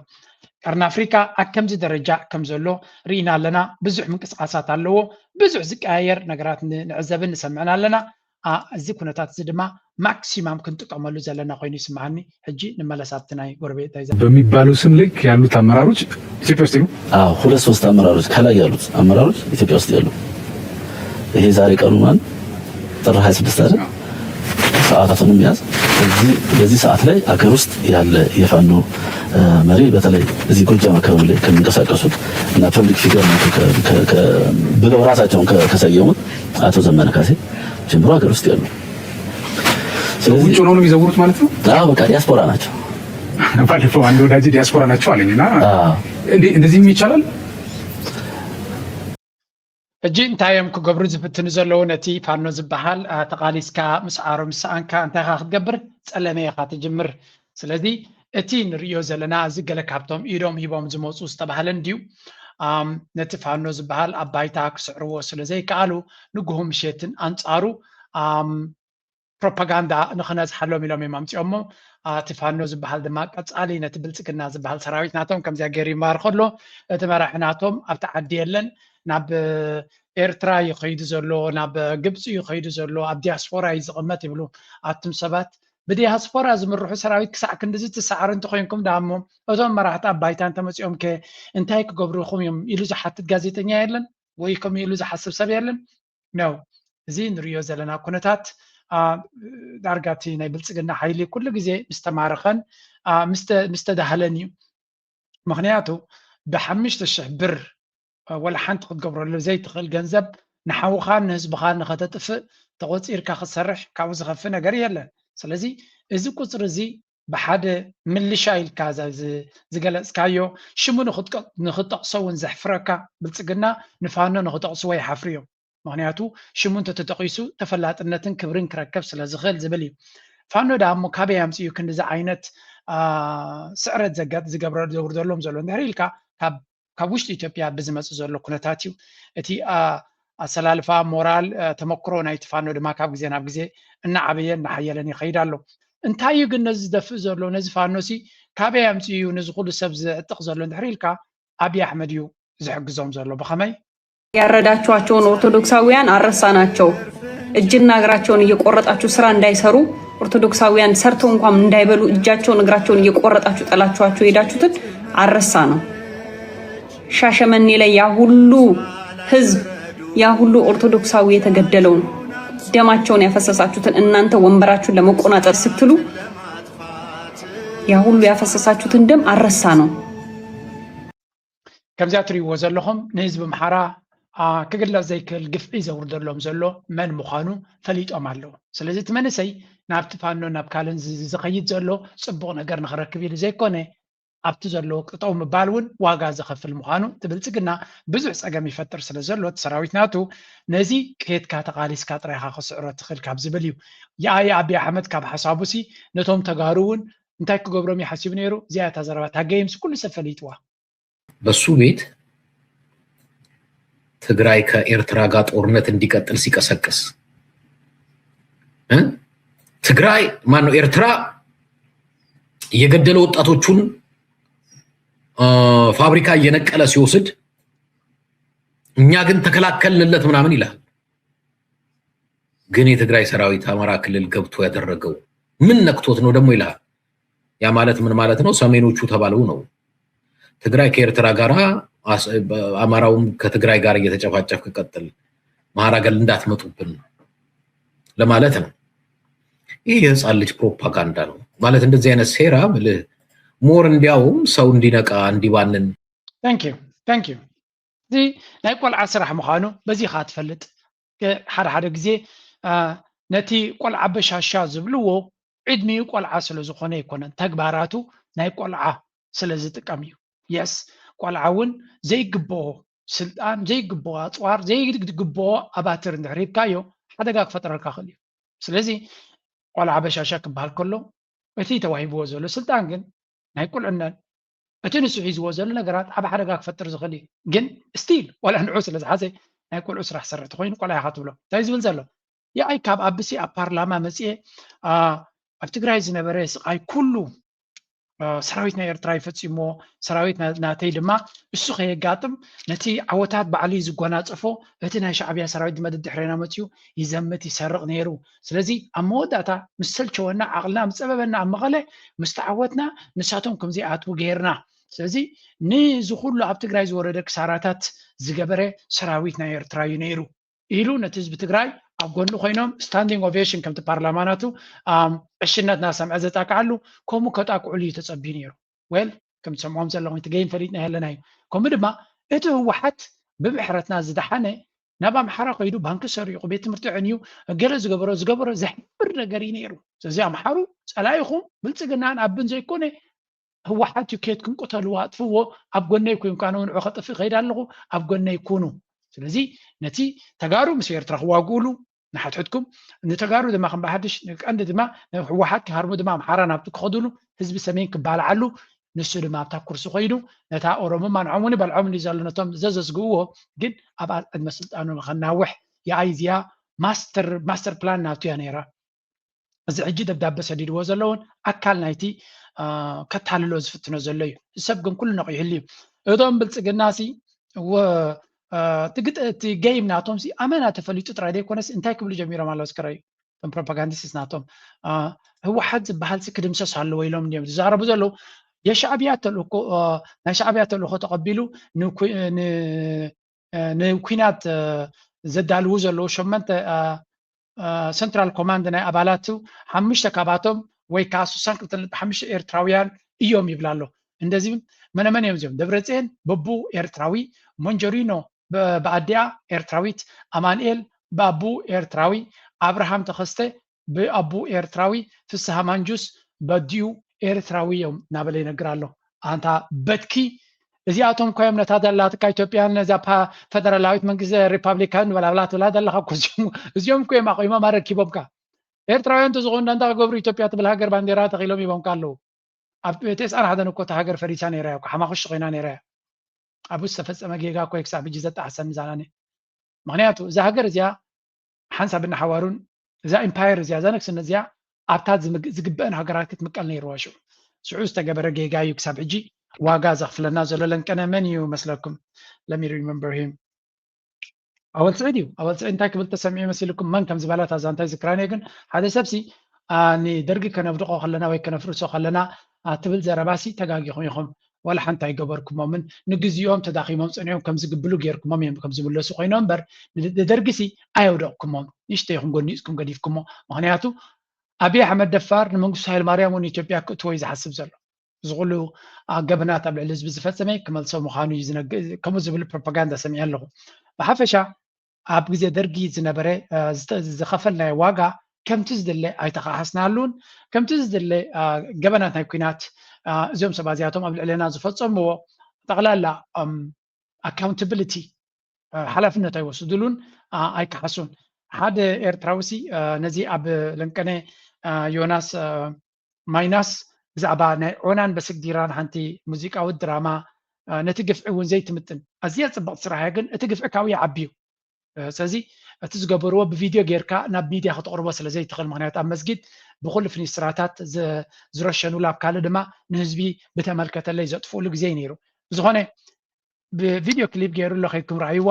كرنا أفريقيا أكم زي درجة كم زلو رينا لنا بزح من قصاصات اللو بزح زكاير نقرات نعزبن نسمعنا لنا زي كونتات زدما ماكسيمم كنت تعملوا زلنا قيني سمعني هجي نملساتنا غربيت ايزا በሚባሉ ስም ልክ ያሉት አመራሮች ኢትዮጵያ ውስጥ ነው ሁለት ሶስት አመራሮች ከላይ ያሉት አመራሮች ኢትዮጵያ ውስጥ ያሉ ይሄ ዛሬ ቀኑ ማን ጥር 26 አይደል ሰዓታቱንም ያዝ በዚህ ሰዓት ላይ አገር ውስጥ ያለ የፋኖ መሪ በተለይ እዚህ ጎጃም አካባቢ ላይ ከሚንቀሳቀሱት እና ፐብሊክ ፊገር ብለው ራሳቸውን ከሰየሙት አቶ ዘመነ ካሴ ጀምሮ አገር ውስጥ ያሉ ስለዚህ ውጭ ነው የሚዘውሩት ማለት ነው አዎ በቃ ዲያስፖራ ናቸው ባለፈው አንድ ወዳጅ ዲያስፖራ ናቸው አለኝና እንደዚህም ይቻላል እጂ እንታይም ክገብሩ ዝፍትን ዘለዎ ነቲ ፋኖ ዝበሃል ተቃሊስካ ምስዓሮ ምስኣንካ እንታይ ካ ክትገብር ፀለመይ ካ ትጅምር ስለዚ እቲ ንሪኦ ዘለና እዚ ገለ ካብቶም ኢዶም ሂቦም ዝመፁ ዝተባሃለን ድዩ ነቲ ፋኖ ዝበሃል ኣብ ባይታ ክስዕርዎ ስለዘይከኣሉ ንጉሆም ምሸትን ኣንፃሩ ፕሮፓጋንዳ ንክነዝሓሎም ኢሎም እዮም ኣምፂኦሞ እቲ ፋኖ ዝበሃል ድማ ቀፃሊ ነቲ ብልፅግና ዝበሃል ሰራዊት ናቶም ከምዚያ ገይሩ ይመሃር ከሎ እቲ መራሒ ናቶም ኣብቲ ዓዲ የለን ናብ ኤርትራ ይኸይዱ ዘሎ ናብ ግብፂ ይኸይዱ ዘሎ ኣብ ዲያስፖራ ይዝቕመጥ ይብሉ ኣቱም ሰባት ብዲያስፖራ ዝምርሑ ሰራዊት ክሳዕ ክንዲዚ ትሰዓር እንተኮይንኩም ዳሞ እቶም መራሕቲ ኣብ ባይታ እንተመፂኦም ከ እንታይ ክገብሩ ኢኹም እዮም ኢሉ ዝሓትት ጋዜጠኛ የለን ወይ ከምኡ ኢሉ ዝሓስብ ሰብ የለን ነው እዚ ንሪኦ ዘለና ኩነታት ዳርጋቲ ናይ ብልፅግና ሓይሊ ኩሉ ግዜ ምስተማረኸን ምስተዳህለን እዩ ምክንያቱ ብ5,000 ብር ولا حنت خد قبر اللي زي تخل جنزب نحوخان نهزب خان نختطف تغطير كاخد سرح كاوز غفنا قريلا سلازي إذا كسر زي بحد من اللي شايل كذا زي جلس كايو شمو نخد تقصون زحفركا بلتقنا نفعنا نخد تقصوي حفريو معناته شمو انت تتقيسو تفلات النتن كبرين كركب سلازي خيل زبلي فانو دا مكابي يمسي يمكن ذا عينت سعرت زقات زي قبر دورلهم زلون هريلكا ካብ ውሽጢ ኢትዮጵያ ብዝመጽ ዘሎ ኩነታት እዩ እቲ ኣሰላልፋ ሞራል ተመክሮ ናይ ፋኖ ድማ ካብ ግዜ ናብ ግዜ እናዓበየን እናሓየለን ይኸይድ ኣሎ እንታይ እዩ ግን ነዚ ዝደፍእ ዘሎ ነዚ ፋኖሲ ካበይ ኣምፅኡ እዩ ነዚ ኩሉ ሰብ ዝዕጥቕ ዘሎ እንድሕር ኢልካ ኣብይ ኣሕመድ እዩ ዝሕግዞም ዘሎ ብኸመይ ያረዳችኋቸውን ኦርቶዶክሳውያን አረሳናቸው እጅና እግራቸውን እየቆረጣችሁ ስራ እንዳይሰሩ ኦርቶዶክሳውያን ሰርተው እንኳን እንዳይበሉ እጃቸውን እግራቸውን እየቆረጣችሁ ጠላችኋቸው ሄዳችሁትን አረሳ ነው ሻሸመኔ ላይ ያ ሁሉ ህዝብ ያ ሁሉ ኦርቶዶክሳዊ የተገደለው ደማቸውን ያፈሰሳችሁትን እናንተ ወንበራችሁን ለመቆናጠር ስትሉ ያ ሁሉ ያፈሰሳችሁትን ደም አረሳ ነው ከምዚያ ትሪእዎ ዘለኹም ንህዝቢ ምሓራ ክግለጽ ዘይክእል ግፍዒ ዘውርደሎም ዘሎ መን ምዃኑ ፈሊጦም ኣለዉ ስለዚ እቲ መንእሰይ ናብቲ ፋኖ ናብ ካልን ዝኸይድ ዘሎ ፅቡቕ ነገር ንኽረክብ ኢሉ ዘይኮነ ኣብቲ ዘለዎ ቅጠው ምባል እውን ዋጋ ዘኸፍል ምዃኑ ትብልፅግና ብዙሕ ፀገም ይፈጥር ስለ ዘሎ እቲ ሰራዊት ናቱ ነዚ ከየትካ ተቃሊስካ ጥራይካ ክስዕሮ ትኽእል ካብ ዝብል እዩ የኣየ ኣብይ ኣሕመድ ካብ ሓሳቡሲ ነቶም ተጋሩ እውን እንታይ ክገብሮም ይሓስቡ ነይሩ እዚኣ እታ ዘረባ ታገይምስ ኩሉ ሰብ ፈሊጥዋ በሱ ቤት ትግራይ ከኤርትራ ጋር ጦርነት እንዲቀጥል ሲቀሰቅስ ትግራይ ማነው ኤርትራ የገደለ ወጣቶቹን ፋብሪካ እየነቀለ ሲወስድ እኛ ግን ተከላከልንለት ምናምን ይላል ግን የትግራይ ሰራዊት አማራ ክልል ገብቶ ያደረገው ምን ነክቶት ነው ደግሞ ይላል ያ ማለት ምን ማለት ነው ሰሜኖቹ ተባለው ነው ትግራይ ከኤርትራ ጋራ አማራውም ከትግራይ ጋር እየተጨፋጨፍክ ቀጥል ማራገል እንዳትመጡብን ለማለት ነው። ይህ የህፃን ልጅ ፕሮፓጋንዳ ነው ማለት እንደዚህ አይነት ሴራ ምልህ ሞር እንዲያውም ሰው እንዲነቃ እንዲባንን ታንክ ዩ እዚ ናይ ቆልዓ ስራሕ ምዃኑ በዚ ካ ትፈልጥ ሓደ ግዜ ነቲ ቆልዓ በሻሻ ዝብልዎ ዕድሚኡ ቆልዓ ስለ ዝኾነ ይኮነን ተግባራቱ ናይ ቆልዓ ስለ ዝጥቀም እዩ የስ ቆልዓ እውን ዘይግብኦ ስልጣን ዘይግብኦ ኣፅዋር ዘይግብኦ ኣባትር እንድሕሪብካዮ ሓደጋ ክፈጥረልካ ክእል እዩ ስለዚ ቆልዓ በሻሻ ክበሃል ከሎ እቲ ተዋሂብዎ ዘሎ ስልጣን ግን ናይ ቁልዕነን እቲ ንሱ ሒዝዎ ዘሎ ነገራት ዓብ ሓደጋ ክፈጥር ዝኽእል እዩ ግን ስቲል ቆልዓ ንዑ ስለ ዝሓዘ ናይ ቆልዑ ስራሕ ሰረርቲ ኮይኑ ቆልዓ ኢኻ ትብሎ እንታይ ዝብል ዘሎ የኣይ ካብ ኣብሲ ኣብ ፓርላማ መፅአ ኣብ ትግራይ ዝነበረ ስቃይ ኩሉ ሰራዊት ናይ ኤርትራ ይፈፂሞ ሰራዊት ናተይ ድማ እሱ ከየጋጥም ነቲ ዓወታት ባዕሊ ዝጎናፀፎ እቲ ናይ ሻዕብያ ሰራዊት ድማ ድሕሬና መፅኡ ይዘምት ይሰርቕ ነይሩ ስለዚ ኣብ መወዳእታ ምስ ሰልቸወና ዓቕልና ምስ ፀበበና ኣብ መቐለ ምስ ተዓወትና ንሳቶም ከምዚ ኣትው ገይርና ስለዚ ንዚ ኩሉ ኣብ ትግራይ ዝወረደ ክሳራታት ዝገበረ ሰራዊት ናይ ኤርትራ እዩ ነይሩ ኢሉ ነቲ ህዝቢ ትግራይ ኣብ ጎኑ ኮይኖም ስታንዲንግ ኦቬሽን ከምቲ ፓርላማናቱ ዕሽነት እናሰምዐ ዘጣቅዓሉ ከምኡ ከጣቅዕሉ እዩ ተፀቢዩ ነይሩ ወል ከም ትሰምዖም ዘለኹም እቲ ገይም ፈሊጥና የለና እዩ ከምኡ ድማ እቲ ህወሓት ብምሕረትና ዝደሓነ ናብ ኣምሓራ ከይዱ ባንኪ ሰሪቑ ቤት ትምህርቲ ዕንዩ ገለ ዝገበሮ ዘሕብር ነገር እዩ ነይሩ ስለዚ ኣምሓሩ ፀላኢኹም ብልፅግናን ኣብን ዘይኮነ ህወሓት እዩ ከየትኩም ቁተልዎ ኣጥፍዎ ኣብ ጎነይ ኮይንካ ንዑ ከጥፍእ ከይድ ኣለኹ ኣብ ጎነይ ኩኑ ስለዚ ነቲ ተጋሩ ምስ ኤርትራ ክዋግእሉ ንሓትሕትኩም ንተጋሩ ድማ ክንባሓድሽ ቀንዲ ድማ ህወሓት ክሃርሙ ድማ ኣምሓራ ናብቲ ክኸድሉ ህዝቢ ሰሜን ክባልዓሉ ንሱ ድማ ኣብታ ኩርሲ ኮይዱ ነታ ኦሮሞማ ንዖም እውን ይበልዖም እዩ ዘሎ ነቶም ዘዘዝግብዎ ግን ኣብ ዕድመ ስልጣኑ ንኸናውሕ የኣይ እዚኣ ማስተር ፕላን ናብቱ እያ ነይራ እዚ ሕጂ ደብዳቤ ሰዲድዎ ዘለውን ኣካል ናይቲ ከታልሎ ዝፍትኖ ዘሎ እዩ ሰብ ግን ኩሉ ነቑ ይህል እዩ እቶም ብልፅግናሲ እቲ ገይም ናቶም ኣመና ተፈሊጡ ጥራይ ዘይኮነስ እንታይ ክብሉ ጀሚሮም ኣለዉ ስክረዩ እቶም ፕሮፓጋንዲስት ናቶም ህወሓት ዝበሃል ክድምሰስ ኣለዎ ኢሎም እዮም ዝዛረቡ ዘለዉ የሻዕብያ ተልእኮ ናይ ሻዕብያ ተልእኮ ተቐቢሉ ንኩናት ዘዳልዉ ዘለዉ 8 ሰንትራል ኮማንድ ናይ ኣባላቱ 5 ካባቶም ወይ ከዓ 65 ኤርትራውያን እዮም ይብላ ኣሎ እንደዚ መነመን እዮም እዚኦም ደብረፅዮን በቡ ኤርትራዊ ሞንጆሪኖ በኣዲያ ኤርትራዊት ኣማንኤል በኣቡ ኤርትራዊ ኣብርሃም ተኸስተ ብኣቡ ኤርትራዊ ፍስሃ ማንጁስ በዲኡ ኤርትራዊ እዮም እናበለ ይነግር ኣሎ ኣንታ በትኪ እዚኣቶም ኮይም ነታ ዘላትካ ኢትዮጵያን ነዛ ፌደራላዊት መንግስቲ ሪፐብሊካን ንበላብላ ትብላ ዘለካ እዚኦም ኮይም ኣቆይሞም ኣረኪቦምካ ኤርትራውያን እንተዝኾኑ እንታ ክገብሩ ኢትዮጵያ ትብል ሃገር ባንዴራ ተኺሎም ይቦምካ ኣለዉ ኣብ 91 እኮ እታ ሃገር ፈሪሳ ነይራ እያ ሓማኽሽ ኮይና ነይራ እያ ኣብኡ ዝተፈፀመ ጌጋ ኮይ ክሳብ ሕጂ ዘጠዓሰኒ ዛናኒ ምክንያቱ እዛ ሃገር እዚኣ ሓንሳብ እናሓዋሩን እዛ ኢምፓየር እዚኣ እዛ ነክስነት እዚኣ ኣብታ ዝግበአን ሃገራት ክትምቀል ነይርዋ ሽዑ ስዑ ዝተገበረ ጌጋ እዩ ክሳብ ሕጂ ዋጋ ዘኽፍለና ዘሎ ለንቀነ መን እዩ መስለኩም ለሚ ሪመምበር ሂም ኣወል ስዒድ እዩ ኣወል ስዒድ እንታይ ክብል ተሰሚዑ መሲልኩም መን ከም ዝበላ ታዛ እንታይ ዝክራን ግን ሓደ ሰብሲ ንደርጊ ከነብድቆ ከለና ወይ ከነፍርሶ ከለና ትብል ዘረባሲ ተጋጊኹም ኢኹም ወላ ሓንቲ ኣይገበርኩሞምን ንግዚኦም ተዳኺሞም ፀኒዖም ከም ዝግብሉ ጌርኩሞም እዮም ከም ዝምለሱ ኮይኖም እምበር ንደርጊሲ ኣየውደቕኩሞም ንእሽተይ ኢኹም ጎኒፅኩም ገዲፍኩሞ ምክንያቱ ኣብዪ ኣሕመድ ደፋር ንመንግስቱ ሃይለማርያም እውን ኢትዮጵያ ክእትዎ እዩ ዝሓስብ ዘሎ ዝኩሉ ገበናት ኣብ ልዕሊ ህዝቢ ዝፈፀመ ክመልሶ ምዃኑ እዩ ከምኡ ዝብል ፕሮፓጋንዳ ሰሚዐ ኣለኹ ብሓፈሻ ኣብ ግዜ ደርጊ ዝነበረ ዝኸፈልናዮ ዋጋ ከምቲ ዝድለ ኣይተኻሓስናሉን ከምቲ ዝድለ ገበናት ናይ ኩናት እዚኦም ሰባት እዚኣቶም ኣብ ልዕልና ዝፈፀምዎ ጠቕላላ ኣካውንታብሊቲ ሓላፍነት ኣይወስድሉን ኣይከሓሱን ሓደ ኤርትራዊሲ ነዚ ኣብ ለንቀነ ዮናስ ማይናስ ብዛዕባ ናይ ዖናን በስግዲራን ሓንቲ ሙዚቃዊ ድራማ ነቲ ግፍዒ እውን ዘይትምጥን ኣዝያ ፅብቕቲ ስራሕ እያ ግን እቲ ግፍዒ ካብኡ ይዓብዩ ስለዚ እቲ ዝገበርዎ ብቪድዮ ጌርካ ናብ ሚድያ ክተቕርቦ ስለዘይትኽእል ምክንያቱ ኣብ መስጊድ ብኩሉ ፍሉይ ስራታት ዝረሸኑሉ ኣብ ካልእ ድማ ንህዝቢ ብተመልከተለይ ዘጥፍኡሉ ግዜ ነይሩ ዝኾነ ብቪድዮ ክሊፕ ገይሩሎ ከይድኩም ረኣይዋ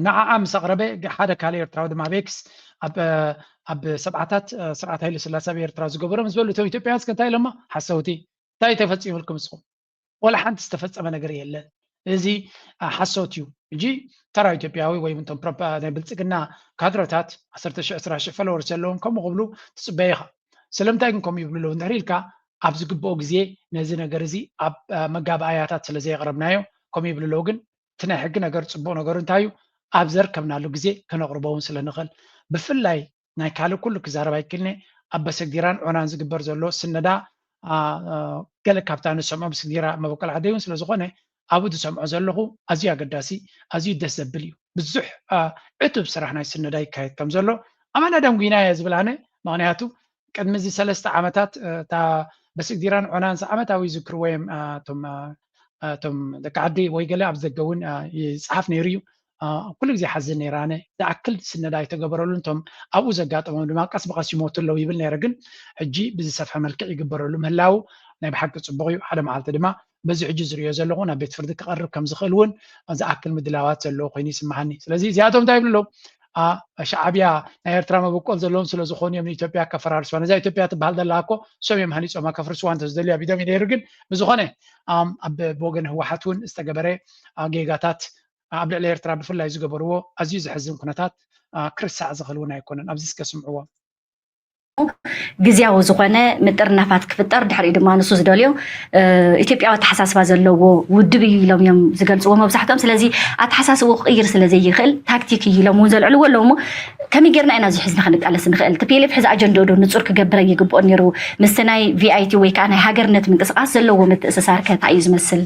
ንዓዓ ምስ ኣቕረበ ሓደ ካልእ ኤርትራዊ ድማ ቤክስ ኣብ ሰብዓታት ስርዓት ሃይለ ስላሴ ኣብ ኤርትራ ዝገበሮ ምስ በሉ እቶም ኢትዮጵያውያን እንታይ ኢሎሞ ሓሰውቲ እንታይ ተፈፂሙልኩም ንስኹም ወላ ሓንቲ ዝተፈፀመ ነገር የለን እዚ ሓሶት እዩ እጂ ተራ ኢትዮጵያዊ ወይ እንቶም ናይ ብልጽግና ካድረታት 10,000 ፎሎወርስ ዘለዎም ከምኡ ክብሉ ትጽበይኻ ስለምንታይ ግን ከምኡ ይብሉ ኣለዉ እንድሕር ኢልካ ኣብ ዝግብኦ ግዜ ነዚ ነገር እዚ ኣብ መጋባእያታት ስለ ዘየቕረብናዮ ከምኡ ይብሉ ኣለዉ ግን እቲ ናይ ሕጊ ነገር ጽቡቕ ነገሩ እንታይ እዩ ኣብ ዘርከብናሉ ግዜ ከነቕርቦ እውን ስለ ንኽእል ብፍላይ ናይ ካልእ ኩሉ ክዛረብ ኣይክእልኒ ኣብ በሰግዲራን ዑናን ዝግበር ዘሎ ስነዳ ገለ ካብታ ንሰምዖ በሰግዲራ መበቆል ዓደይ እውን ስለ ዝኾነ ኣብኡ ዝሰምዖ ዘለኹ ኣዝዩ ኣገዳሲ ኣዝዩ ደስ ዘብል እዩ ብዙሕ ዕቱብ ስራሕ ናይ ስነዳ ይካየድ ከም ዘሎ ኣማናዳም ጉይና እየ ዝብል ኣነ ምክንያቱ ቅድሚ እዚ 3 ዓመታት እታ በሰግዲራን ዑናን ዓመታዊ ዝክር ወይ እቶም ደቂ ዓዲ ወይ ገለ ኣብ ዘገ እውን ይፅሓፍ ነይሩ እዩ ኩሉ ግዜ ሓዝን ነይረ ኣነ ዝኣክል ስነዳ ይተገበረሉ እንቶም ኣብኡ ዘጋጠሞም ድማ ቀስ ብቐስ ይሞቱ ኣለዉ ይብል ነይረ ግን ሕጂ ብዝሰፍሐ መልክዕ ይግበረሉ ምህላው ናይ ብሓቂ ፅቡቅ እዩ ሓደ መዓልቲ ድማ በዚ ሕጂ ዝሪኦ ዘለኹ ናብ ቤት ፍርዲ ክቐርብ ከም ዝኽእል እውን ዝኣክል ምድላዋት ዘለዎ ኮይኑ ይስማዓኒ ስለዚ እዚኣቶም እንታይ ይብሉ ሻዕብያ ናይ ኤርትራ መበቆል ዘለዎም ስለ ዝኾኑ እዮም ንኢትዮጵያ ከፈራርስዋ ነዛ ኢትዮጵያ ትበሃል ዘላ እኮ ሶም እዮም ሃኒፆማ ከፍርስዋ እንተዝደልዩ ኣብ ኢዶም ነይሩ ግን ብዝኾነ ኣብ ብወገን ህወሓት እውን ዝተገበረ ጌጋታት ኣብ ልዕሊ ኤርትራ ብፍላይ ዝገበርዎ ኣዝዩ ዝሕዝን ኩነታት ክርሳዕ ዝኽእል እውን ኣይኮነን ኣብዚ እስከስምዕዎ ግዝያዊ ዝኾነ ምጥርናፋት ክፍጠር ድሕሪ ድማ ንሱ ዝደልዮ ኢትዮጵያዊ ኣተሓሳስባ ዘለዎ ውድብ እዩ ኢሎም እዮም ዝገልፅዎ መብዛሕትኦም ስለዚ ኣተሓሳስቡ ክቅይር ስለዘይኽእል ታክቲክ እዩ ኢሎም እውን ዘልዕልዎ ኣለዉ እሞ ከመይ ጌርና ኢና እዚ ሕዝቢ ክንቃለስ ንኽእል ቲፒኤልኤፍ ሕዚ ኣጀንዳ ዶ ንፁር ክገብረ ይግብኦ ነይሩ ምስቲ ናይ ቪአይቲ ወይ ከዓ ናይ ሃገርነት ምንቅስቃስ ዘለዎ ምትእስሳር ከ እንታይ እዩ ዝመስል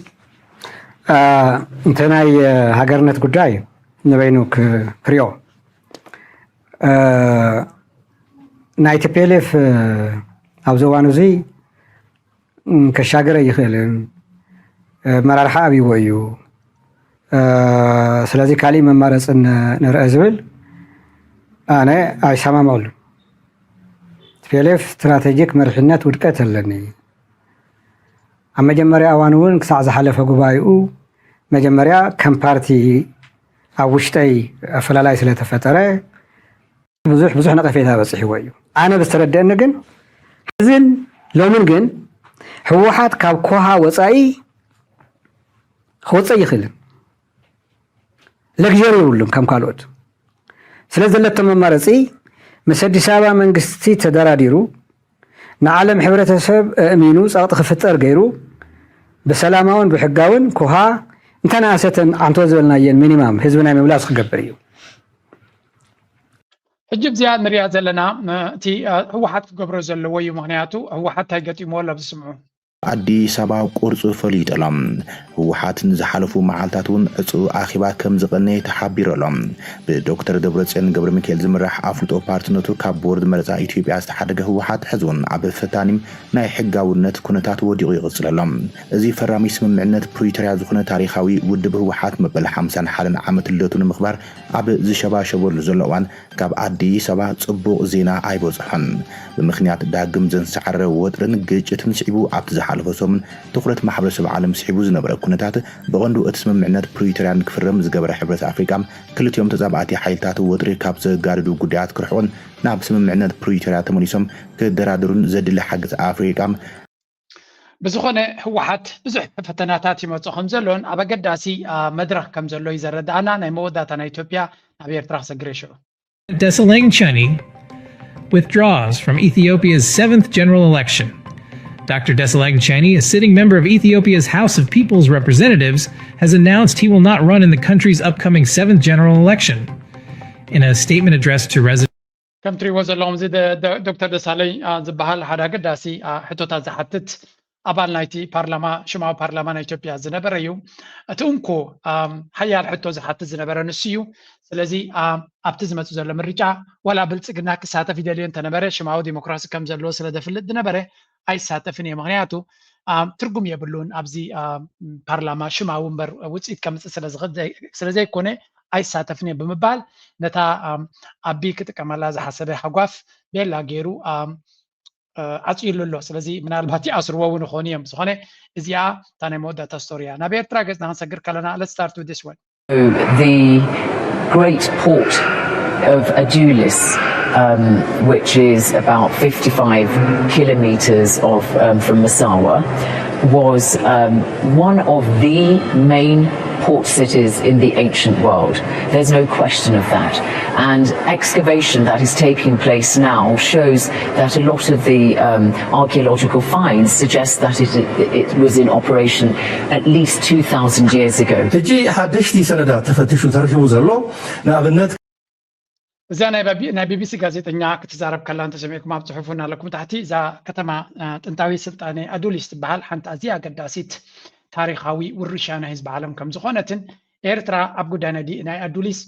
እንተ ናይ ሃገርነት ጉዳይ ንበይኑ ክሪኦ ናይ ቲፒኤልኤፍ ኣብዚ እዋን እዚ ከሻገረ ይኽእልን መራርሓ ኣብይዎ እዩ ስለዚ ካሊእ መማረፂ ንርአ ዝብል ኣነ ኣይሰማምዐሉ ቲፒኤልኤፍ ስትራቴጂክ መርሕነት ውድቀት ኣለኒ ኣብ መጀመርያ እዋን እውን ክሳዕ ዝሓለፈ ጉባኤኡ መጀመርያ ከም ፓርቲ ኣብ ውሽጠይ ኣፈላላይ ስለተፈጠረ ብዙሕ ነቐፌታ በፂሕዎ እዩ ኣነ ብዝተረድአኒ ግን ሕዝን ሎምን ግን ህወሓት ካብ ኮሃ ወፃኢ ክወፅእ ይኽእልን ለግዠሪ ይብሉን ከም ካልኦት ስለ ዘለቶ መማረፂ ምስ ኣዲስ ኣበባ መንግስቲ ተደራዲሩ ንዓለም ሕብረተሰብ እሚኑ ፀቕጢ ክፍጠር ገይሩ ብሰላማውን ብሕጋውን ኮሃ እንተነኣሰተን ዓንቶ ዝበልናየን ሚኒማም ህዝቢ ናይ ምምላስ ክገብር እዩ ሕጂ ብዚኣ ንሪኣ ዘለና እቲ ህወሓት ክገብሮ ዘለዎ እዩ ምክንያቱ ህወሓት እንታይ ገጢምዎ ኣሎ ብዝስምዑ ኣዲስ ኣበባ ቁርፁ ፈሊጦሎም ህወሓት ንዝሓለፉ መዓልታት እውን ዕፁ ኣኺባ ከም ዝቐነየ ተሓቢሩ ኣሎም ብዶክተር ደብረፅዮን ገብረ ሚካኤል ዝምራሕ ኣፍልጦ ፓርትነቱ ካብ ቦርድ መረፃ ኢትዮጵያ ዝተሓደገ ህወሓት ሕዚ እውን ኣብ ፈታኒም ናይ ሕጋውነት ኩነታት ወዲቑ ይቕፅል ኣሎም እዚ ፈራሚ ስምምዕነት ፕሪቶርያ ዝኾነ ታሪኻዊ ውድብ ህወሓት መበል 51 ዓመት ልደቱ ንምኽባር ኣብ ዝሸባሸበሉ ዘሎ እዋን ካብ ኣዲስ ኣበባ ፅቡቕ ዜና ኣይበፅሖን ብምክንያት ዳግም ዘንሰዓረ ወጥርን ግጭትን ስዒቡ ኣብቲ ዝሓለፈ ሰሙን ትኩረት ማሕበረሰብ ዓለም ስዒቡ ዝነበረ ኩነታት ብቐንዱ እቲ ስምምዕነት ፕሪቶርያ ንክፍረም ዝገበረ ሕብረት ኣፍሪቃ ክልቲኦም ተዛባእቲ ሓይልታት ወጥሪ ካብ ዘጋድዱ ጉዳያት ክርሕቑን ናብ ስምምዕነት ፕሪቶርያ ተመሊሶም ክደራድሩን ዘድሊ ሓገዝ ኣፍሪቃ ብዝኾነ ህወሓት ብዙሕ ፈተናታት ይመፁ ከም ዘሎን ኣብ ኣገዳሲ መድረክ ከም ዘሎ እዩ ዘረዳእና ናይ መወዳእታ ናይ ኢትዮጵያ ናብ ኤርትራ ክሰግር ይሽዑ Desalegn Chani withdraws from Ethiopia's 7th general election. Dr. Desalegn Chani, a sitting member of Ethiopia's House of People's Representatives, has announced he will not run in the country's upcoming 7th general election. In a statement addressed to residents ከም ትሪእዎ ዘለኹም እዚ ዶክተር ደሳለኝ ዝበሃል ሓደ ኣገዳሲ ሕቶታት ዝሓትት ኣባል ናይቲ ፓርላማ ሽማዊ ፓርላማ ናይ ኢትዮጵያ ዝነበረ እዩ እቲ እንኮ ሓያል ሕቶ ዝሓትት ዝነበረ ንሱ እዩ ስለዚ ኣብቲ ዝመፁ ዘሎ ምርጫ ዋላ ብልፅግና ክሳተፍ ይደልዮ እንተነበረ ሽማዊ ዲሞክራሲ ከም ዘለዎ ስለ ዘፍልጥ ዝነበረ ኣይሳተፍን እየ ምክንያቱ ትርጉም የብሉን ኣብዚ ፓርላማ ሽማዊ እምበር ውፅኢት ከምፅእ ስለዘይኮነ ኣይሳተፍን እየ ብምባል ነታ ኣቢ ክጥቀመላ ዝሓሰበ ሓጓፍ ቤላ ገይሩ ዓፅዩሉ ኣሎ ስለዚ ምናልባት ይኣስርዎ እውን ይኾኑ እዮም ዝኾነ እዚኣ እታ ናይ መወዳእታ ስቶሪ እያ ናብ ኤርትራ ገፅና ክንሰግር ከለና let's start with this one the great port of Adulis which is about 55 kilometers from Massawa was one of the main port cities in the ancient world. There's no question of that. And excavation that is taking place now shows that a lot of the archaeological finds suggest that it was in operation at least 2,000 years ago. እዛ ናይ ቢቢሲ ጋዜጠኛ ክትዛረብ ከላ እንተሰሚዕኩም ኣብ ጽሑፉና ኣለኩም ታሕቲ እዛ ከተማ ጥንታዊ ስልጣነ ኣዱሊስ ትበሃል ሓንቲ ኣዝያ ኣገዳሲት ታሪኻዊ ውርሻ ናይ ህዝቢ ዓለም ከም ዝኾነትን ኤርትራ ኣብ ጉዳይ ናይ ኣዱሊስ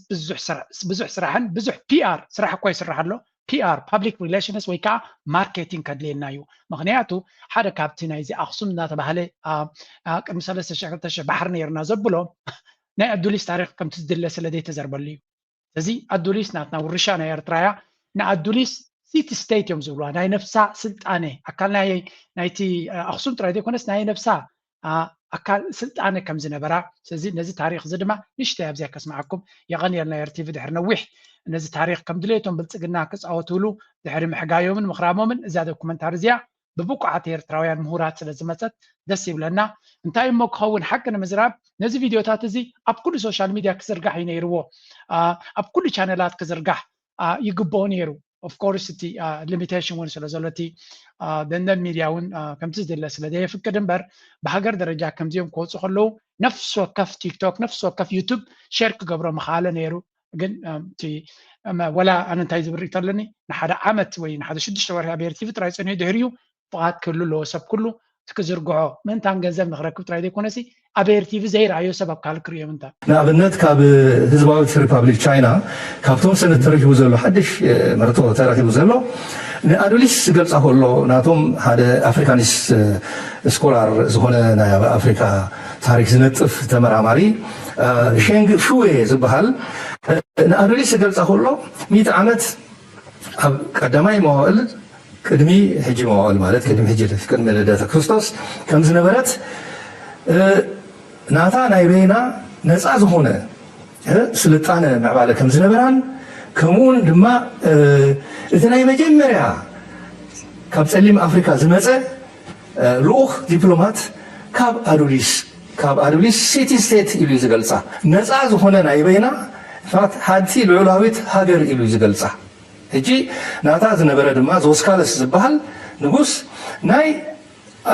ብዙሕ ስራሕን ብዙሕ ፒአር ስራሕ እኳ ይስራሕ ኣሎ ፒአር ፐብሊክ ሪሌሽንስ ወይ ከዓ ማርኬቲንግ ከድልየና እዩ ምክንያቱ ሓደ ካብቲ ናይዚ ኣክሱም እናተባሃለ ቅድሚ 3200 ባሕር ነርና ዘብሎ ናይ ኣዱሊስ ታሪክ ከምቲ ዝድለ ስለዘይ ተዘርበሉ እዩ ስለዚ ኣዱሊስ ናትና ውርሻ ናይ ኤርትራያ ንኣዱሊስ ሲቲ ስቴት እዮም ዝብልዋ ናይ ነፍሳ ስልጣነ ኣካል ናይቲ ኣክሱም ጥራይ ዘይኮነስ ናይ ነፍሳ ኣካል ስልጣነ ከም ዝነበራ ስለዚ ነዚ ታሪክ እዚ ድማ ንሽተይ ኣብዚያ ከስማዓኩም የቐኒየልና ኤርቲቪ ድሕሪ ነዊሕ ነዚ ታሪክ ከም ድሌቶም ብልፅግና ክፃወትሉ ድሕሪ ምሕጋዮምን ምኽራሞምን እዛ ዶኩመንታሪ እዚኣ ብቡቁዓት ኤርትራውያን ምሁራት ስለ ዝመፀት ደስ ይብለና እንታይ እሞ ክኸውን ሓቂ ንምዝራብ ነዚ ቪድዮታት እዚ ኣብ ኩሉ ሶሻል ሚድያ ክዝርጋሕ እዩ ነይርዎ ኣብ ኩሉ ቻነላት ክዝርጋሕ ይግብኦ ነይሩ ኦፍ ኮርስ እቲ ሊሚቴሽን እውን ስለ ዘሎ እቲ ደንደን ሚድያ እውን ከምቲ ዝድለ ስለ ዘይፍቅድ እምበር ብሃገር ደረጃ ከምዚኦም ክወፁ ከለዉ ነፍሲ ወከፍ ቲክቶክ ነፍሲ ወከፍ ዩቱብ ሼር ክገብሮ ምኽኣለ ነይሩ ግን ወላ ኣነ እንታይ ዝብል ሪእቶ ኣለኒ ንሓደ ዓመት ወይ ንሓደ 6 ወርሒ ኣብ ኤርቲቪ ጥራይ ፀኒሑ ድሕሪኡ ፍቓድ ክህሉ ኣለዎ ሰብ ኩሉ ክዝርግሖ ምንታን ገንዘብ ንክረክብ ጥራይ ዘይኮነሲ ኣብ ኤርቲቪ ዘይረኣዮ ሰብ ኣብ ካልእ ክሪኦ ምንታይ ንኣብነት ካብ ህዝባዊት ሪፐብሊክ ቻይና ካብቶም ሰነድ ተረኪቡ ዘሎ ሓድሽ መርቶ ተረኪቡ ዘሎ ንኣዱሊስ ዝገልፃ ከሎ ናቶም ሓደ ኣፍሪካኒስ ስኮላር ዝኾነ ናይ ኣፍሪካ ታሪክ ዝነጥፍ ተመራማሪ ሸንግ ሹዌ ዝበሃል ንኣዱሊስ ዝገልፃ ከሎ 100 ዓመት ኣብ ቀዳማይ መዋዕል ቅድሚ ሕጂ መዋዕል ማለት ቅድሚ ሕጂ ቅድሚ ልደተ ክርስቶስ ከም ዝነበረት ናታ ናይ በይና ነፃ ዝኾነ ስልጣነ ምዕባለ ከም ዝነበራን ከምኡውን ድማ እቲ ናይ መጀመርያ ካብ ጸሊም ኣፍሪካ ዝመፀ ልኡኽ ዲፕሎማት ካብ ኣዱሊስ ሲቲ ስቴት ኢሉ ዝገልፃ ነፃ ዝኾነ ናይ በይና ሓንቲ ልዑላዊት ሃገር ኢሉ ዝገልፃ ሕጂ ናታ ዝነበረ ድማ ዞስካለስ ዝበሃል ንጉስ ናይ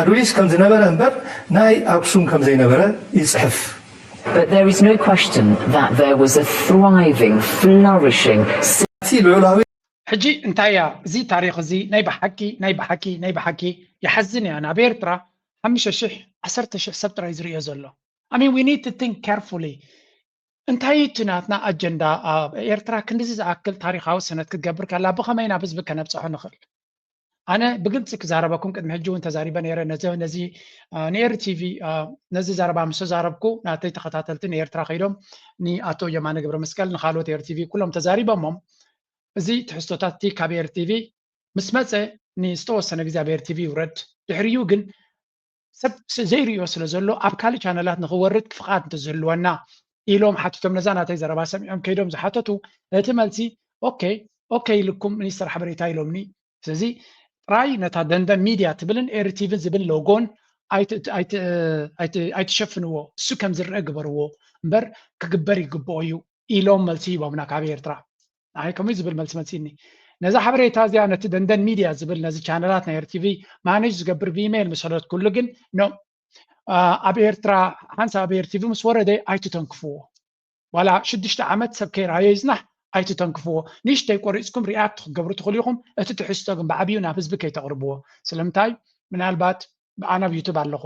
ኣዱሊስ ከም ዝነበረ እምበር ናይ ኣክሱም ከም ዘይነበረ ይፅሕፍ But there is no question that there was a thriving, flourishing ሕጂ እንታይ እያ እዚ ታሪክ እዚ ናይ ብሓቂ ይሓዝን እያ ናብ ኤርትራ 5,000 10,000 ሰብ ጥራይ ዝርዮ ዘሎ I mean we need to think carefully እንታይ ትናትና ኣጀንዳ ኤርትራ ክንዲዚ ዝኣክል ታሪካዊ ሰነድ ክትገብር ከላ ብኸመይ ናብ ህዝቢ ከነብፅሖ ንኽእል ኣነ ብግልፂ ክዛረበኩም ቅድሚ ሕጂ እውን ተዛሪበ ነይረ ነዚ ንኤርቲቪ ነዚ ዘረባ ምስ ተዛረብኩ ናተይ ተኸታተልቲ ንኤርትራ ከይዶም ንኣቶ የማነ ገብረ መስቀል ንካልኦት ኤርቲቪ ኩሎም ተዛሪቦሞም እዚ ትሕዝቶታት እቲ ካብ ኤርቲቪ ምስ መፀ ንዝተወሰነ ግዜ ኣብ ኤርቲቪ ይውረድ ድሕሪኡ ግን ሰብ ዘይርዮ ስለ ዘሎ ኣብ ካልእ ቻነላት ንክወርድ ፍቓድ እንተዝህልወና ኢሎም ሓቲቶም ነዛ ናተይ ዘረባ ሰሚዖም ከይዶም ዝሓተቱ እቲ መልሲ ኦኬ ኢልኩም ሚኒስተር ሓበሬታ ኢሎምኒ ስለዚ ጥራይ ነታ ደንደን ሚድያ ትብልን ኤርቲቪን ዝብል ሎጎን ኣይትሸፍንዎ እሱ ከም ዝርአ ግበርዎ እምበር ክግበር ይግብኦ እዩ ኢሎም መልሲ ሂቦምና ካብ ኤርትራ ኣይ ከምኡ ዝብል መልሲ መፂኒ ነዛ ሓበሬታ እዚኣ ነቲ ደንደን ሚድያ ዝብል ነዚ ቻነላት ናይ ኤርቲቪ ማኔጅ ዝገብር ብኢሜይል መሰረት ኩሉ ግን ኖ ኣብ ኤርትራ ሓንሳብ ኣብ ኤርቲቪ ምስ ወረደ ኣይትተንክፍዎ ዋላ 6 ዓመት ሰብ ከይረኣዮ ይዝናሕ ኣይትተንክፍዎ ንሽተይ ቆሪፅኩም ሪኣክት ክትገብሩ ትኽእሉ ኢኹም እቲ ትሕዝቶ ግን ብዓብዩ ናብ ህዝቢ ከይተቕርብዎ ስለምንታይ ምናልባት ኣነ ኣብ ዩቱብ ኣለኹ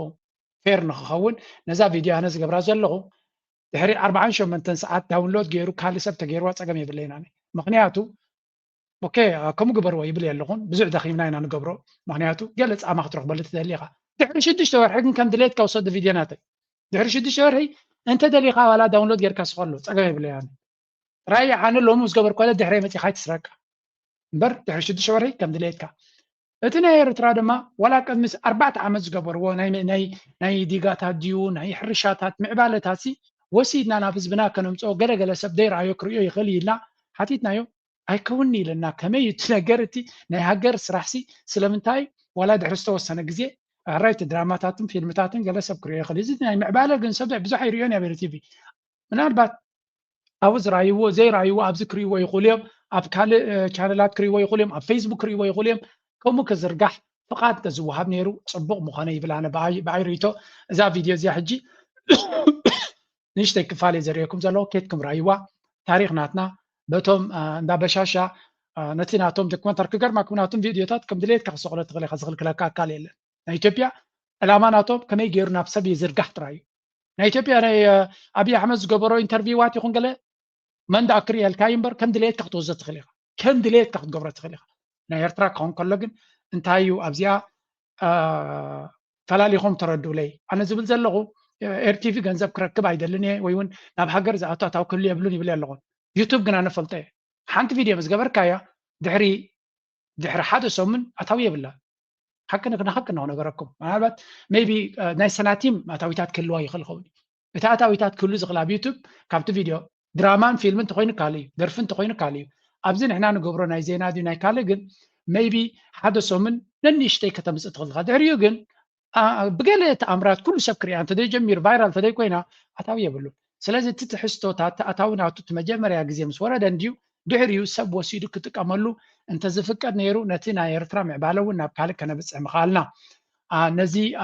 ፌር ንክኸውን ነዛ ቪድዮ ኣነ ዝገብራ ዘለኹ ድሕሪ 48 ሰዓት ዳውንሎድ ገይሩ ካልእ ሰብ ተገይርዋ ፀገም የብለይና ምክንያቱ ኦኬ ከምኡ ግበርዎ ይብል የለኹን ብዙሕ ደኺምና ኢና ንገብሮ ምክንያቱ ገለ ፃማ ክትረክበሉ ትደሊ ኢኻ ድሕሪ 6 ወርሒ ግን ከም ድሌትካ ውሰድ ቪድዮ ናተይ ድሕሪ 6 ወርሒ እንተ ደሊኻ ዋላ ዳውንሎድ ጌርካ ስኸሎ ፀገም የብለያ ራእይ ኣነ ሎሚ ዝገበርኩ ለ ድሕሪ መፂኻ ይትስረቃ እምበር ድሕሪ 6 ወርሒ ከም ድሌትካ እቲ ናይ ኤርትራ ድማ ዋላ ቅድሚ 4 ዓመት ዝገበርዎ ናይ ዲጋታት ድዩ ናይ ሕርሻታት ምዕባለታት ወሲድና ናብ ህዝብና ከነምፅኦ ገለገለ ሰብ ዘይረኣዮ ክሪኦ ይኽእል ኢልና ሓቲትናዮ ኣይከውኒ ኢለና ከመይ እቲ ነገር እቲ ናይ ሃገር ስራሕሲ ስለምንታይ ዋላ ድሕሪ ዝተወሰነ ግዜ رايت دراماتاتهم فيلماتهم قال سب كريه خلي زين معباله جن سبع بزح يريون يا بير تي في من أربعة أوز رايو زي رايو أبز كريو يقوليهم أب كانالات كريو يقوليهم أب فيسبوك كريو يقوليهم كم كزرقح فقط تزوهب نيرو صبغ مخاني بلا أنا بعي ريتو إذا فيديو زي حجي نشتى كفالي زريكم زلوا كيتكم رايوا تاريخ ناتنا بتوم دا بشاشة نتيناتهم دكمنتر كجر ما كناتهم فيديوهات كم دليت كخسقلة تغلي خسقل كلا كاليل نيتوبيا الأماناتهم كم يجيرنا بسبي زرقح تراي نيتوبيا أنا أبي أحمد زجبرو انترفيوات يكون قال من دا أكري الكايمبر كم دليت كختوزة تغلي كم دليت كخت جبرة تغلي نيرترا كون كلجن انتايو أبزيا فلاليهم تردوا لي أنا زبل زلقوا إير تي في جنزب كركب عيدلني ويون ناب حجر زعطا تاو كل يبلوني بلا اللغون يوتيوب جنا نفلته حنت فيديو بس قبر كايا دحري حدا سومن أتاويه بالله حكنا هنا جركم أنا maybe ناس سنتين أتاويتات كل واي خلقوني أتاويتات كل زغلا بيوتيوب كابت فيديو درامان فيلم تقوين كالي درفن تقوين كالي أبزين إحنا نجبرو ناي زينا دي ناي كالي جن maybe حدا سومن ننشتي كتمس أتغلق دحريو جن بقالت أمرات كل سبكري أنت دي جمير فايرال فدي كوينا أتاويه بلو سلازم تتحستو أتاونا تتمجمر يا جزيم سورة دنديو دحريو سب وسيدو كتكملو انت زفكر نيرو نتينا يرترا معبالو نابكالك أنا بس مخالنا نزي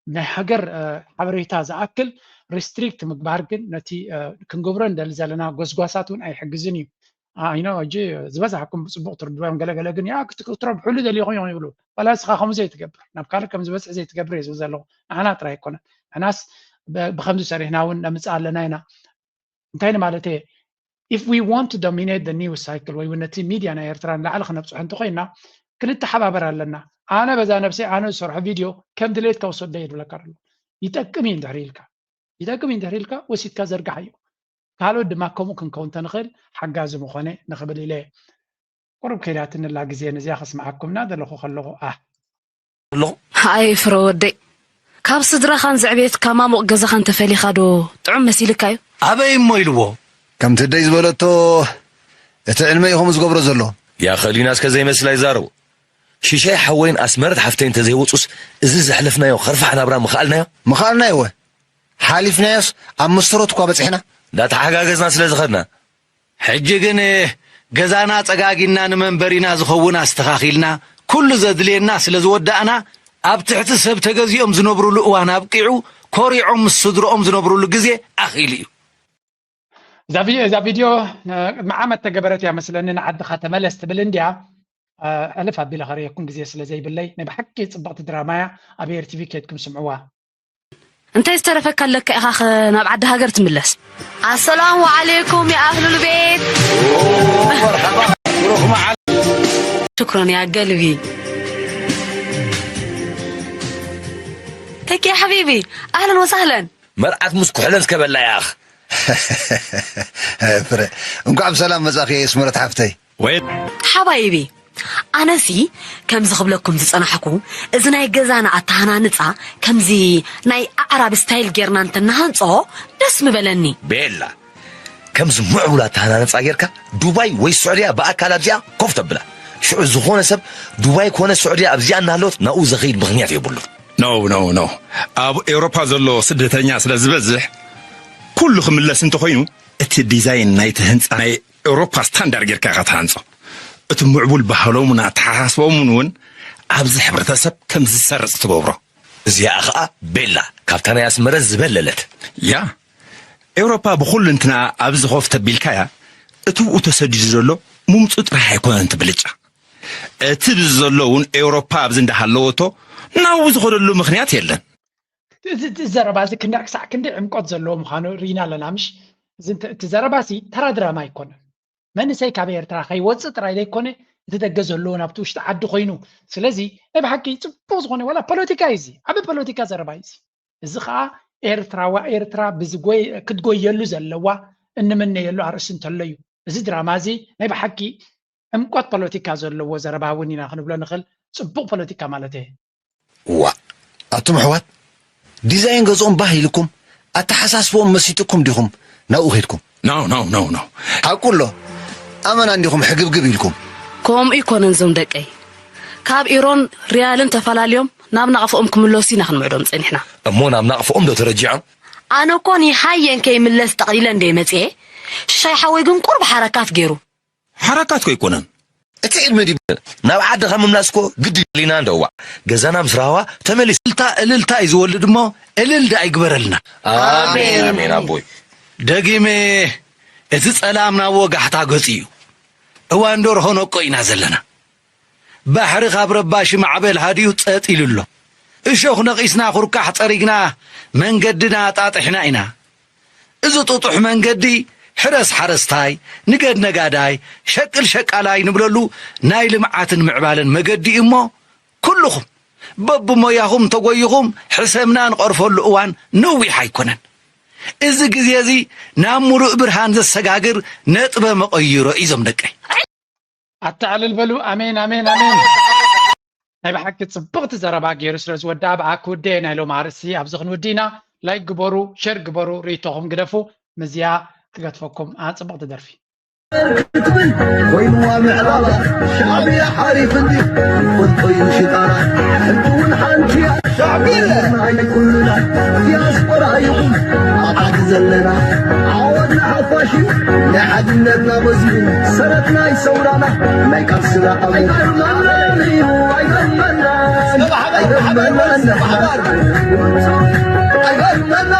نحجر حبريتا زأكل ريستريكت مقبارجن نتي كنجبرن دلزلنا جوزجواساتون أي حجزني هنا أجي زبزة حكم بسبوق تردوهم قلا جن يا كترب حلو ده اللي يغيرون يقولوا ولا سخا خمسة يتكبر نابكالك كم زبزة زي يتكبر يزوزلو أنا ترى يكون ناس بخمسة سري هنا ونمسأل لنا هنا انتهينا مالته if we want to dominate the news cycle ويونتي ميديا أنا يرتران لعل خنا بس أنتو خينا كنت حبابر لنا أنا بذا نفسي أنا صراحة فيديو كم دليت كوصل داير ولا كارلو يتأكمين دهريلك وسيت كازر قحيو قالوا دماغكم ممكن كون تنخل حجاز مخانة نخبل إليه قرب كيلاتنا الله جزينا زي خص معكم نادر لخو خلوه لو هاي فرودي كاب صدرا خان زعبيت كما مؤجزة خان تفالي خادو تعم مسيلك أبي مويلو كم تدايز بلتو اتعلمي هم زقبر زلو يا خلي ناس كزي مثل يزارو شي حوين أسمرت حفتين تزيوتوس إزز حلفنا يو خرفحنا برا مخالنا يو حالفنا يس أم مستروتكو أبتحنا لا تحقاقزنا سلازخدنا حجي جني جزانا تقاقينا نمنبرينا زخونا استخاخيلنا كل زدلينا سلازودأنا أبتحت سب تجزي أم زنبرو لقوانا بقيعو كوري عم الصدر أم زنبرو لقزي أخيلي إذا فيديو معامة تجبرت يا مثلا إن عد خاتم لست بالإنديا ألف هبي لغري يكون جزية سلزي بالليل نبحكي صبغت دراما أبي ارتفي كيتكم سمعوها أنت يسترفك لك أخ نبعد هاجر تملس السلام عليكم يا أهل البيت شكرا يا قلبي هيك يا حبيبي أهلا وسهلا مرأة مسكحلنس كبلا يا أخ فرق نقعب سلام مزاخي اسمرت حفتي وين حبايبي أنا سي كم زخبلكم تصنحكم إذا ناي جزانا أتهانا نتسا كم زي ناي أعراب ستايل جيرنا أنت نهانصو دسم بلني بيلا كم زمعولا تهانا نتسا جيركا دبي والسعودية بأكالات جيا كفت بلا شو زخونة سب دبي كون السعودية أبزيان نهلوت ناو زخيل بغنيات يبولو نو أبو أوروبا زلو سدتنيا سلازبزح كلكم اللي سنتو خينو ات ديزاين نايت هنص ناي أوروبا ستاندر جيركا غتهانصو اتمعبول بحلومنا تحاسبومون أبز حبرتسب كم زسرز تبورو زي أخا بيلا كابتن ياس مرز بللت يا أوروبا بخل انتنا أبز خوف بالكايا اتو تسجل زلو ممتط راح يكون انت بلجا تبزلون أوروبا أبز اندحلوتو ناوز خلو مخنيات يلن تزربازي كندك ساعة كندي عمقات زلو مخانو رينا لنامش تزربازي ترى دراما يكون من سي كابير ترى خي وصت راي يكون تدغزلو نابتوش تعد خوينو سلازي بحكي تبوز غوني ولا بوليتيكايزي ابي بوليتيكا زربايزي زخا ايرترا بزغوي كدغوي يلو زلوا ان من يلو عرش انتليو زي درامازي ناي بحكي عمقات بوليتيكا زلو زرباونينا خنبلو نخل صبو بوليتيكا مالته وا أتم حوات ديزاين جزء باهيلكم أتحساسبهم مسيتكم ديهم ناو هيدكم نو أقول له أمن عندكم حقب قبيلكم كوم إيكون نزوم دقي كاب إيرون ريالن تفلاليوم نابنا غفقهم كملوسينا خنمعدهم صنحنا أمو نابنا غفقهم دو ترجعهم أنا كوني حيا كي ملس تقليلا دي متي شاي حويقن قرب حركات غيرو حركات كو يكونن اتعيد مدي ناب عاد خمم ناسكو قد لينا ندوا غزانا مسراوا تملس التا يزولد مو الل دا يغبرلنا امين امين ابوي دغيمه እዚ ጸላምና ወጋሕታ ገጽዩ እዋን ዶር ሆኖ ቆይና ዘለና ባሕሪ ካብ ረባሽ ማዕበል ሃዲዩ ጸጥ ኢሉሎ እሾኽ ነቂስና ኹርካሕ ጸሪግና መንገድና ጣጥሕና ኢና እዚ ጥጡሕ መንገዲ ሕረስ ሓረስታይ ንገድ ነጋዳይ ሸቅል ሸቃላይ ንብለሉ ናይ ልምዓትን ምዕባልን መገዲ እሞ ኩልኹም በብሞያኹም ተጎይኹም ሕሰብና ንቐርፈሉ እዋን ነዊሕ ኣይኮነን እዚ ግዜ እዚ ናብ ሙሉእ ብርሃን ዘሰጋግር ነጥበ መቐይሮ እዞም ደቀይ ኣተዓልል በሉ ኣሜን ኣሜን ኣሜን ናይ ብሓቂ ጽብቕቲ ዘረባ ገይሩ ስለ ዝወዳ ብኣክ ውደየ ናይ ሎም ኣርእሲ ኣብዚ ክንውዲና ላይክ ግበሩ ሸር ግበሩ ርእቶኹም ግደፉ ምዝያ ክገትፈኩም ጽብቕቲ ደርፊ وينوا معلالة شعبي حريف دي والطيب شطارة حنتون حنتي شعبي معي كلنا يا أصبر أيهم عاد زلنا عودنا حفاشي لحدنا مزين سرتنا يسورانا ما يكسر أبو أيضا منا